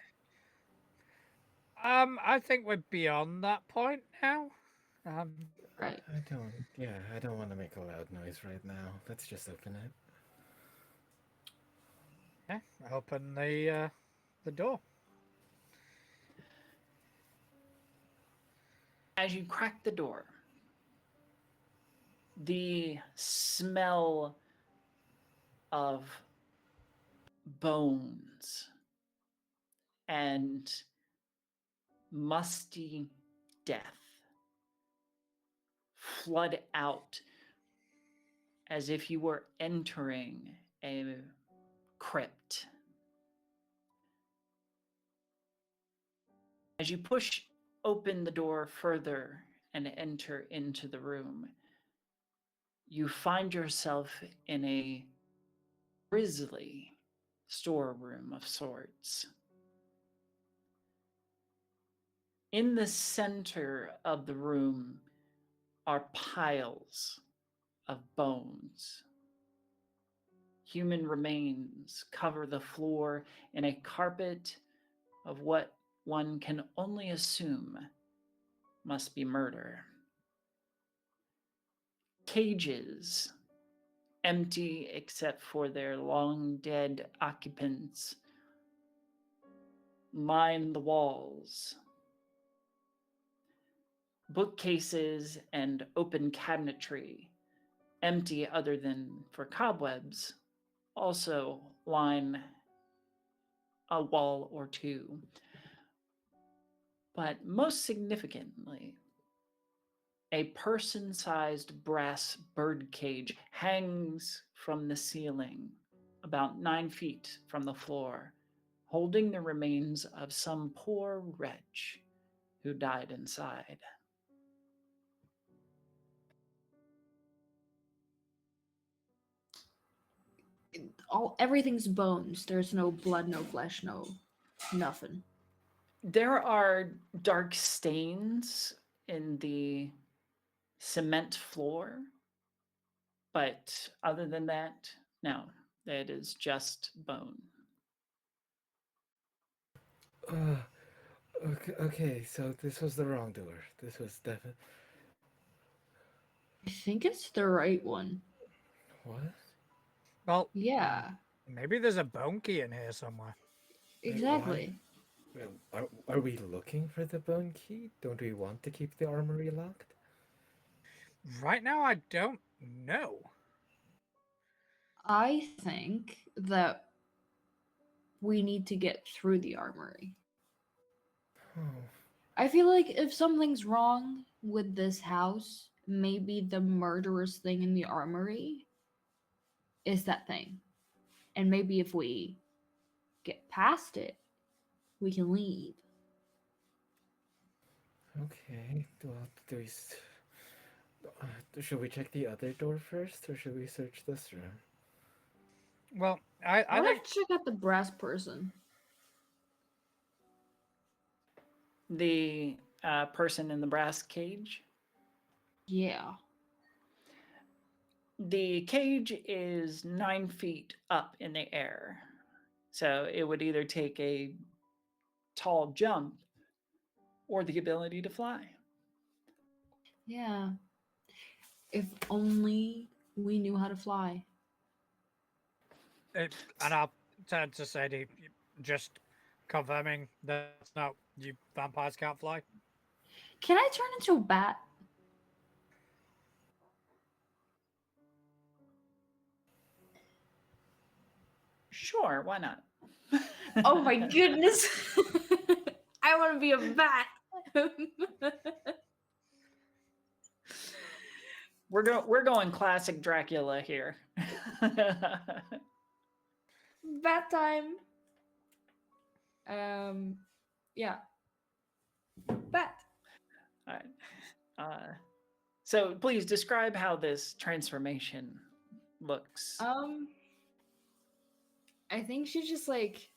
I think we're beyond that point now. Um, Right. I don't want to make a loud noise right now. Let's just open it. yeah, open the door. As you crack the door, the smell of bones and musty death flood out as if you were entering a crypt. As you push open the door further and enter into the room, you find yourself in a grisly storeroom of sorts. In the center of the room are piles of bones. Human remains cover the floor in a carpet of what one can only assume must be murder. Cages, empty except for their long dead occupants, line the walls. Bookcases and open cabinetry, empty other than for cobwebs, also line a wall or two. But most significantly, a person-sized brass birdcage hangs from the ceiling about 9 feet from the floor, holding the remains of some poor wretch who died inside. Everything's bones. There's no blood, no flesh, no nothing. There are dark stains in the cement floor, but other than that, no, it is just bone. Okay, so this was the wrong door. This was definitely. I think it's the right one. What? Well, Yeah, maybe there's a bone key in here somewhere. exactly. Are we looking for the bone key? Don't we want to keep the armory locked? Right now, I don't know. I think that we need to get through the armory. Oh, I feel like if something's wrong with this house, maybe the murderous thing in the armory is that thing. And maybe if we get past it, we can leave. okay. Well, should we check the other door first, or should we search this room? Well, I I think want to check out the brass person. The person in the brass cage. Yeah. The cage is 9 feet up in the air. So it would either take a tall jump or the ability to fly. Yeah. If only we knew how to fly. and I'll turn to Sadie, just confirming that's not you. Vampires can't fly. Can I turn into a bat? Sure, why not? Oh my goodness. I want to be a bat. We're going classic Dracula here. Bat time. Yeah. So please describe how this transformation looks. I think she just like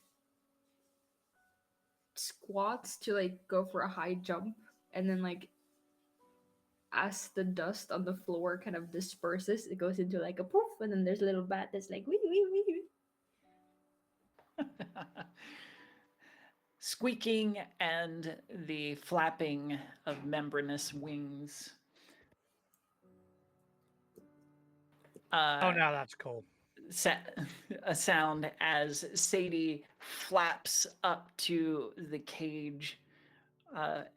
squats to like go for a high jump, and then like as the dust on the floor kind of disperses, it goes into like a poof, and then there's a little bat that's like wee wee wee. Squeaking and the flapping of membranous wings. Oh no, that's cool. A sound as Sadie flaps up to the cage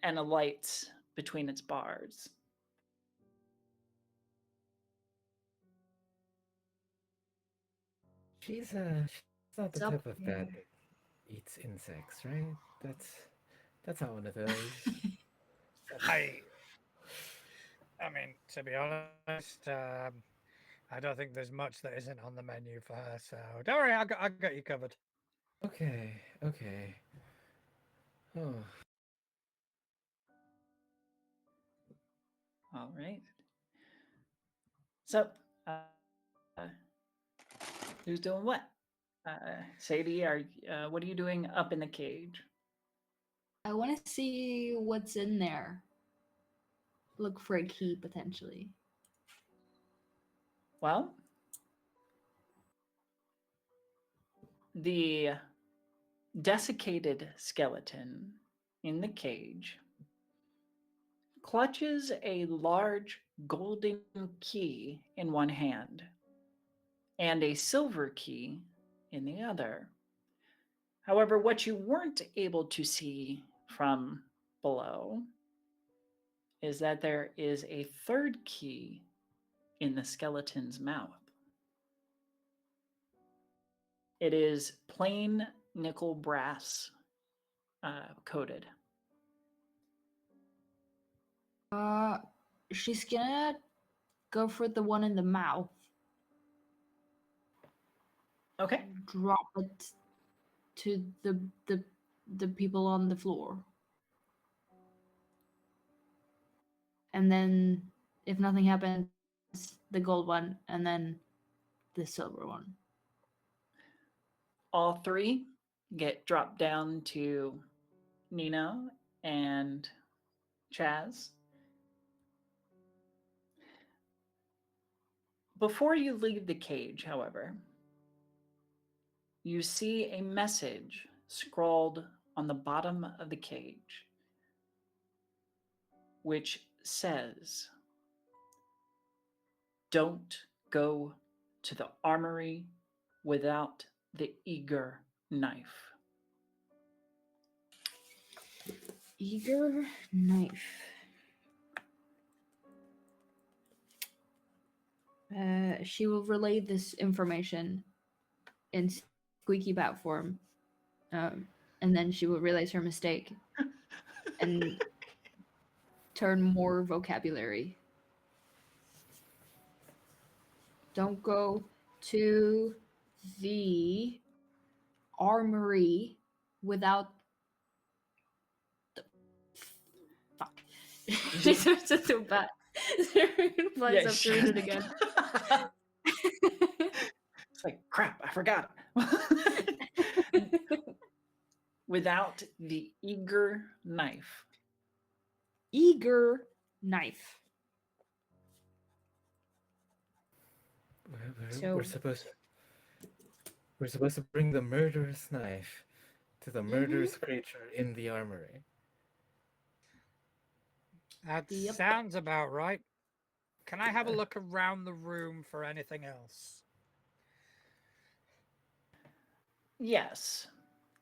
and alights between its bars. She's not the What's up type of bat there? that eats insects, right? That's not one of those. I mean, to be honest, I don't think there's much that isn't on the menu for her. So don't worry, I got you covered. Okay, okay. Oh, All right. So, who's doing what? Sadie, what are you doing up in the cage? I want to see what's in there. Look for a key potentially. Well, the desiccated skeleton in the cage clutches a large golden key in one hand and a silver key in the other. However, what you weren't able to see from below is that there is a third key in the skeleton's mouth. It is plain nickel brass coated. She's gonna go for the one in the mouth. Okay. Drop it to the people on the floor. And then if nothing happens, the gold one, and then the silver one. All three get dropped down to Nino and Chaz. Before you leave the cage, however, you see a message scrawled on the bottom of the cage, which says, "Don't go to the armory without the eager knife." Eager knife. She will relay this information in squeaky bat form, and then she will realize her mistake and turn more vocabulary. Don't go to the armory without the fuck. She turns into a bat. Flies up to read it again. It's like, crap, I forgot. Without the eager knife. Eager knife. we're supposed to bring the murderous knife to the murderous creature in the armory. That Yep. sounds about right. Can I have a look around the room for anything else? Yes.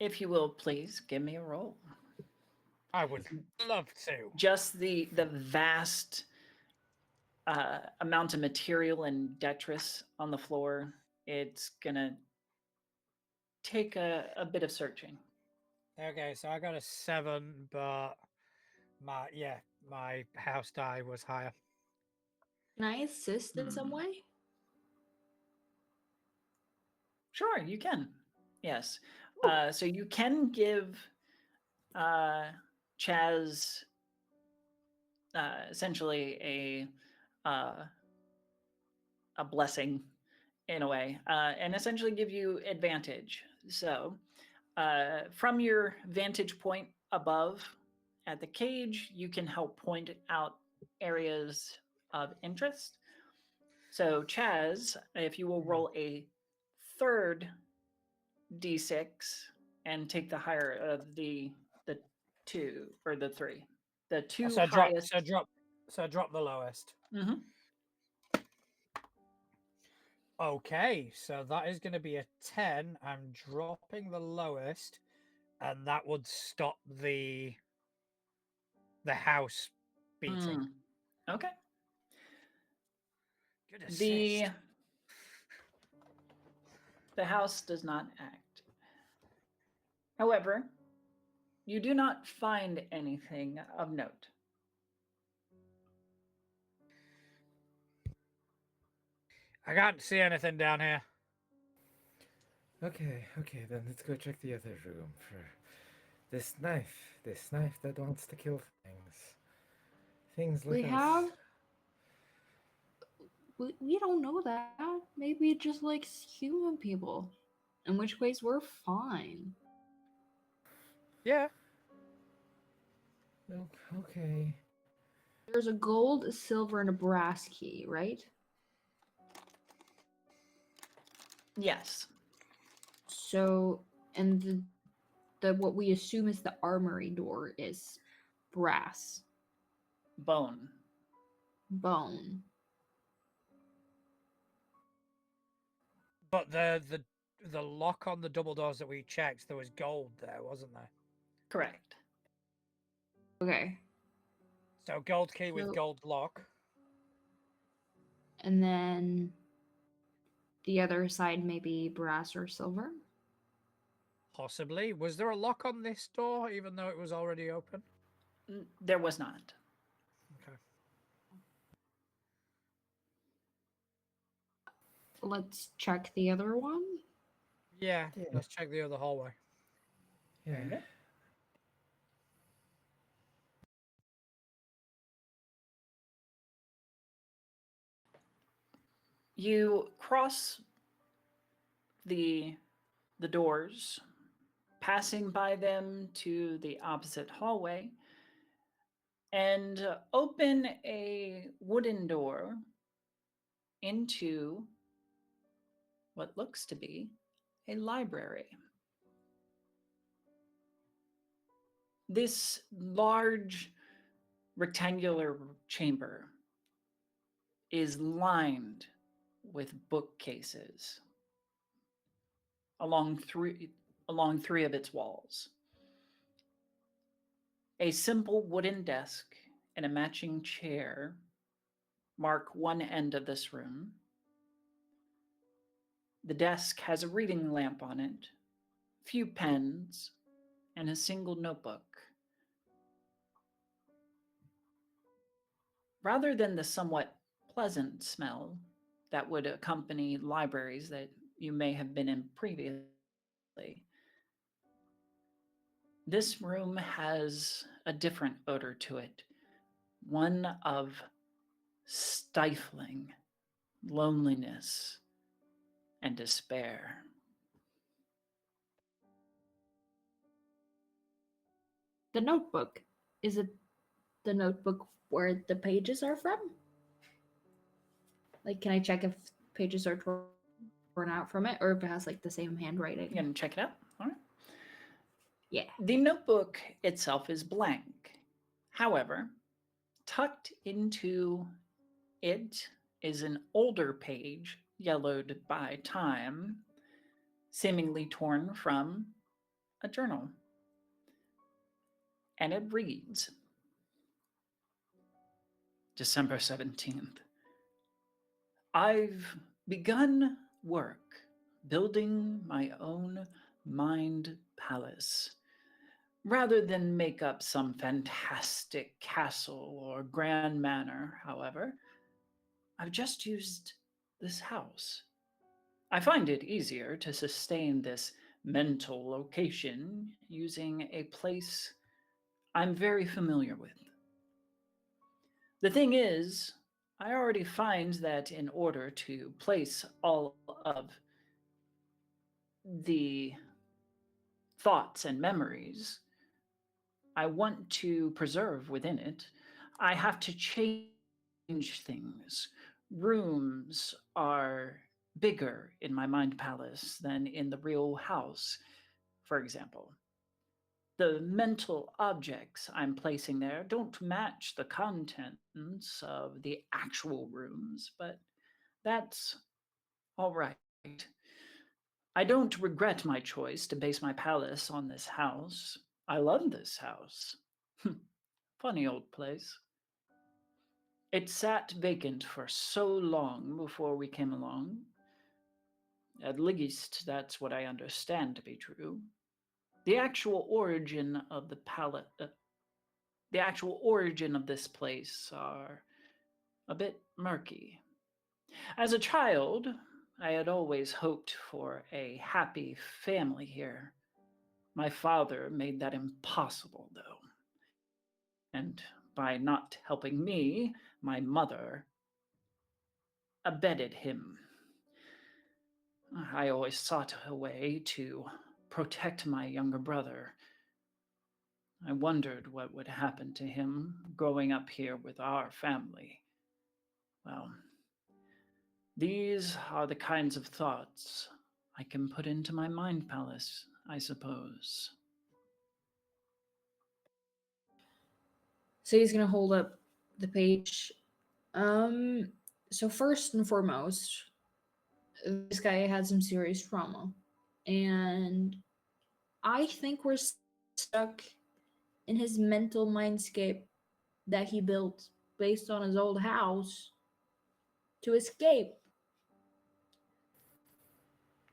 If you will, please give me a roll. I would love to. Just the vast amount of material and detritus on the floor, it's gonna take a bit of searching. Okay, so I got a 7, but my house die was higher. Can I assist in some way? Sure, you can. Yes. So you can give Chaz essentially a blessing in a way, and essentially give you advantage. So, from your vantage point above at the cage, you can help point out areas of interest. So, Chaz, if you will roll a third d6 and take the higher of the two or the three, the two So highest. I drop the lowest. Mhm. Okay, so that is going to be a 10. I'm dropping the lowest, and that would stop the house beating. Mm. Okay. Good assist. The house does not act. However, you do not find anything of note. I can't see anything down here. Okay, okay, then let's go check the other room for this knife. This knife that wants to kill things. Things like We us. have. We don't know that. Maybe it just likes human people. In which case, we're fine. Yeah. Okay. There's a gold, a silver, and a brass key, right? Yes. So, and the what we assume is the armory door is brass, Bone. bone. But the lock on the double doors that we checked, there was gold there, wasn't there? Correct. Okay. So gold key with So- gold lock. And then the other side maybe brass or silver. Possibly. Was there a lock on this door, even though it was already open? There was not. Okay. Let's check the other one. Yeah, Yeah. let's check the other hallway. Yeah. Okay. You cross the doors, passing by them to the opposite hallway, and open a wooden door into what looks to be a library. This large rectangular chamber is lined with bookcases along three of its walls. A simple wooden desk and a matching chair mark one end of this room. The desk has a reading lamp on it, few pens, and a single notebook. Rather than the somewhat pleasant smell that would accompany libraries that you may have been in previously, this room has a different odor to it, one of stifling loneliness and despair. The notebook. Is it the notebook where the pages are from? Like, can I check if pages are torn out from it or if it has like the same handwriting? You gonna check it out? All right. Yeah. The notebook itself is blank. However, tucked into it is an older page, yellowed by time, seemingly torn from a journal. And it reads December 17th. I've begun work building my own mind palace. Rather than make up some fantastic castle or grand manor, however, I've just used this house. I find it easier to sustain this mental location using a place I'm very familiar with. The thing is, I already find that in order to place all of the thoughts and memories I want to preserve within it, I have to change things. Rooms are bigger in my mind palace than in the real house, for example. The mental objects I'm placing there don't match the contents of the actual rooms, but that's all right. I don't regret my choice to base my palace on this house. I love this house. Funny old place. It sat vacant for so long before we came along. At least that's what I understand to be true. The actual origin of the actual origin of this place are a bit murky. As a child, I had always hoped for a happy family here. My father made that impossible, though. And by not helping me, my mother abetted him. I always sought a way to protect my younger brother. I wondered what would happen to him growing up here with our family. Well, these are the kinds of thoughts I can put into my mind palace, I suppose. So he's gonna hold up the page. Um, so first and foremost, this guy had some serious trauma, and I think we're stuck in his mental mindscape that he built based on his old house to escape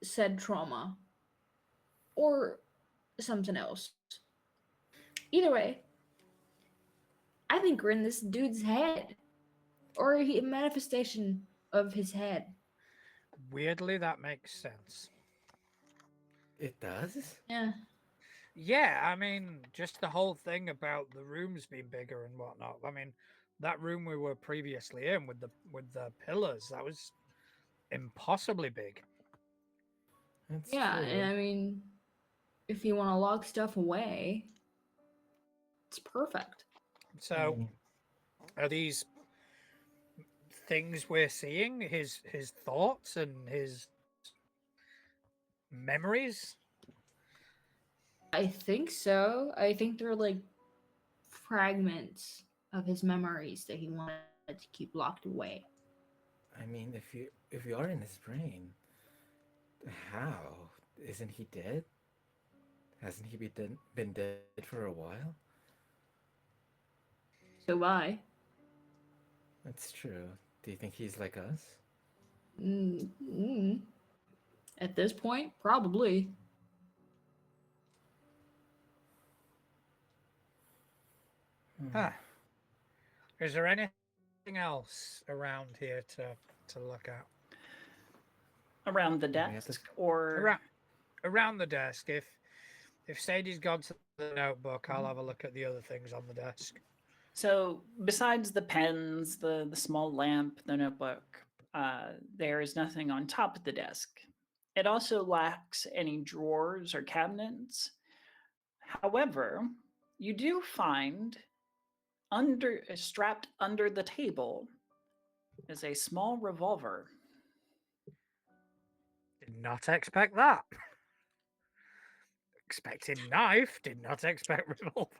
said trauma or something else. Either way, I think we're in this dude's head or a manifestation of his head. Weirdly, that makes sense. It does? Yeah. Yeah, I mean, just the whole thing about the rooms being bigger and whatnot. I mean, that room we were previously in with the pillars, that was impossibly big. That's Yeah, and true. I mean, if you want to lock stuff away, it's perfect. So, are these things we're seeing his thoughts and his memories? I think so. I think they're like fragments of his memories that he wanted to keep locked away. I mean, if you are in his brain, how? Isn't he dead? Hasn't he been dead for a while? So why? That's true. Do you think he's like us? Mm-mm. At this point, probably. Huh. Is there anything else around here to look at? Around the We have to. desk, or Around the desk. If Sadie's gone to the notebook, I'll have a look at the other things on the desk. so besides the pens, the small lamp, the notebook, there is nothing on top of the desk. It also lacks any drawers or cabinets. However, you do find strapped under the table is a small revolver. Did not expect that. Expected knife, did not expect revolver.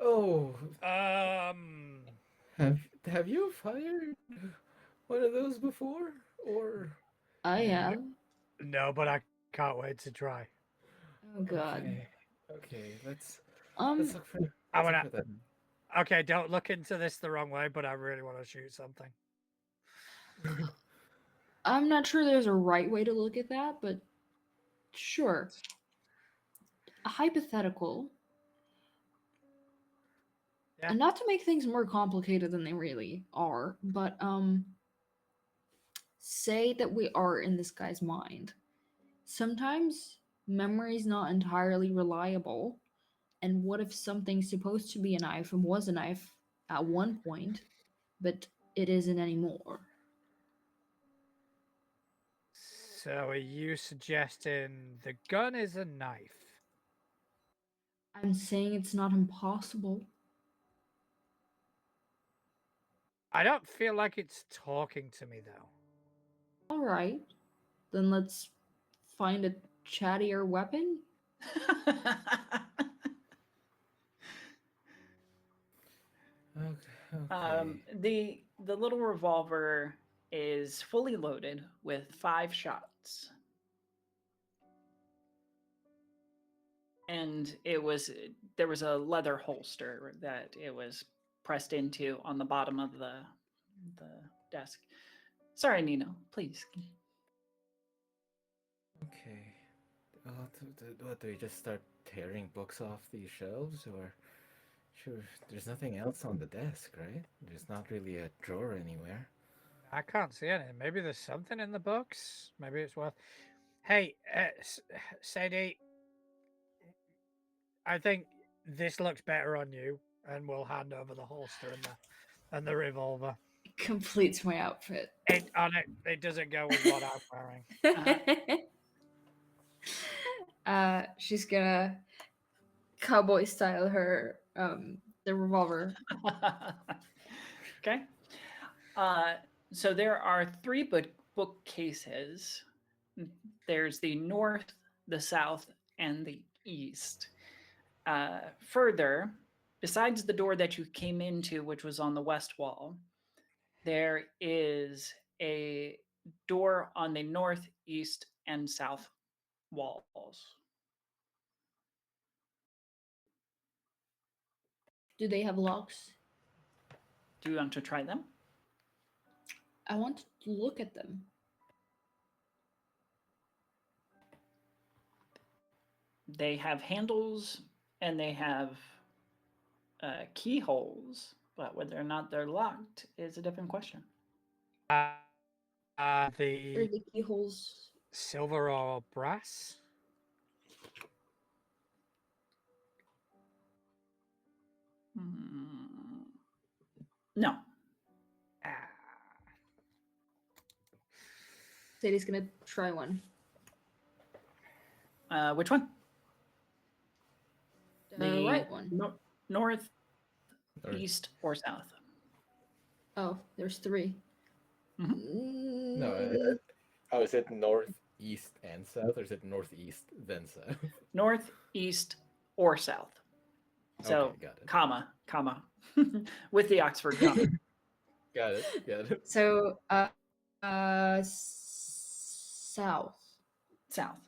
Oh, Um, have you fired one of those before? Or I have. no, but I can't wait to try. Oh god. okay, let's Um, look for I let's look wanna. for that. Okay, don't look into this the wrong way, but I really want to shoot something. I'm not sure there's a right way to look at that, but sure. A hypothetical. Yeah. And not to make things more complicated than they really are, but say that we are in this guy's mind. Sometimes memory is not entirely reliable, And what if something supposed to be a knife and was a knife at one point, but it isn't anymore? So are you suggesting the gun is a knife? I'm saying it's not impossible. I don't feel like it's talking to me though. All right, then let's find a chattier weapon. Okay. The little revolver is fully loaded with 5 shots. And there was a leather holster that it was pressed into on the bottom of the desk. Sorry, Nino, please. Okay. What, do we just start tearing books off these shelves, or sure? There's nothing else on the desk, right? There's not really a drawer anywhere. I can't see anything. Maybe there's something in the books. Maybe it's worth. Hey, Sadie, I think this looks better on you, and we'll hand over the holster and the revolver. It completes my outfit. It doesn't go with what I'm wearing. She's gonna cowboy style her the revolver. Okay. So there are 3 bookcases. There's the north, the south, and the east. Further, besides the door that you came into, which was on the west wall, there is a door on the north, east, and south walls. Do they have locks? Do you want to try them? I want to look at them. They have handles and they have keyholes, but whether or not they're locked is a different question. Are The the keyholes? silver or brass? No. Ah, Sadie's gonna try one. Which one? The right one. North, Or east, or south? Oh, there's 3. no? Mm, Oh, is it north, east, and south, or is it northeast then south? North, east, or south. So, Okay, got it. comma, with the Oxford comma. Got it. So, south. South.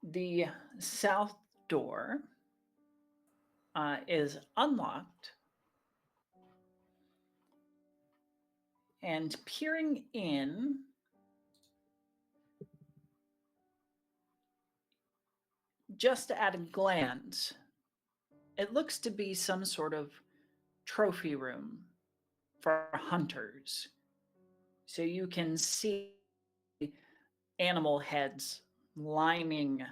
The south door is unlocked. And peering in, just at a glance, it looks to be some sort of trophy room for hunters. So you can see animal heads lining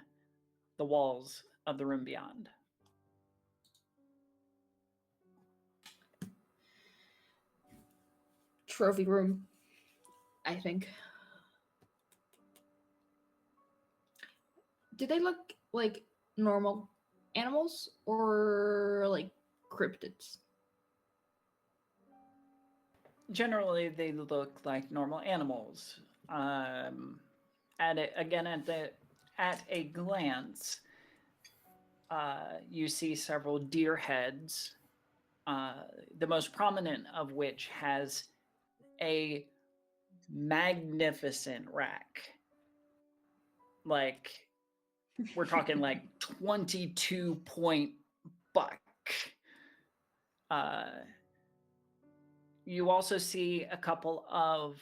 the walls of the room beyond. Trophy room, I think. Do they look like normal animals or like cryptids? Generally, they look like normal animals. At a glance, you see several deer heads. The most prominent of which has a magnificent rack. Like, we're talking like 22-point buck. You also see a couple of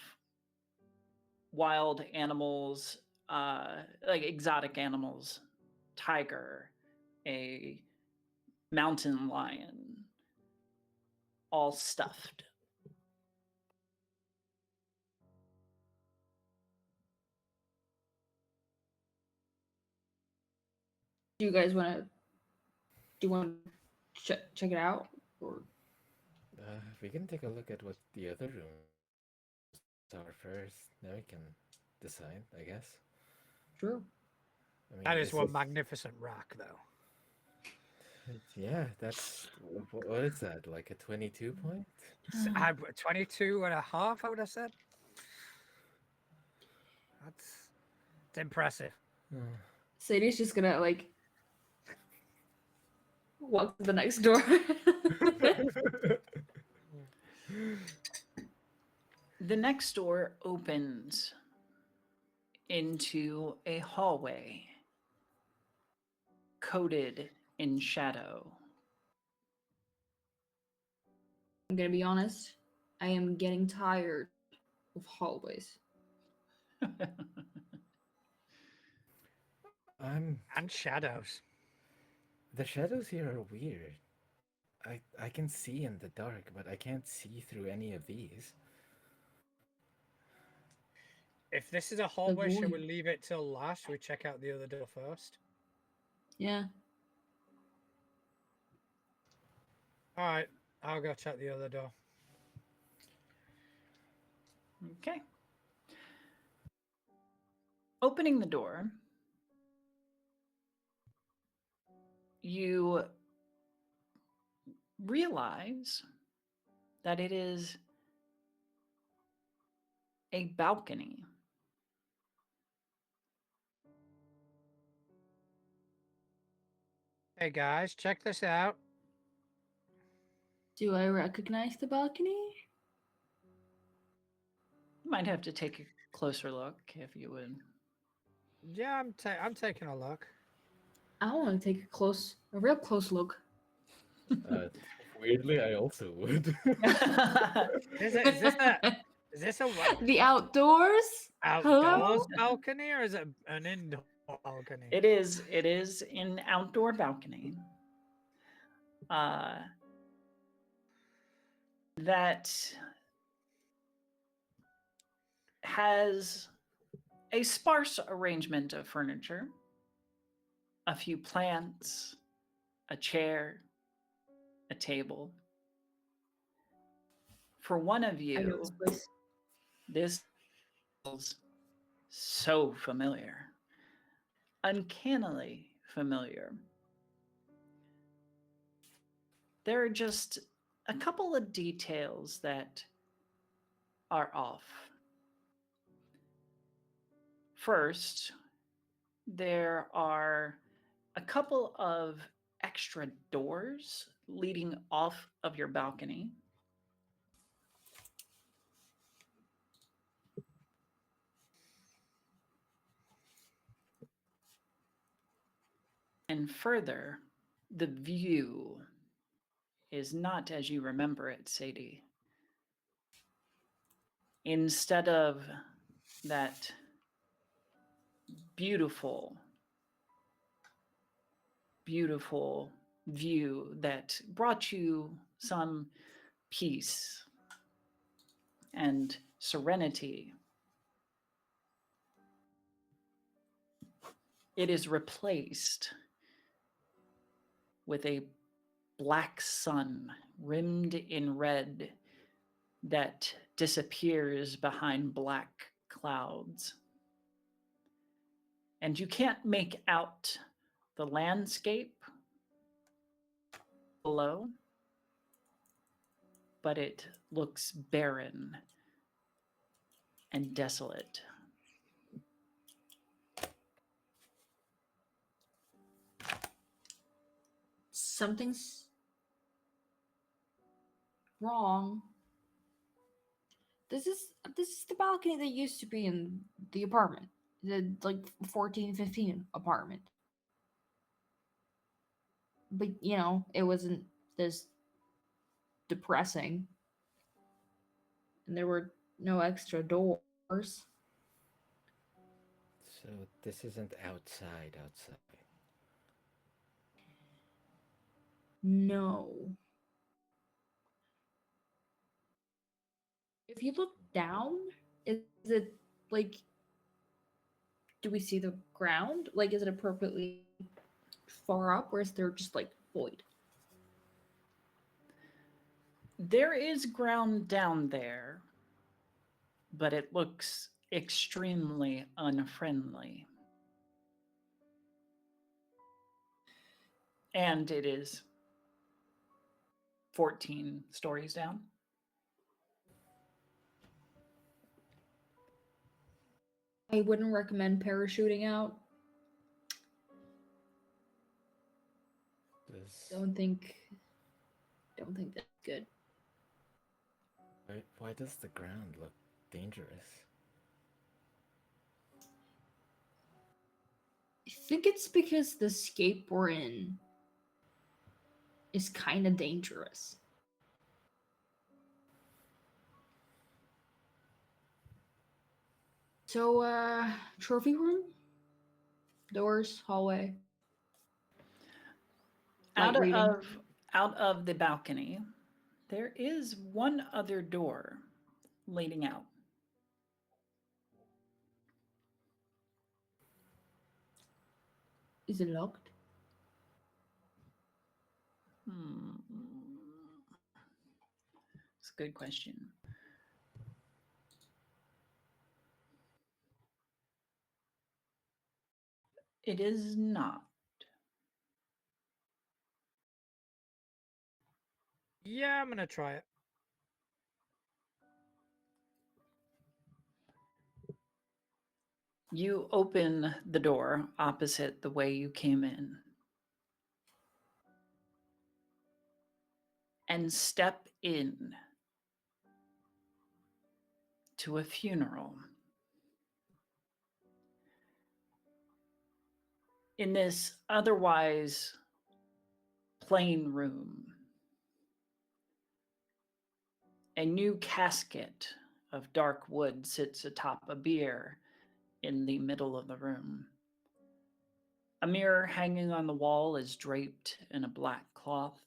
wild animals, like exotic animals, tiger, a mountain lion, all stuffed. Do you guys want to? Do you want to check it out? Or We can take a look at what the other rooms are first. Then we can decide, I guess. true. I mean, That is is one this? magnificent rack, though. Yeah, that's what is that? Like a 22 point? 22 and a half, I would have said. It's impressive. Sadie's just gonna like walk to the next door. The next door opens into a hallway coated in shadow. I'm gonna be honest. I am getting tired of hallways. I'm. And shadows. The shadows here are weird. I can see in the dark, but I can't see through any of these. If this is a hallway, should we void. leave it till last? Should we check out the other door first? Yeah. All right, I'll go check the other door. Okay. Opening the door, you realize that it is a balcony. Hey guys, check this out. Do I recognize the balcony? You might have to take a closer look if you would. Yeah, I'm taking a look. I want to take a real close look. Uh, Weirdly, I also would. Is this a The outdoors? outdoors balcony or is it an indoor balcony? It is an outdoor balcony. That has a sparse arrangement of furniture, a few plants, a chair, a table. For one of I know you, this place. this feels so familiar, uncannily familiar. There are just a couple of details that are off. First, there are a couple of extra doors leading off of your balcony. And further, the view is not as you remember it, Sadie. Instead of that beautiful, beautiful view that brought you some peace and serenity, it is replaced with a black sun rimmed in red that disappears behind black clouds. And you can't make out the landscape below, but it looks barren and desolate. Something's wrong. This is the balcony that used to be in the apartment. The like 14-15 apartment. But it wasn't this depressing. And there were no extra doors. So this isn't outside. No. If you look down, is it like, do we see the ground? Like, is it appropriately far up, or is there just like void? There is ground down there, but it looks extremely unfriendly. And it is 14 stories down. I wouldn't recommend parachuting out. This, Don't think that's good. why does the ground look dangerous? I think it's because the scape we're in is kind of dangerous. So, trophy room, doors, hallway. Light Out reading. of the balcony, there is one other door leading out. Is it locked? Hmm. It's a good question. It is not. Yeah, I'm gonna try it. You open the door opposite the way you came in and step in to a funeral. In this otherwise plain room, a new casket of dark wood sits atop a bier in the middle of the room. A mirror hanging on the wall is draped in a black cloth,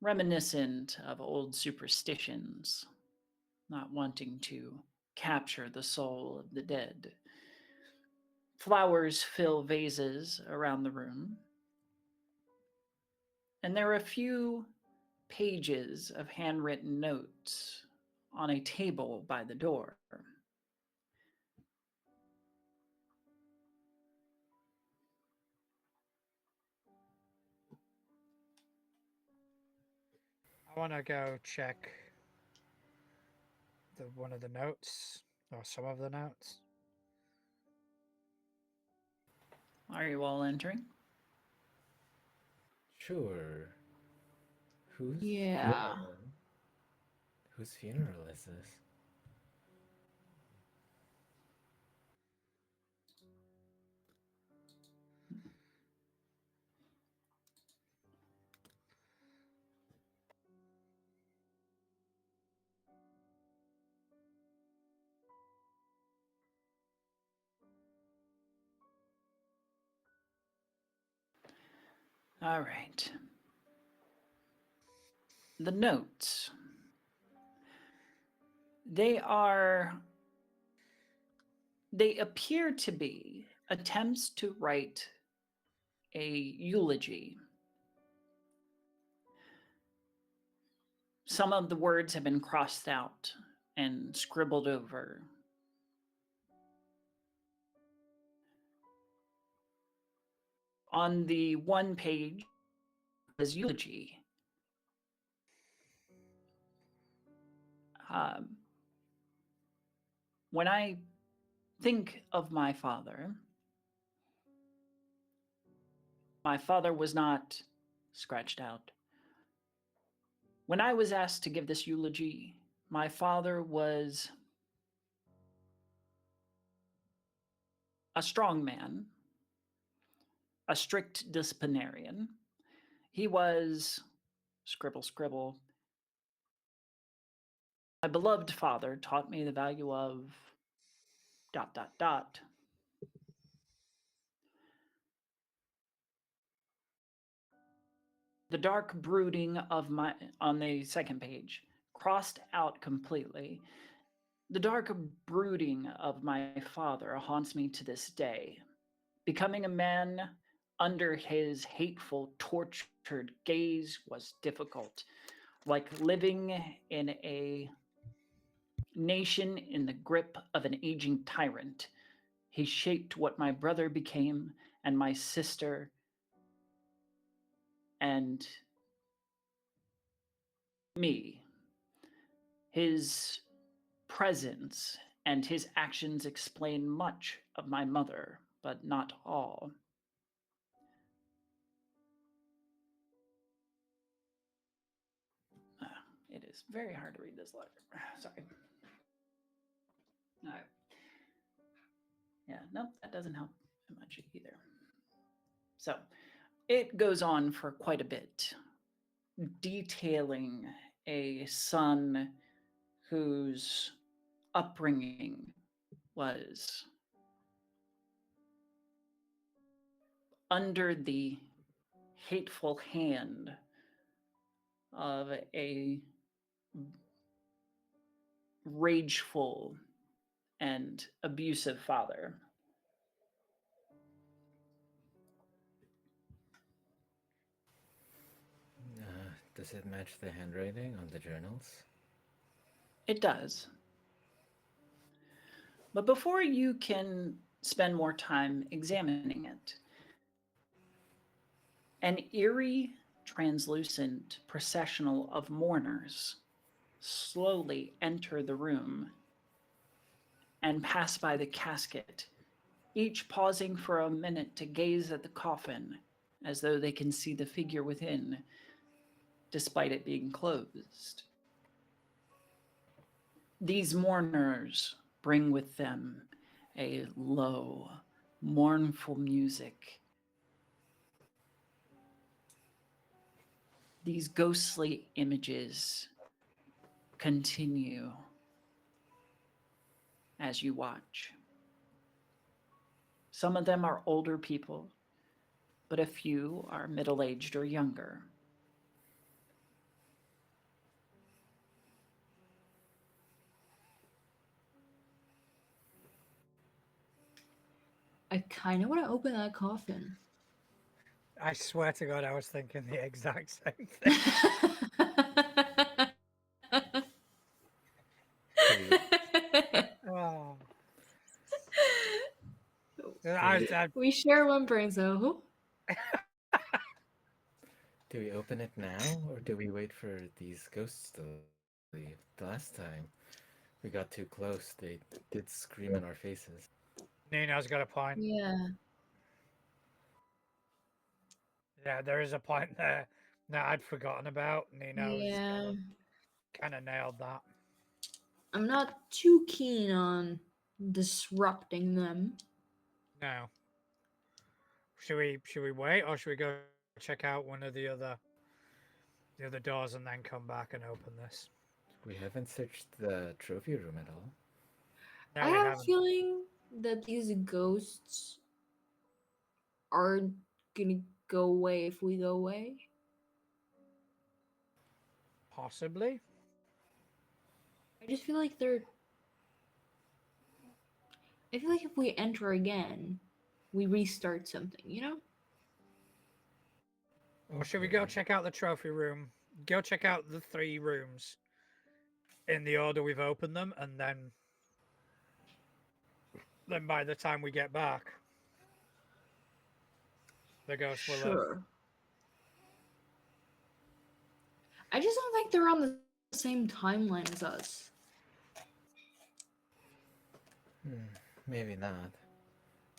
reminiscent of old superstitions, not wanting to capture the soul of the dead. Flowers fill vases around the room, and there are a few pages of handwritten notes on a table by the door. I want to go check the one of the notes or some of the notes. Are you all entering? Sure. Whose Yeah. funeral? Whose funeral is this? All right. The notes. They are, they appear to be attempts to write a eulogy. Some of the words have been crossed out and scribbled over. On the one page is eulogy. Um, when I think of my father was not scratched out. When I was asked to give this eulogy, my father was a strong man, a strict disciplinarian. He was, scribble, scribble, my beloved father taught me the value of dot, dot, dot. The dark brooding of my, on the second page, crossed out completely. The dark brooding of my father haunts me to this day. Becoming a man under his hateful, tortured gaze was difficult, like living in a nation in the grip of an aging tyrant. He shaped what my brother became, and my sister, and me. His presence and his actions explain much of my mother, but not all. It is very hard to read this letter. Sorry. All right. Yeah, nope, that doesn't help much either. So it goes on for quite a bit, detailing a son whose upbringing was under the hateful hand of a rageful and abusive father. Does it match the handwriting on the journals? It does. But before you can spend more time examining it, an eerie, translucent processional of mourners slowly enter the room and pass by the casket, each pausing for a minute to gaze at the coffin as though they can see the figure within, despite it being closed. These mourners bring with them a low, mournful music. These ghostly images continue as you watch. Some of them are older people, but a few are middle-aged or younger. I kind of want to open that coffin. I swear to God, I was thinking the exact same thing. Oh. We share one brain cell. Do we open it now, or do we wait for these ghosts to leave? The last time we got too close, they did scream in our faces. Nina's got a point. Yeah. Yeah, there is a point there that I'd forgotten about. Nina's Yeah. kind of nailed that. I'm not too keen on disrupting them. No. Should we wait, or should we go check out one of the other doors and then come back and open this? We haven't searched the trophy room at all. No, I we have a haven't. feeling that these ghosts are gonna go away if we go away. Possibly. I just feel like they're. I feel like if we enter again, we restart something, you know? Or should we go check out the trophy room? Go check out the 3 rooms in the order we've opened them, and then by the time we get back, the ghost will have. Sure. I just don't think they're on the same timeline as us. Maybe not.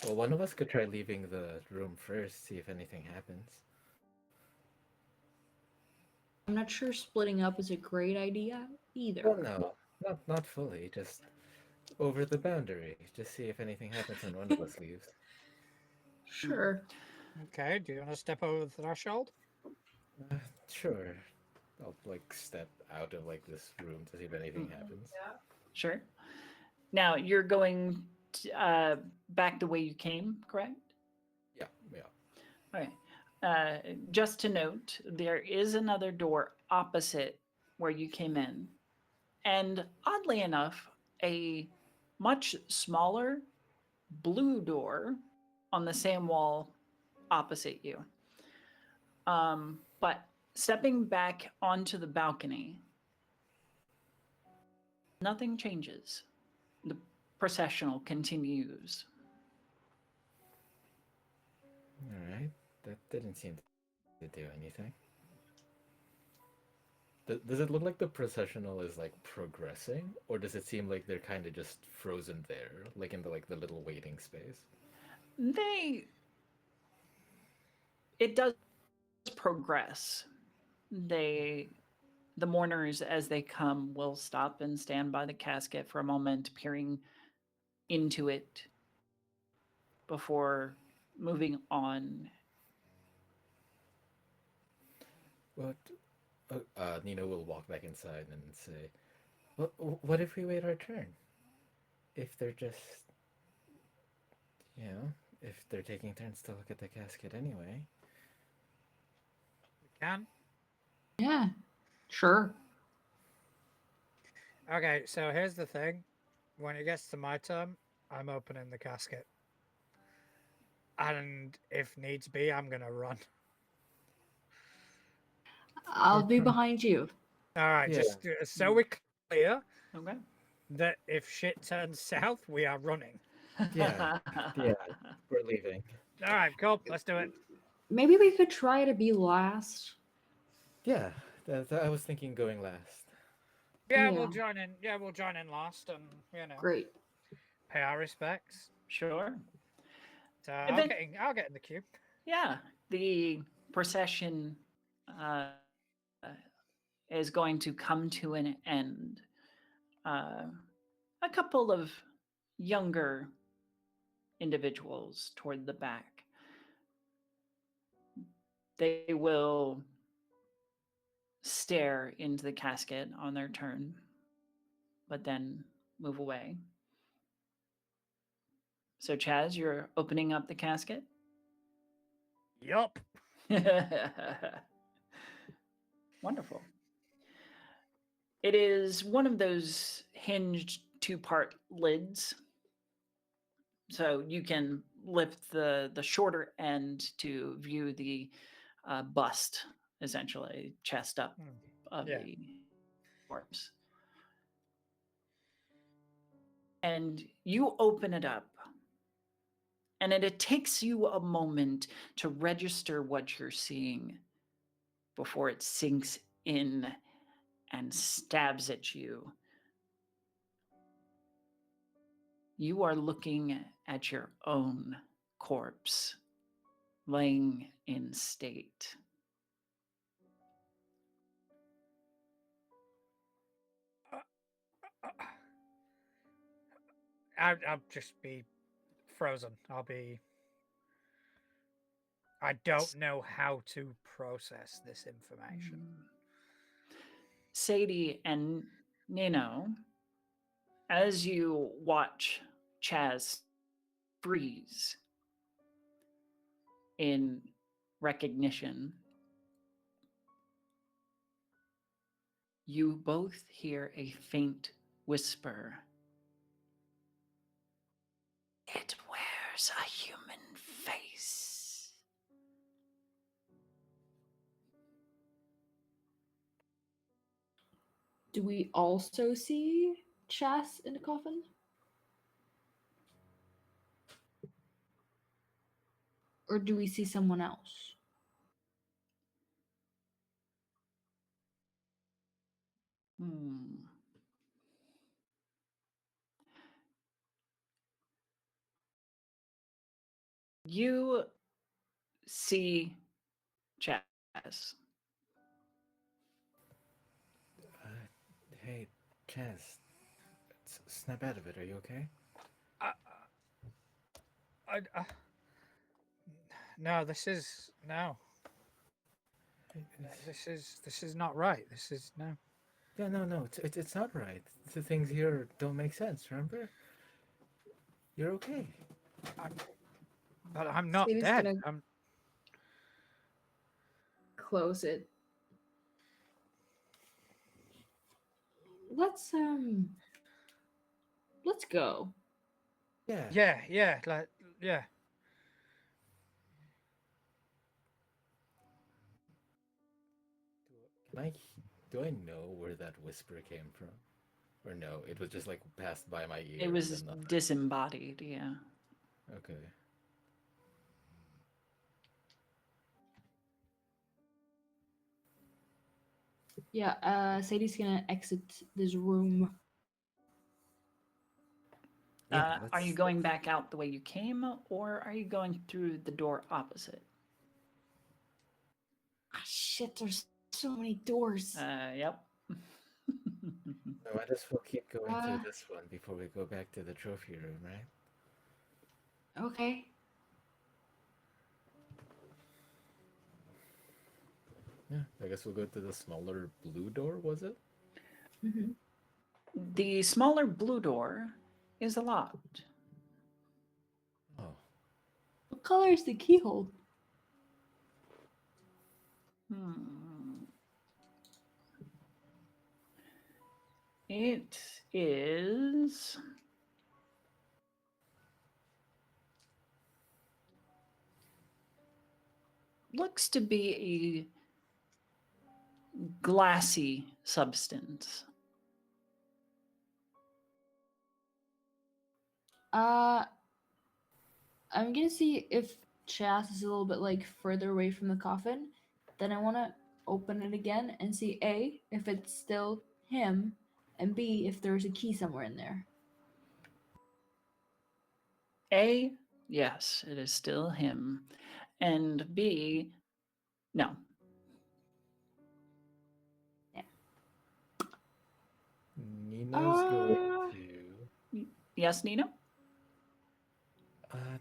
Well, one of us could try leaving the room first, see if anything happens. I'm not sure splitting up is a great idea either. Well, no, not fully. Just over the boundary. Just see if anything happens when one of us leaves. Sure. Okay, do you want to step over the threshold? Sure. I'll step out of this room to see if anything happens. Sure. Now you're going back the way you came, correct? Yeah. All right. Just to note, there is another door opposite where you came in. And oddly enough, a much smaller blue door on the same wall opposite you. But stepping back onto the balcony, nothing changes. The processional continues. All right, that didn't seem to do anything. Does it look like the processional is like progressing, or does it seem like they're kind of just frozen there, like in the little waiting space? They it does progress. They the mourners as they come will stop and stand by the casket for a moment, peering into it before moving on. What? Nina will walk back inside and say, What if we wait our turn? If they're just, you know, if they're taking turns to look at the casket anyway." We can. Yeah, sure. Okay, so here's the thing. When it gets to my turn, I'm opening the casket. And if needs be, I'm gonna run. I'll be behind you. All right, Yeah. just so we're clear Okay. that if shit turns south, we are running. Yeah, yeah, we're leaving. All right, cool. Let's do it. Maybe we could try to be last. Yeah, I was thinking going last. Yeah, Yeah. we'll join in. Yeah, we'll join in last, and Great. pay our respects. Sure. So Event- I'll get in the queue. Yeah, the procession uh, is going to come to an end. Uh, a couple of younger individuals toward the back. They will stare into the casket on their turn, but then move away. So, Chaz, you're opening up the casket. Yup. Wonderful. It is one of those hinged two-part lids. So you can lift the shorter end to view the bust, essentially, chest up of Yeah. the corpse. And you open it up, and it takes you a moment to register what you're seeing before it sinks in and stabs at you. You are looking at your own corpse laying in state. I'll just be frozen. I don't know how to process this information. Sadie and Nino, as you watch Chaz freeze in recognition, you both hear a faint whisper. It wears a human face. Do we also see Chas in the coffin? Or do we see someone else? Hmm. You see Chaz. Hey, Chaz, snap out of it. Are you okay? I, no, this is no. This is not right. This is no. Yeah, no, it's not right. The things here don't make sense. Remember? You're okay. But I'm not Sadie's dead. gonna- I'm Close it. Let's go. Yeah. yeah. Like yeah. Can I? Do I know where that whisper came from? Or no, it was just like passed by my ear It and was then nothing. disembodied, yeah. Okay. Yeah, Sadie's gonna exit this room. Yeah, Are you let's. going back out the way you came, or are you going through the door opposite? Ah, shit, there's so many doors. Yep. I might as well keep going through Uh, this one before we go back to the trophy room, right? okay. Yeah, I guess we'll go to the smaller blue door, was it? Hmm. The smaller blue door is locked. Oh, What color is the keyhole? Hmm. It is looks to be a glassy substance. Uh, I'm gonna see if Chas is a little bit like further away from the coffin. Then I wanna open it again and see A, if it's still him, and B, if there's a key somewhere in there. A, yes, it is still him. And B, no. Nino's going Uh, to. Yes, Nino? Uh,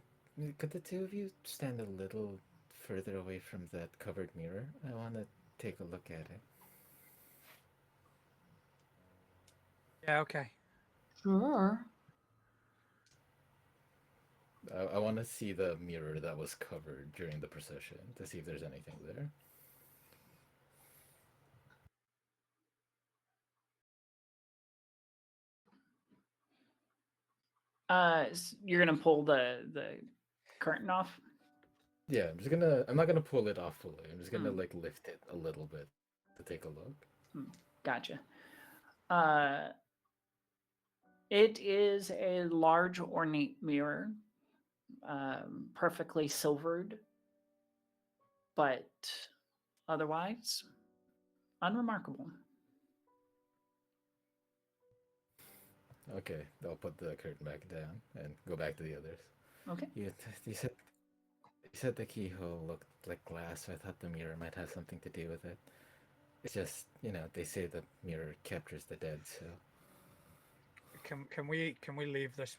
could the two of you stand a little further away from that covered mirror? I want to take a look at it. Yeah, okay. sure. I want to see the mirror that was covered during the procession to see if there's anything there. You're gonna pull the curtain off. Yeah, I'm just gonna. I'm not gonna pull it off fully. I'm just gonna Hmm. like lift it a little bit to take a look. Gotcha. Uh, it is a large ornate mirror, perfectly silvered, but otherwise unremarkable. Okay, I'll put the curtain back down and go back to the others. Okay. You said the keyhole looked like glass, so I thought the mirror might have something to do with it. It's just, they say the mirror captures the dead, so. Can we leave this?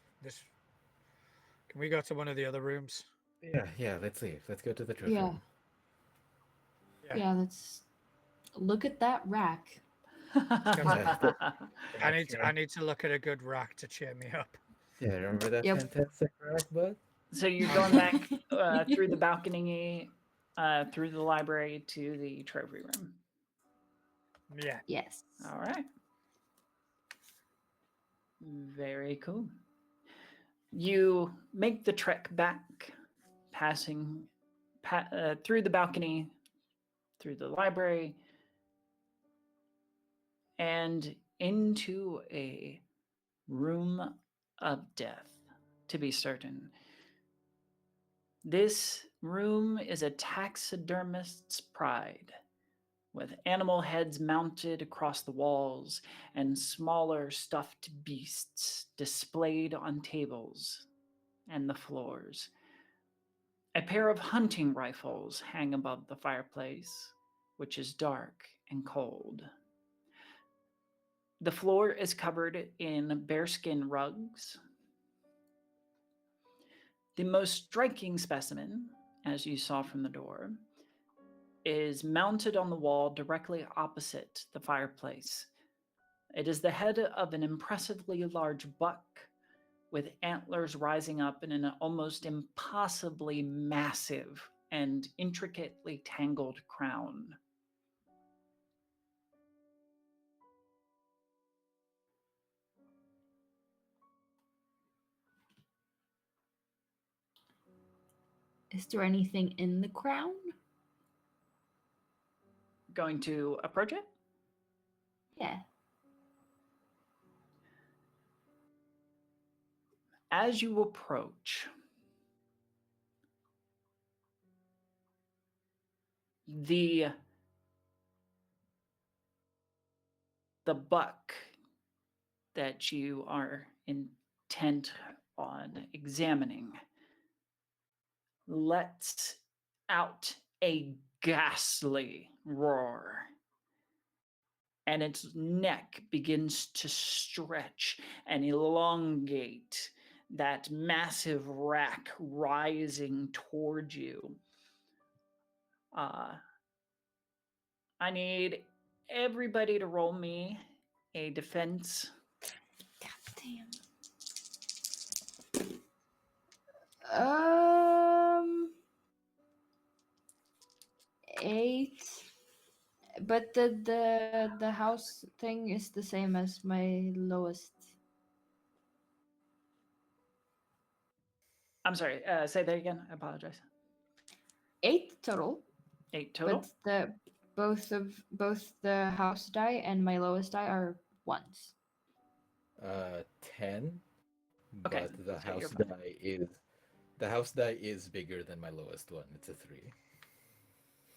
Can we go to one of the other rooms? Yeah, let's leave. Let's go to the trophy Yeah, room. yeah, let's look at that rack. Yeah, I need to look at a good rack to cheer me up. yeah, remember that Yep. fantastic rock, bud? So you're going back through the balcony, through the library to the trophy room. Yeah. Yes. All right. Very cool. You make the trek back, passing through the balcony, through the library, and into a room of death, to be certain. This room is a taxidermist's pride, with animal heads mounted across the walls and smaller stuffed beasts displayed on tables and the floors. A pair of hunting rifles hang above the fireplace, which is dark and cold. The floor is covered in bearskin rugs. The most striking specimen, as you saw from the door, is mounted on the wall directly opposite the fireplace. It is the head of an impressively large buck with antlers rising up in an almost impossibly massive and intricately tangled crown. Is there anything in the crown? going to approach it? Yeah. As you approach, the buck that you are intent on examining lets out a ghastly roar, and its neck begins to stretch and elongate, that massive rack rising towards you. I need everybody to roll me a defense. God damn. 8. But the house thing is the same as my lowest. I'm sorry, say that again. I apologize. 8 total. 8 total? But both the house die and my lowest die are 1s. 10. Okay, But the so you're house fine. die is bigger than my lowest one. It's a 3.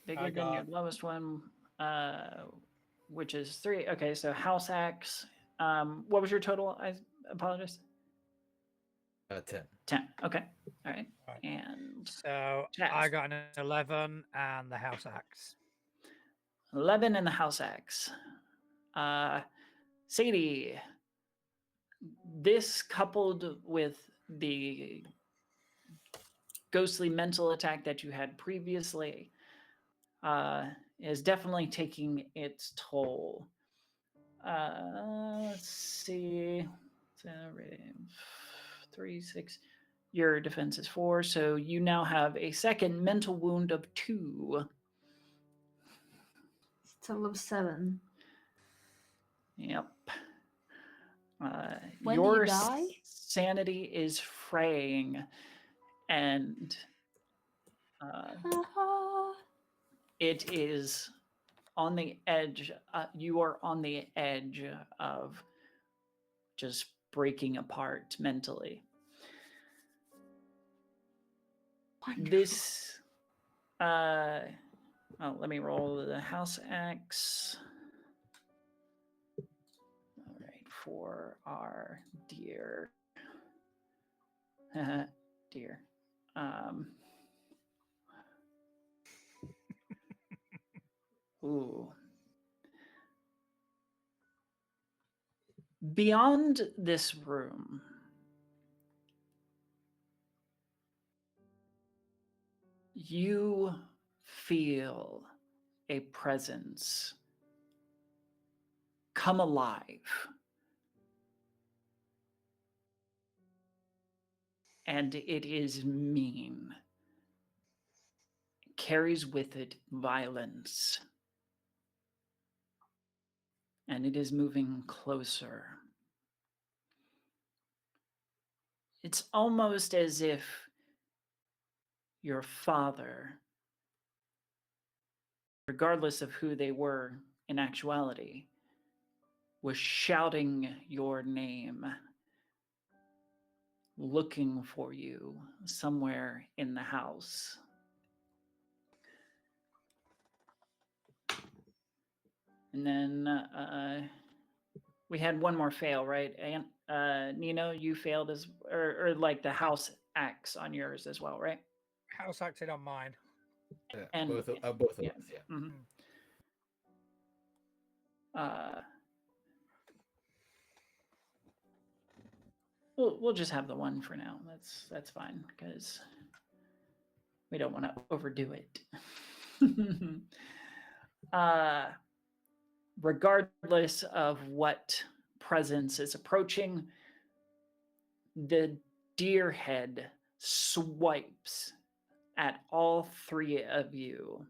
Bigger than your lowest one, which is 3. Okay, so house axe. What was your total? I apologize. 10. 10. Okay. All right. Right. And So Chaz. I got an 11 and the house axe. 11 and the house axe. Sadie, this coupled with the ghostly mental attack that you had previously is definitely taking its toll. Let's see. 3, 6. Your defense is 4, so you now have a second mental wound of 2. Total of 7. Yep. When do Your you die? sanity is fraying, and it is on the edge. You are on the edge of just breaking apart mentally. Wonderful. This, let me roll the house axe. All right, for our dear, dear. Ooh. Beyond this room, you feel a presence come alive. And it is mean. It carries with it violence. And it is moving closer. It's almost as if your father, regardless of who they were in actuality, was shouting your name, looking for you somewhere in the house. And then we had one more fail, right? And Nino, you failed as, or like the house axe on yours as well, right? House acted on mine. And both of yeah. us, yeah. Mhm. We'll just have the one for now. That's fine because we don't want to overdo it. Regardless of what presence is approaching, the deer head swipes at all 3 of you.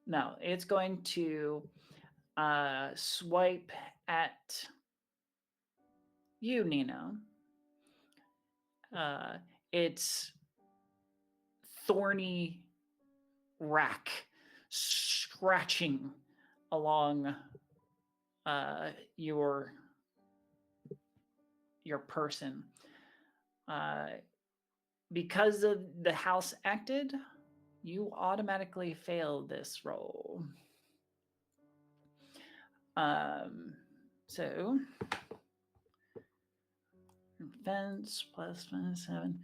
No, it's going to swipe at you, Nino. Its thorny rack scratching along your person. Because of the house acted, you automatically fail this roll. So defense plus 7.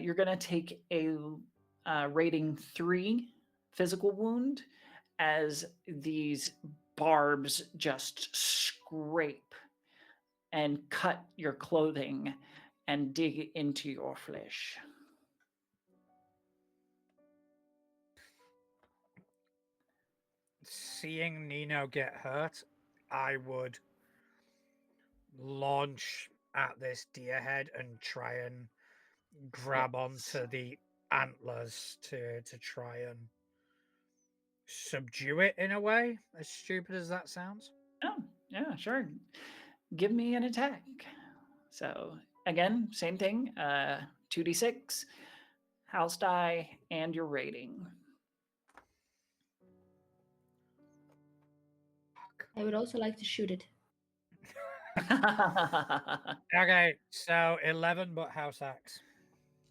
You're gonna take a rating 3 physical wound as these barbs just scrape and cut your clothing and dig into your flesh. Seeing Nino get hurt, I would launch at this deer head and try and grab onto the antlers to try and subdue it in a way, as stupid as that sounds. Oh, yeah, sure. Give me an attack. So again, same thing. 2d6, house die, and your rating. I would also like to shoot it. Okay, so 11, but house axe.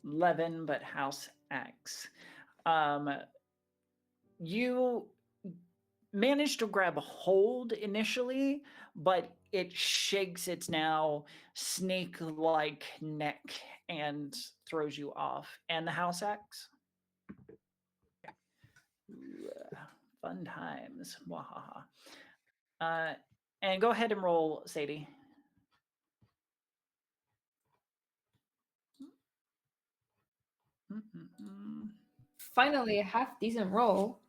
11, but house axe. You managed to grab a hold initially, but it shakes its now snake-like neck and throws you off. And the house axe? Ooh, fun times. Wahaha. And go ahead and roll, Sadie. Finally, a half decent roll.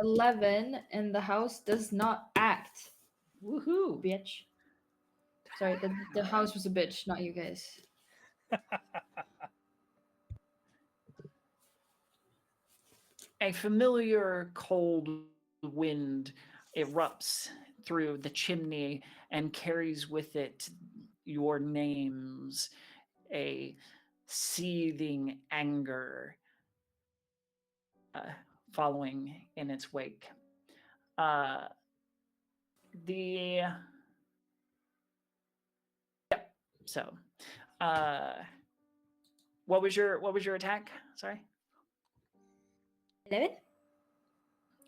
11, and the house does not act. Woohoo! Bitch. Sorry, the house was a bitch, not you guys. A familiar cold wind erupts through the chimney and carries with it your names, a seething anger following in its wake. The yep. So, what was your attack? Sorry. 11?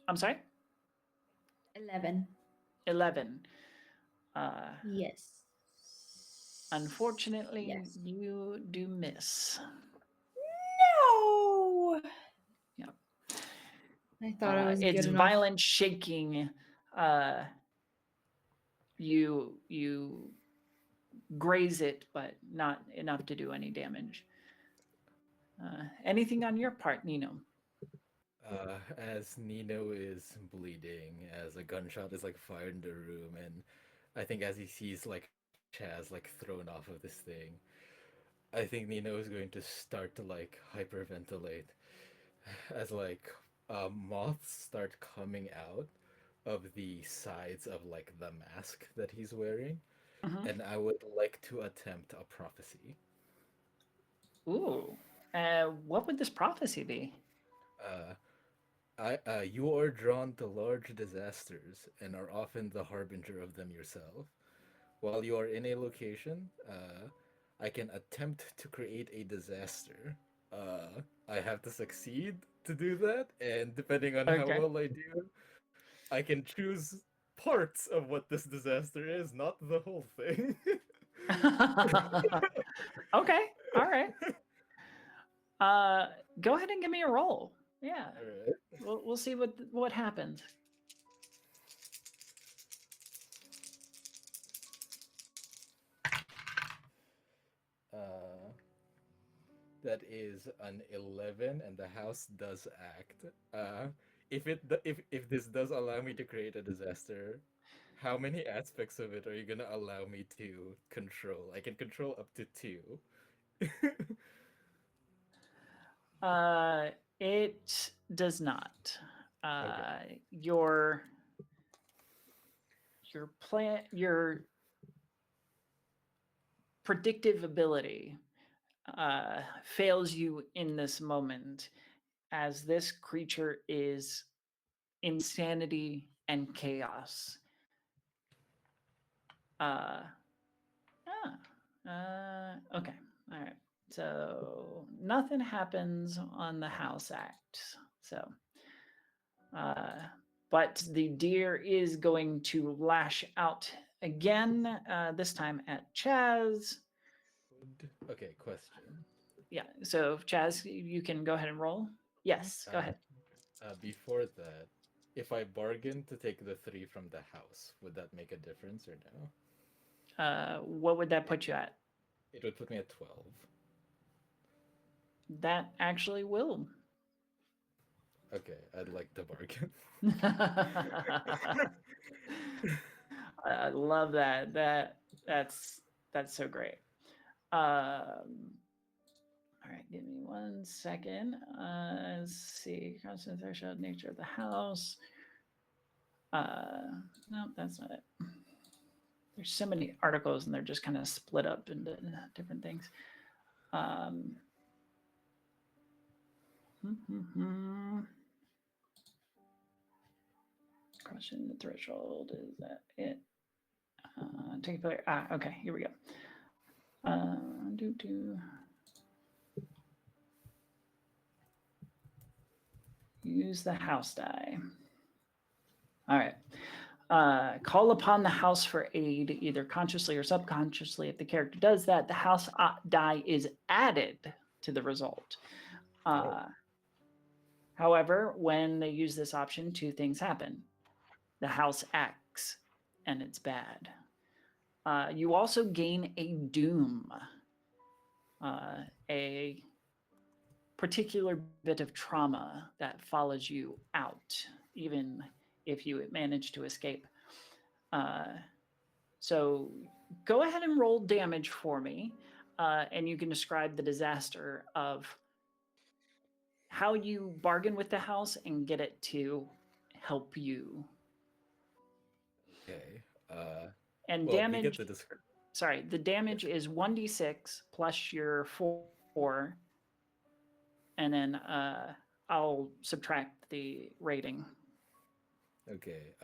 I'm sorry. 11. 11. Yes. Unfortunately, Yes. you do miss. No. Yep. I thought it was good It's enough. violent shaking. You graze it, but not enough to do any damage. Anything on your part, Nino? As Nino is bleeding, as a gunshot is like fired in the room, and I think as he sees like Chaz like thrown off of this thing, I think Nino is going to start to like hyperventilate as like moths start coming out of the sides of like the mask that he's wearing, Mhm. and I would like to attempt a prophecy. Ooh. What would this prophecy be? Uh, you are drawn to large disasters and are often the harbinger of them yourself. While you are in a location, I can attempt to create a disaster. I have to succeed to do that, and depending on how Okay. well I do, I can choose parts of what this disaster is, not the whole thing. Okay. All right. Go ahead and give me a roll. Yeah. All right. We'll see what happens. Uh, that is an 11, and the house does act. If this does allow me to create a disaster, how many aspects of it are you gonna allow me to control? I can control up to two. Uh, it does not. Okay. Your predictive ability fails you in this moment. as this creature is insanity and chaos. Okay. All right. So nothing happens on the house act. So, but the deer is going to lash out again, this time at Chaz. Okay, question. Yeah. So, Chaz, you can go ahead and roll. Yes, go ahead. Before that, if I bargain to take the 3 from the house, would that make a difference or no? What would that put you at? It would put me at 12. That actually will. Okay, I'd like to bargain. I love that. That's so great. All right, give me 1 second. Let's see. Constant threshold nature of the house. No, that's not it. There's so many articles and they're just kind of split up into different things. Crossing the threshold, is that it? Take player. Okay, here we go. Use the house die. All right. Call upon the house for aid, either consciously or subconsciously. If the character does that, the house die is added to the result. However, when they use this option, 2 things happen. The house acts, and it's bad. You also gain a doom, a particular bit of trauma that follows you out, even if you manage to escape. So go ahead and roll damage for me, and you can describe the disaster of how you bargain with the house and get it to help you. Okay. And well, damage. we get the Sorry, the damage is 1d6 plus your 4, and then I'll subtract the rating. Okay,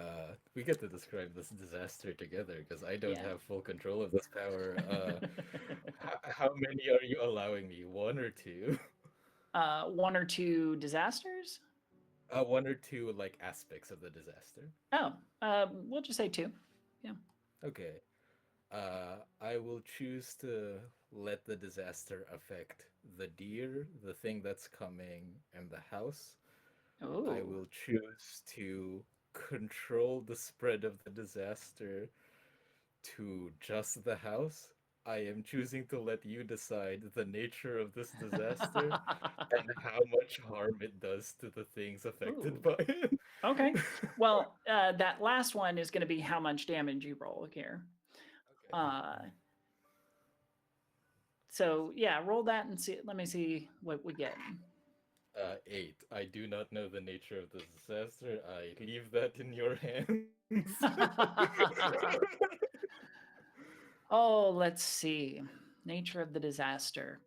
we get to describe this disaster together because I don't Yeah. have full control of this power. How many are you allowing me? 1 or 2? 1 or 2 disasters? 1 or 2 like aspects of the disaster. Oh, we'll just say 2. Yeah. Okay. I will choose to let the disaster affect the deer, the thing that's coming, and the house. Oh. I will choose to control the spread of the disaster to just the house. I am choosing to let you decide the nature of this disaster and how much harm it does to the things affected Ooh. by it. Okay. Well, that last one is going to be how much damage you roll here. Okay. So yeah, roll that and see. Let me see what we get. 8. I do not know the nature of the disaster. I leave that in your hands. Oh, let's see. Nature of the disaster.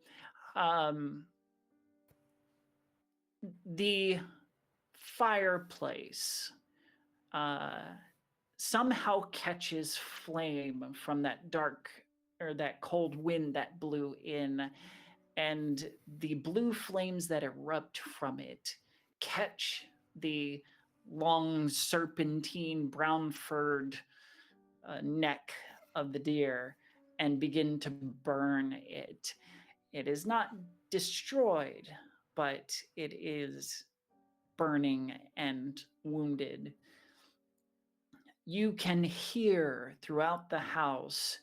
The fireplace somehow catches flame from that dark or that cold wind that blew in, and the blue flames that erupt from it catch the long serpentine brown furred neck of the deer and begin to burn it. It is not destroyed, but it is burning and wounded. You can hear throughout the house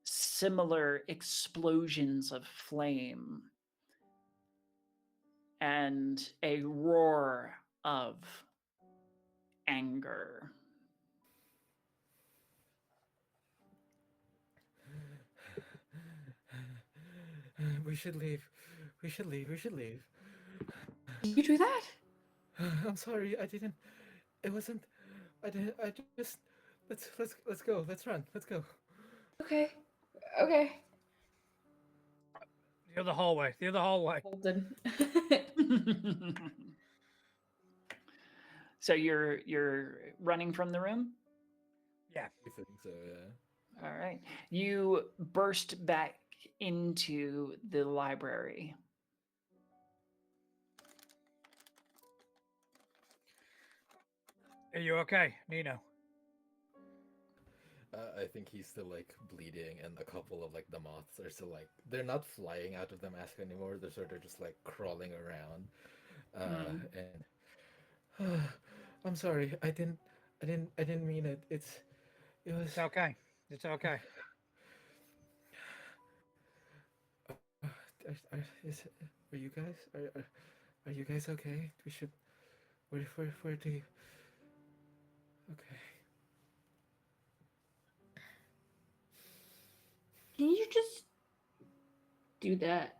similar explosions of flame and a roar of anger. We should leave. We should leave. We should leave. You do that? I'm sorry. I didn't. It wasn't. I didn't. I just. Let's go. Let's run. Let's go. Okay. Okay. The other hallway. The other hallway. Holden. So you're running from the room? Yeah. I think so, yeah. All right. You burst back into the library. Are you okay, Nino? I think he's still like bleeding, and a couple of like the moths are still like they're not flying out of the mask anymore. They're sort of just like crawling around. And I'm sorry. I didn't mean it. It was. It's okay. It's okay. Is, are you guys are you guys okay? We should. Where do you? Okay. Can you just do that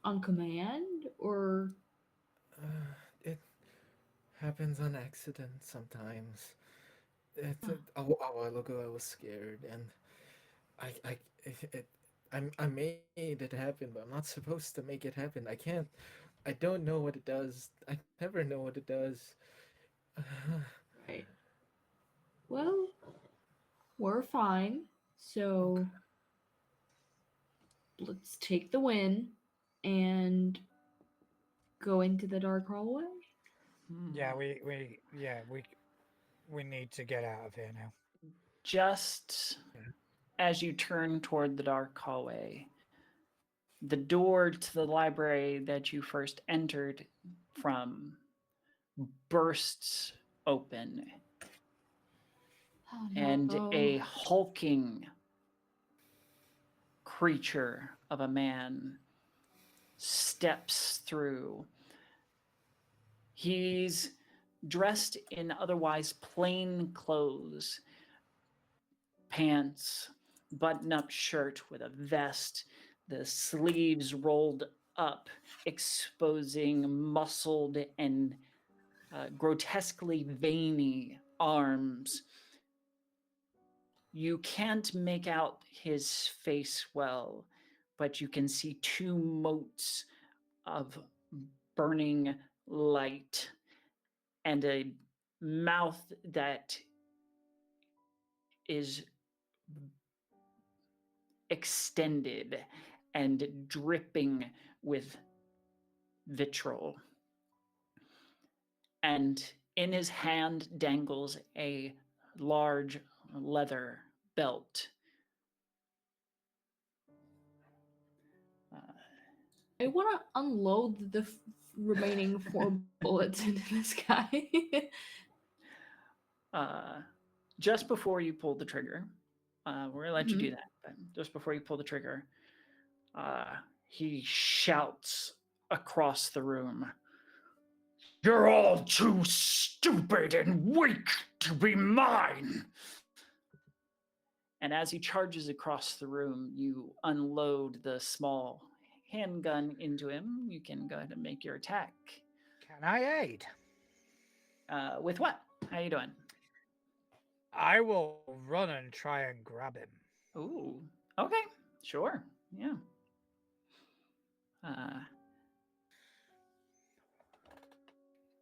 on command, or It happens on accident sometimes. It's Huh. a while ago. I was scared, and I it, I made it happen, but I'm not supposed to make it happen. I can't. I don't know what it does. I never know what it does. right? Well, we're fine. So let's take the win and go into the dark hallway. Yeah, we need to get out of here now. Just Yeah. as you turn toward the dark hallway, the door to the library that you first entered from bursts open, Oh and no. a hulking creature of a man steps through. He's dressed in otherwise plain clothes, pants, button up shirt with a vest, the sleeves rolled up, exposing muscled and grotesquely veiny arms. You can't make out his face well, but you can see two motes of burning light and a mouth that is extended and dripping with vitriol. And in his hand dangles a large leather belt. I want to unload the remaining 4 bullets into this guy. Just before you pull the trigger, we're gonna let you Mhm. do that. But just before you pull the trigger, he shouts across the room, "You're all too stupid and weak to be mine!" And as he charges across the room, you unload the small handgun into him. You can go ahead and make your attack. Can I aid? With what? How you doing? I will run and try and grab him. Ooh, okay, sure, yeah. Uh,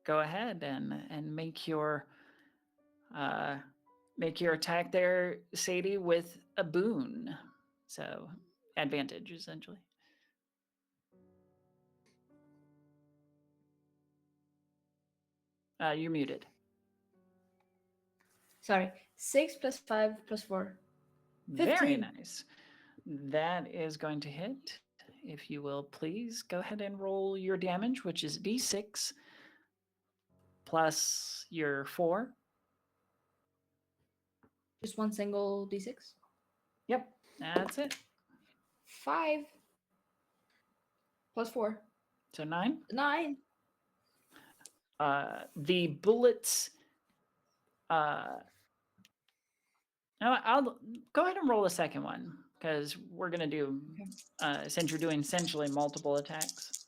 Go ahead and uh, make your attack there, Sadie, with a boon. So advantage essentially. You're muted. Sorry. 6 plus 5 plus 4. Very 15. nice. That is going to hit. If you will, please go ahead and roll your damage, which is d6 plus your 4. Just one single d6. Yep, that's it. 5 plus 4. So 9. 9. The bullets. No, I'll go ahead and roll a second one because we're gonna do since you're doing essentially multiple attacks.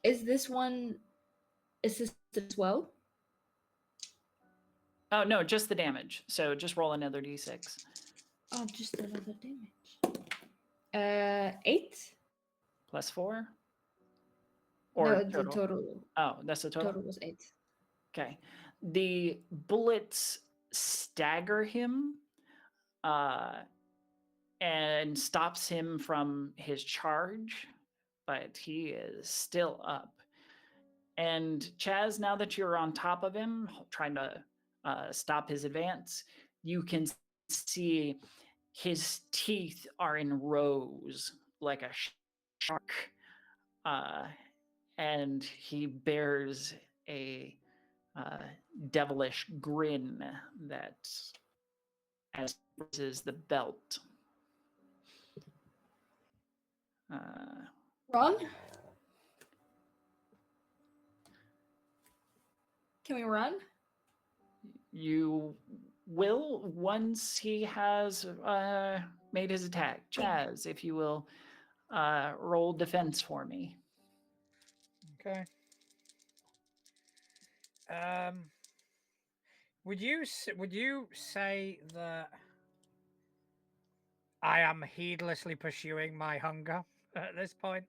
Is this one assisted as well? Oh no, just the damage. So just roll another d6. Oh, just another damage. 8 plus 4. Or No, the total? total Oh, that's the total? total was 8. Okay. The bullets stagger him uh, and stops him from his charge, but he is still up. And Chaz, now that you're on top of him, trying to stop his advance, you can see his teeth are in rows like a shark. Uh, and he bears a devilish grin that as is the belt. Run? Can we run? You will once he has made his attack. Chaz, if you will roll defense for me. Okay. Would you say that I am heedlessly pursuing my hunger at this point?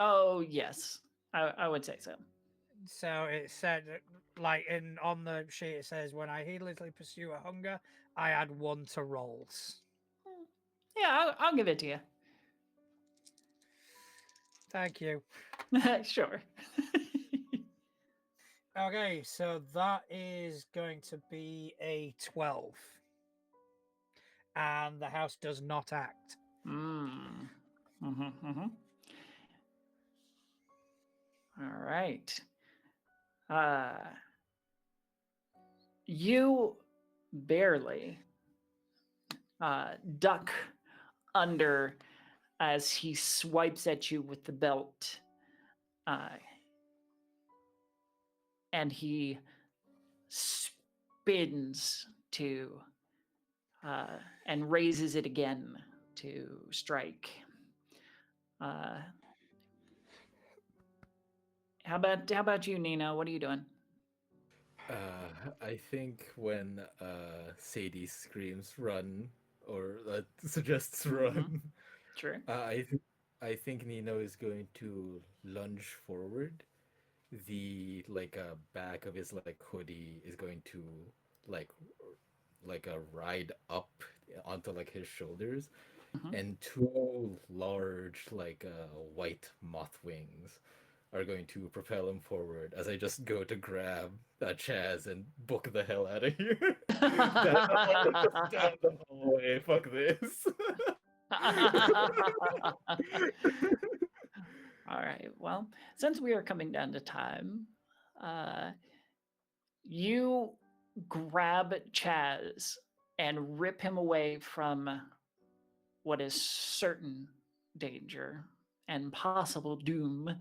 Oh, yes. I would say so. So it said, like on the sheet, it says when I heedlessly pursue a hunger, I add 1 to rolls. Yeah, I'll give it to you. Thank you. Sure. Okay, so that is going to be a 12. And the house does not act. Mm. Mm-hmm, mm-hmm. All right. You barely duck under as he swipes at you with the belt. And he spins to and raises it again to strike. How about you, Nina? What are you doing? I think when Sadie screams "run" or suggests "run," Sure. I think Nino is going to lunge forward. The back of his hoodie is going to like ride up onto his shoulders, Mhm. and 2 large white moth wings are going to propel him forward as I just go to grab Chaz and book the hell out of here. Down the hallway. Fuck this. All right. Well, since we are coming down to time, you grab Chaz and rip him away from what is certain danger and possible doom.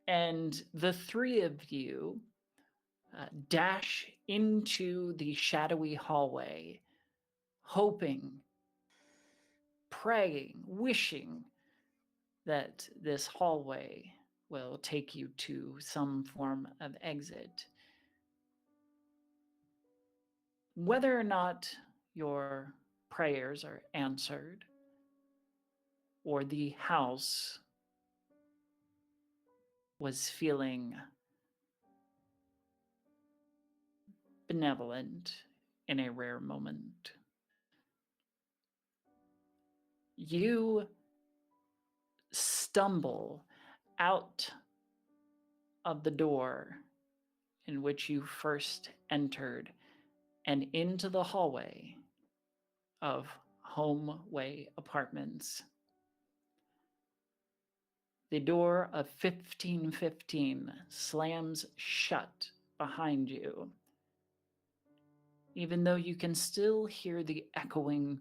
And the 3 of you dash into the shadowy hallway, hoping, praying, wishing that this hallway will take you to some form of exit. Whether or not your prayers are answered or the house was feeling benevolent in a rare moment, you stumble out of the door in which you first entered and into the hallway of Homeway Apartments. The door of 1515 slams shut behind you, even though you can still hear the echoing,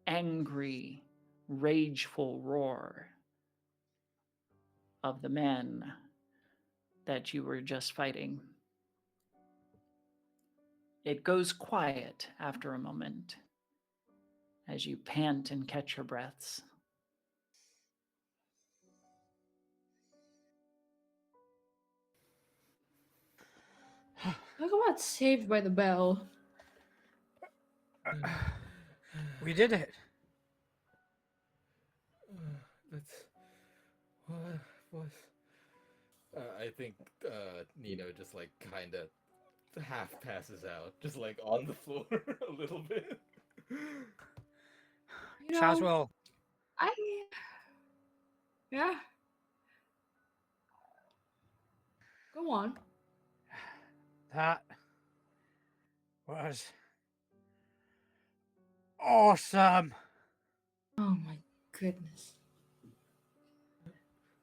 angry, rageful roar of the men that you were just fighting. It goes quiet after a moment as you pant and catch your breaths. Talk about Saved by the Bell. We did it. That's What? What? I think Nino just like kind of half passes out, just like on the floor a little bit. You Chaz know, will I yeah. Go on. that was awesome. Oh my goodness.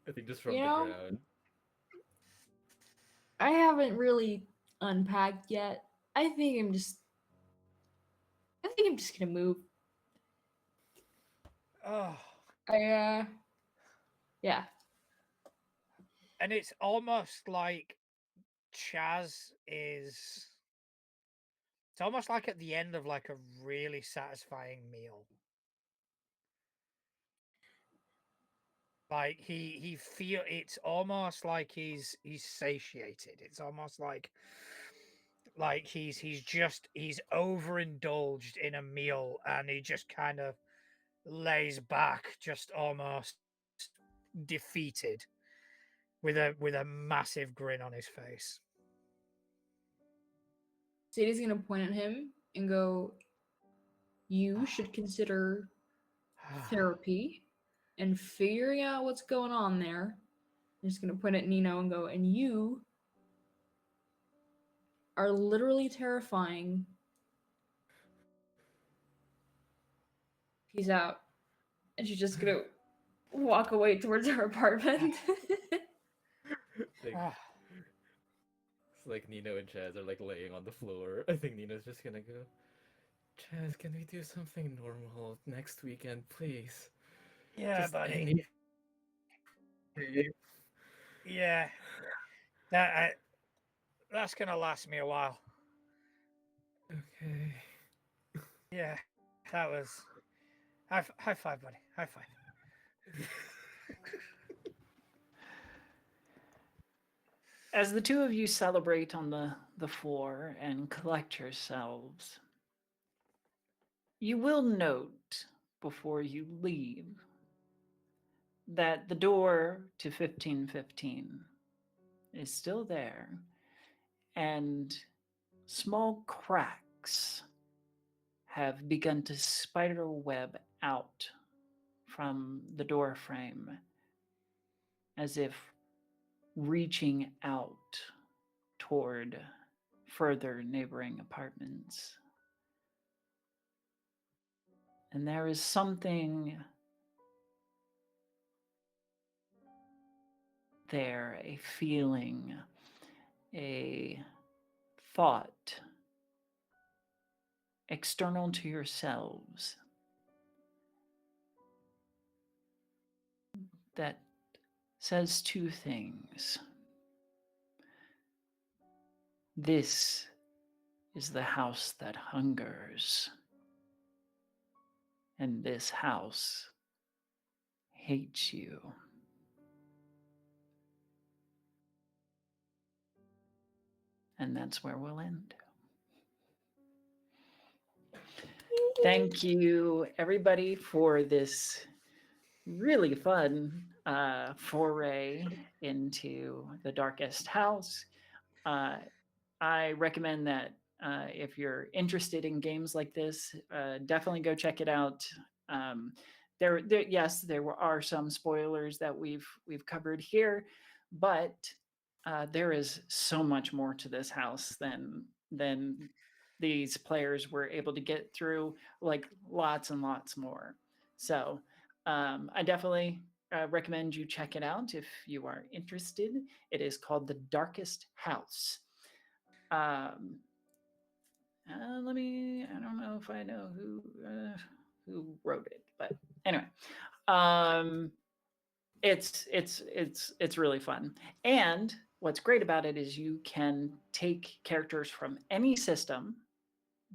I think just You from the know, ground. I haven't really unpacked yet. I think I'm just I think I'm just gonna move. Oh, I yeah. and it's almost like Chaz is. It's almost like at the end of like a really satisfying meal. Like he feel it's almost like he's satiated. It's almost like he's overindulged in a meal and he just kind of lays back just almost defeated with a massive grin on his face. Sadie's gonna point at him and go, you should consider therapy and figuring out what's going on there. I'm just gonna point at Nino and go, and you are literally terrifying. Peace out. And she's just gonna walk away towards her apartment. Like, Ah, it's like Nino and Chaz are like laying on the floor. I think Nino's just gonna go, Chaz, can we do something normal next weekend, please? yeah, Just buddy. any. Yeah, that that's gonna last me a while. Okay. Yeah, that was high five, buddy. High five. As the two of you celebrate on the floor and collect yourselves, you will note before you leave that the door to 1515 is still there and small cracks have begun to spider web out from the door frame as if reaching out toward further neighboring apartments. And there is something there, a feeling, a thought external to yourselves that says two things. This is the house that hungers, and this house hates you. And that's where we'll end. Thank you, everybody, for this really fun foray into the darkest house. I recommend that if you're interested in games like this, definitely go check it out. Um, yes, are some spoilers that we've covered here, but there is so much more to this house than these players were able to get through. Like lots and lots more. So I definitely recommend you check it out if you are interested. It is called The Darkest House. Let me. I don't know if I know who wrote it, but anyway, um, it's really fun. And what's great about it is you can take characters from any system,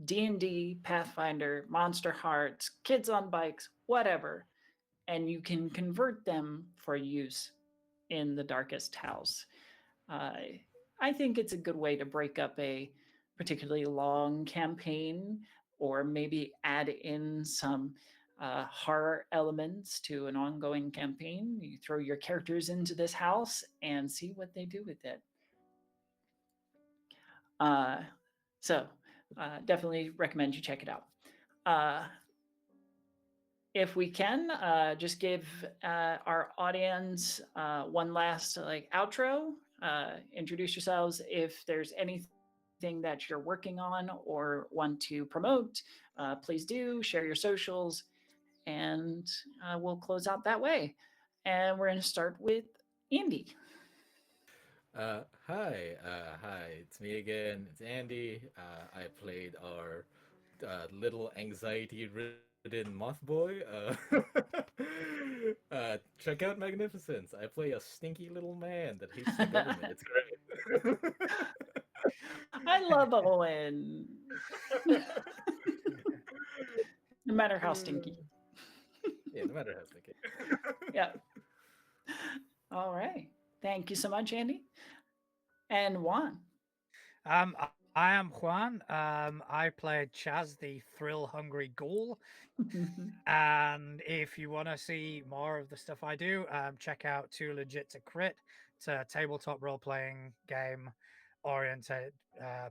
D&D, Pathfinder, Monster Hearts, Kids on Bikes, whatever, and you can convert them for use in the Darkest House. Uh, I think it's a good way to break up a particularly long campaign or maybe add in some horror elements to an ongoing campaign. You throw your characters into this house and see what they do with it. Uh, so definitely recommend you check it out. Uh, if we can, just give our audience one last like outro. Introduce yourselves. If there's anything that you're working on or want to promote, please do share your socials, and we'll close out that way. And we're going to start with Andy. Hi, it's me again. It's Andy. I played our little anxiety-ridden moth boy. Check out Magnificence. I play a stinky little man that hates the government. It's great. I love Owen, no matter how stinky. Yeah, no matter how stinky. Yeah. All right. Thank you so much, Andy. And Juan. I am Juan. I played Chaz, the thrill-hungry ghoul. And if you want to see more of the stuff I do, check out Too Legit to Crit. It's a tabletop role-playing game oriented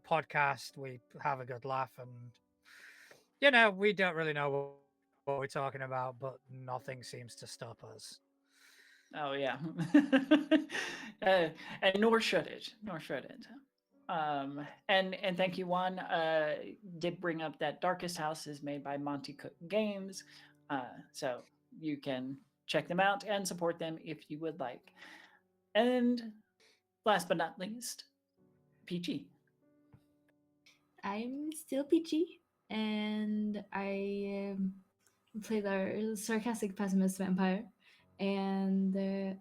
podcast. We have a good laugh, and we don't really know what we're talking about, but nothing seems to stop us. Oh yeah, uh, and nor should it. Nor should it. And thank you, Juan. Did bring up that Darkest House is made by Monty Cook Games, so you can check them out and support them if you would like. And last but not least, PG. I'm still peachy, and I play the sarcastic pessimist vampire. And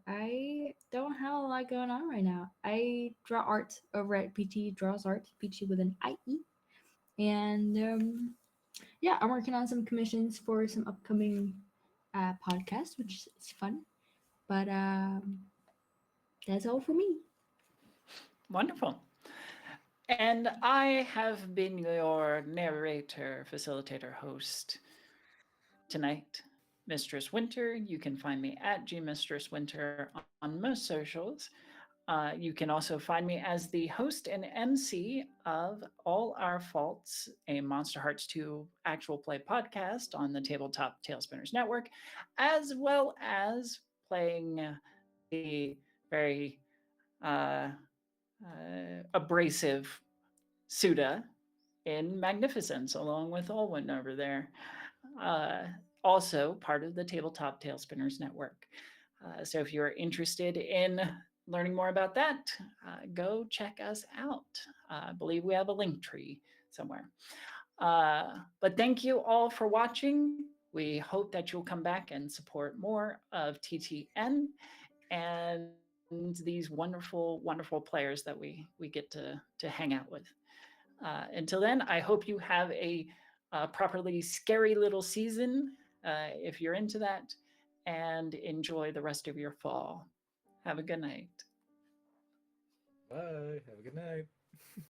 I don't have a lot going on right now. I draw art over at Peachy Draws Art, Peachy with an IE. And yeah, I'm working on some commissions for some upcoming podcasts, which is fun. But that's all for me. Wonderful. And I have been your narrator, facilitator, host tonight, Mistress Winter. You can find me at gmistresswinter on most socials. You can also find me as the host and MC of All Our Faults, a Monster Hearts 2 actual play podcast on the Tabletop Tailspinners Network, as well as playing the very abrasive Suda in Magnificence, along with Olwen over there. Uh, Also part of the Tabletop Tailspinners Network. So if you're interested in learning more about that, go check us out. I believe we have a link tree somewhere. But thank you all for watching. We hope that you'll come back and support more of TTN and these wonderful players that we get to hang out with. Until then, I hope you have a properly scary little season if you're into that, and enjoy the rest of your fall. Have a good night. Bye. Have a good night.